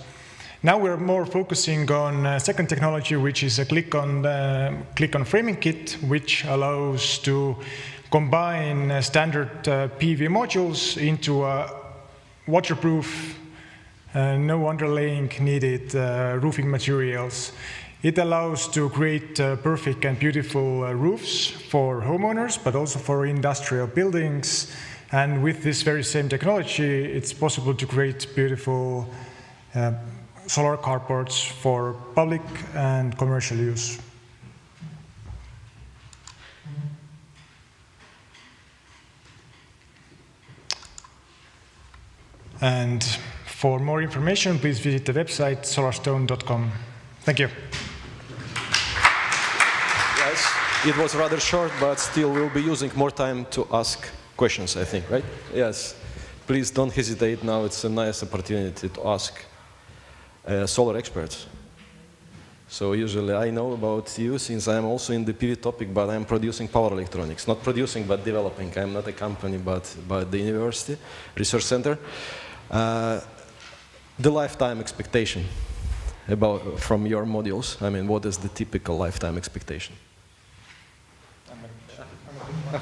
Speaker 2: Now we're more focusing on second technology, which is a click-on framing kit, which allows to combine standard PV modules into a waterproof, no underlaying needed roofing materials. It allows to create perfect and beautiful roofs for homeowners, but also for industrial buildings. And with this very same technology, it's possible to create beautiful solar carports for public and commercial use. And for more information, please visit the website solarstone.com. Thank you.
Speaker 3: Yes, it was rather short, but still we'll be using more time to ask questions, I think, right? Yes. Please don't hesitate now. It's a nice opportunity to ask solar experts. So usually I know about you since I'm also in the PV topic, but I'm producing power electronics. Not producing, but developing. I'm not a company, but the university, research center. The lifetime expectation from your modules. I mean, what is the typical lifetime expectation?
Speaker 2: The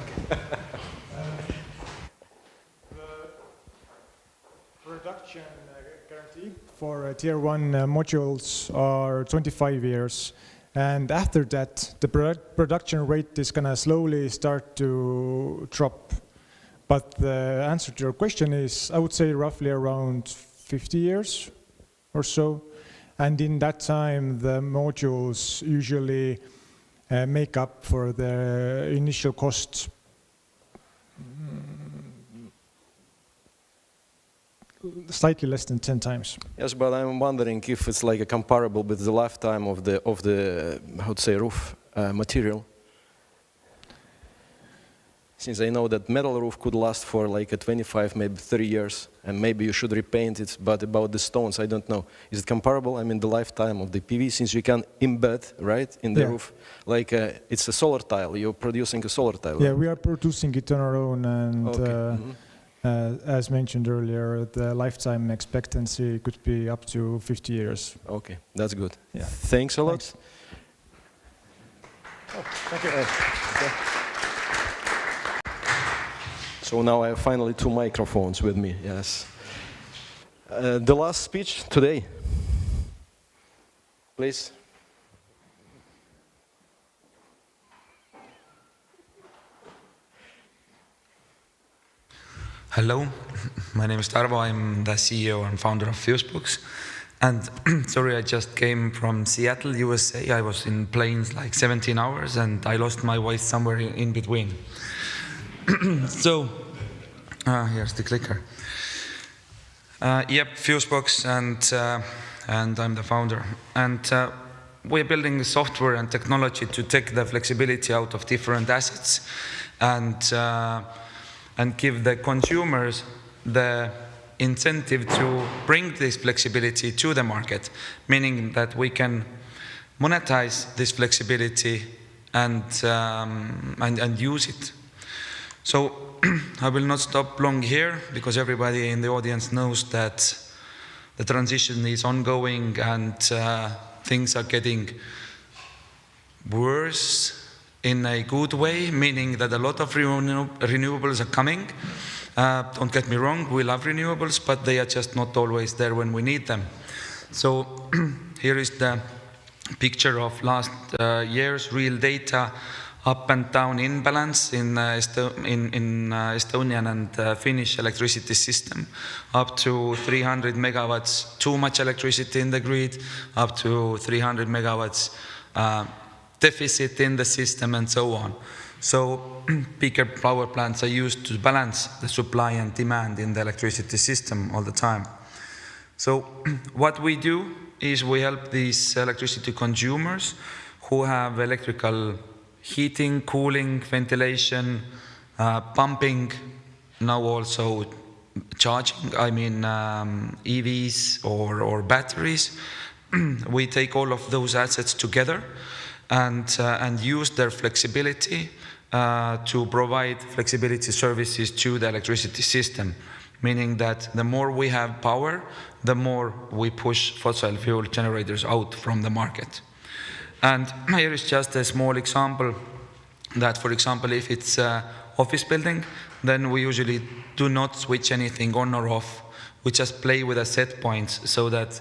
Speaker 2: production guarantee for tier 1 modules are 25 years. And after that, the production rate is going to slowly start to drop. But the answer to your question is, I would say roughly around 50 years or so. And in that time, the modules usually make up for the initial costs. Slightly less than 10 times.
Speaker 3: Yes, but I'm wondering if it's like a comparable with the lifetime of the how to say, roof material. Since I know that metal roof could last for like a 25, maybe 30 years, and maybe you should repaint it, but about the stones, I don't know. Is it comparable? I mean, the lifetime of the PV, since you can embed, right, in the roof, like it's a solar tile, you're producing a solar tile.
Speaker 2: Yeah, we are producing it on our own, and as mentioned earlier, the lifetime expectancy could be up to 50 years.
Speaker 3: Okay, that's good.
Speaker 2: Yeah.
Speaker 3: Thanks a lot.
Speaker 2: Thanks. Oh, thank you.
Speaker 3: So now I have finally 2 microphones with me, yes. The last speech today, please.
Speaker 22: Hello, my name is Tarmo. I'm the CEO and founder of Fusebooks. And sorry, I just came from Seattle, USA. I was in planes like 17 hours and I lost my voice somewhere in between. So, here's the clicker. Yep, Fusebox, and I'm the founder. And we're building software and technology to take the flexibility out of different assets and give the consumers the incentive to bring this flexibility to the market, meaning that we can monetize this flexibility and use it. So I will not stop long here because everybody in the audience knows that the transition is ongoing and things are getting worse in a good way, meaning that a lot of renewables are coming. Don't get me wrong, we love renewables, but they are just not always there when we need them. So here is the picture of last year's real data up and down imbalance in Estonian and Finnish electricity system. Up to 300 megawatts too much electricity in the grid, up to 300 megawatts deficit in the system, and so on. So bigger power plants are used to balance the supply and demand in the electricity system all the time. So what we do is we help these electricity consumers who have electrical heating, cooling, ventilation, pumping, now also charging, I mean EVs or batteries. We take all of those assets together and use their flexibility to provide flexibility services to the electricity system, meaning that the more we have power, the more we push fossil fuel generators out from the market. And here is just a small example that, for example, if it's an office building, then we usually do not switch anything on or off. We just play with the set points so that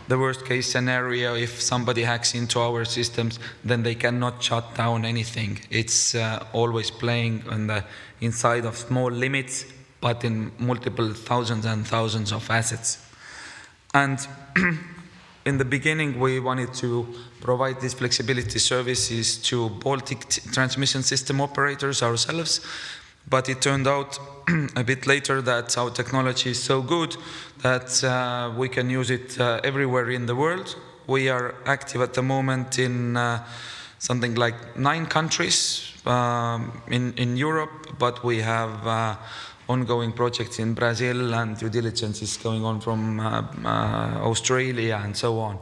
Speaker 22: the worst case scenario, if somebody hacks into our systems, then they cannot shut down anything. It's always playing on the inside of small limits, but in multiple thousands and thousands of assets. And in the beginning, we wanted to provide these flexibility services to Baltic transmission system operators ourselves, but it turned out a bit later that our technology is so good that we can use it everywhere in the world. We are active at the moment in something like 9 countries in Europe, but we have ongoing projects in Brazil, and due diligence is going on from Australia and so on.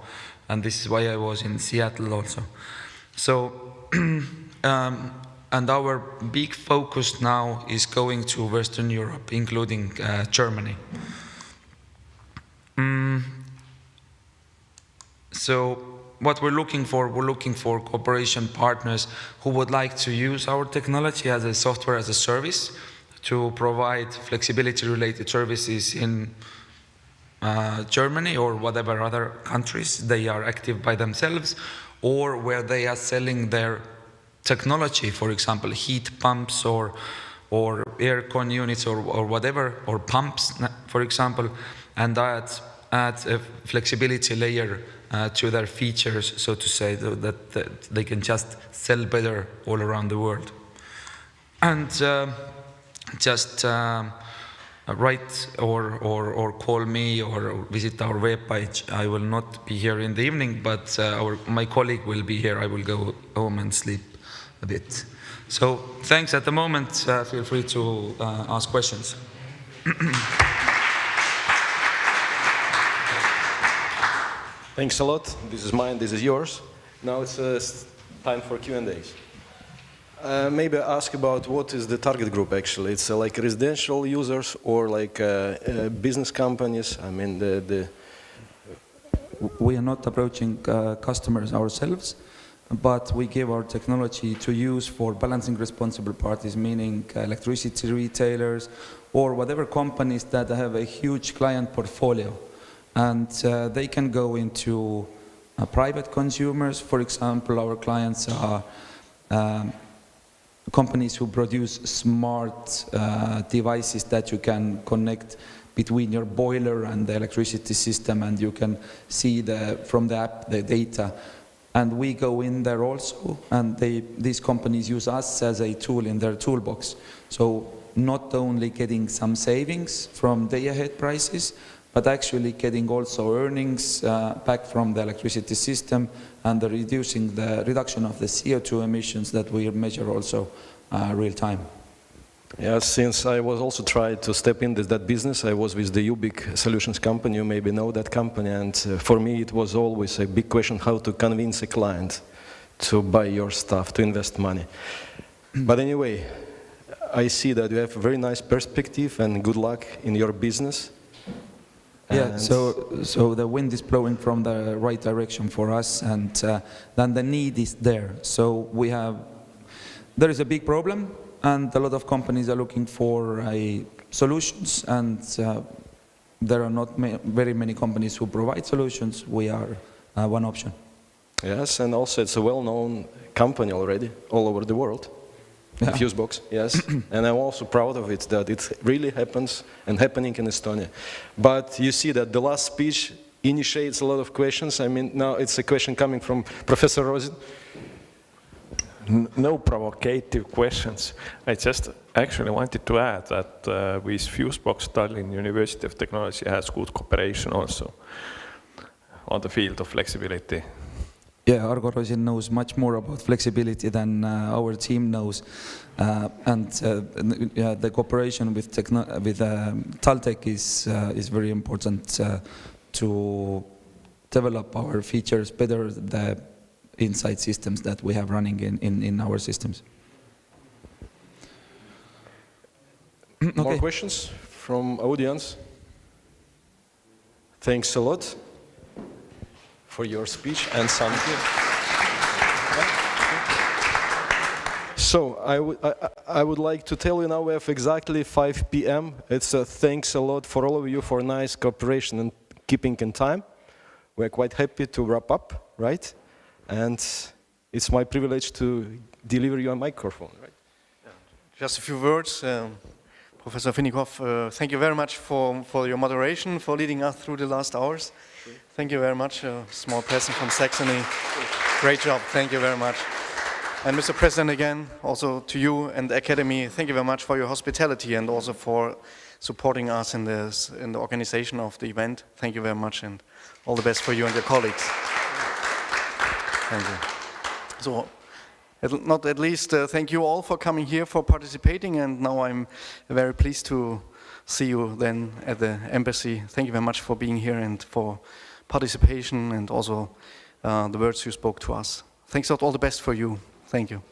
Speaker 22: And this is why I was in Seattle also. So, and our big focus now is going to Western Europe, including Germany. So what we're looking for cooperation partners who would like to use our technology as a software as a service to provide flexibility-related services in Germany or whatever other countries they are active by themselves, or where they are selling their technology, for example, heat pumps or aircon units or whatever, or pumps, for example, and add a flexibility layer to their features, so to say, that they can just sell better all around the world. And just write or call me or visit our webpage. I will not be here in the evening, but my colleague will be here. I will go home and sleep a bit. So thanks at the moment. Feel free to ask questions.
Speaker 12: Thanks a lot. This is mine, this is yours. Now it's time for Q&As. Maybe ask about what is the target group actually. It's like residential users or like business companies. I mean,
Speaker 22: We are not approaching customers ourselves, but we give our technology to use for balancing responsible parties, meaning electricity retailers or whatever companies that have a huge client portfolio. And they can go into private consumers. For example, our clients are companies who produce smart devices that you can connect between your boiler and the electricity system, and you can see from the app the data
Speaker 15: and we go in there also, and these companies use us as a tool in their toolbox. So not only getting some savings from day-ahead prices, but actually getting also earnings back from the electricity system and the reduction of the CO2 emissions that we measure also real time.
Speaker 3: Yeah, since I was also trying to step into that business, I was with the Ubik Solutions company, you maybe know that company, and for me it was always a big question how to convince a client to buy your stuff, to invest money. But anyway, I see that you have a very nice perspective and good luck in your business.
Speaker 15: Yeah, so the wind is blowing from the right direction for us, and then the need is there. So there is a big problem, and a lot of companies are looking for solutions, and there are not very many companies who provide solutions. We are one option.
Speaker 3: Yes, and also it's a well-known company already all over the world. Yeah. Fusebox, yes, and I'm also proud of it that it really happens and happening in Estonia. But you see that the last speech initiates a lot of questions. I mean, now it's a question coming from Professor Rosin.
Speaker 5: No provocative questions. I just actually wanted to add that with Fusebox, Tallinn University of Technology has good cooperation also on the field of flexibility.
Speaker 15: Yeah, Argo Rosin knows much more about flexibility than our team knows. The cooperation with Taltech is very important to develop our features better, the inside systems that we have running in our systems.
Speaker 3: More questions from audience? Thanks a lot for your speech and thank you. So I would like to tell you now we have exactly 5 p.m. It's thanks a lot for all of you for nice cooperation and keeping in time. We're quite happy to wrap up, right? And it's my privilege to deliver you a microphone, right?
Speaker 1: Just a few words. Professor Vinnikov, thank you very much for your moderation, for leading us through the last hours. Thank you very much. A small present from Saxony. Great job. Thank you very much. And Mr. President, again, also to you and the Academy, thank you very much for your hospitality and also for supporting us in the organization of the event. Thank you very much and all the best for you and your colleagues. Thank you. So, not at least, thank you all for coming here, for participating, and now I'm very pleased to see you then at the embassy. Thank you very much for being here and for participation and also the words you spoke to us. Thanks a lot, all the best for you. Thank you.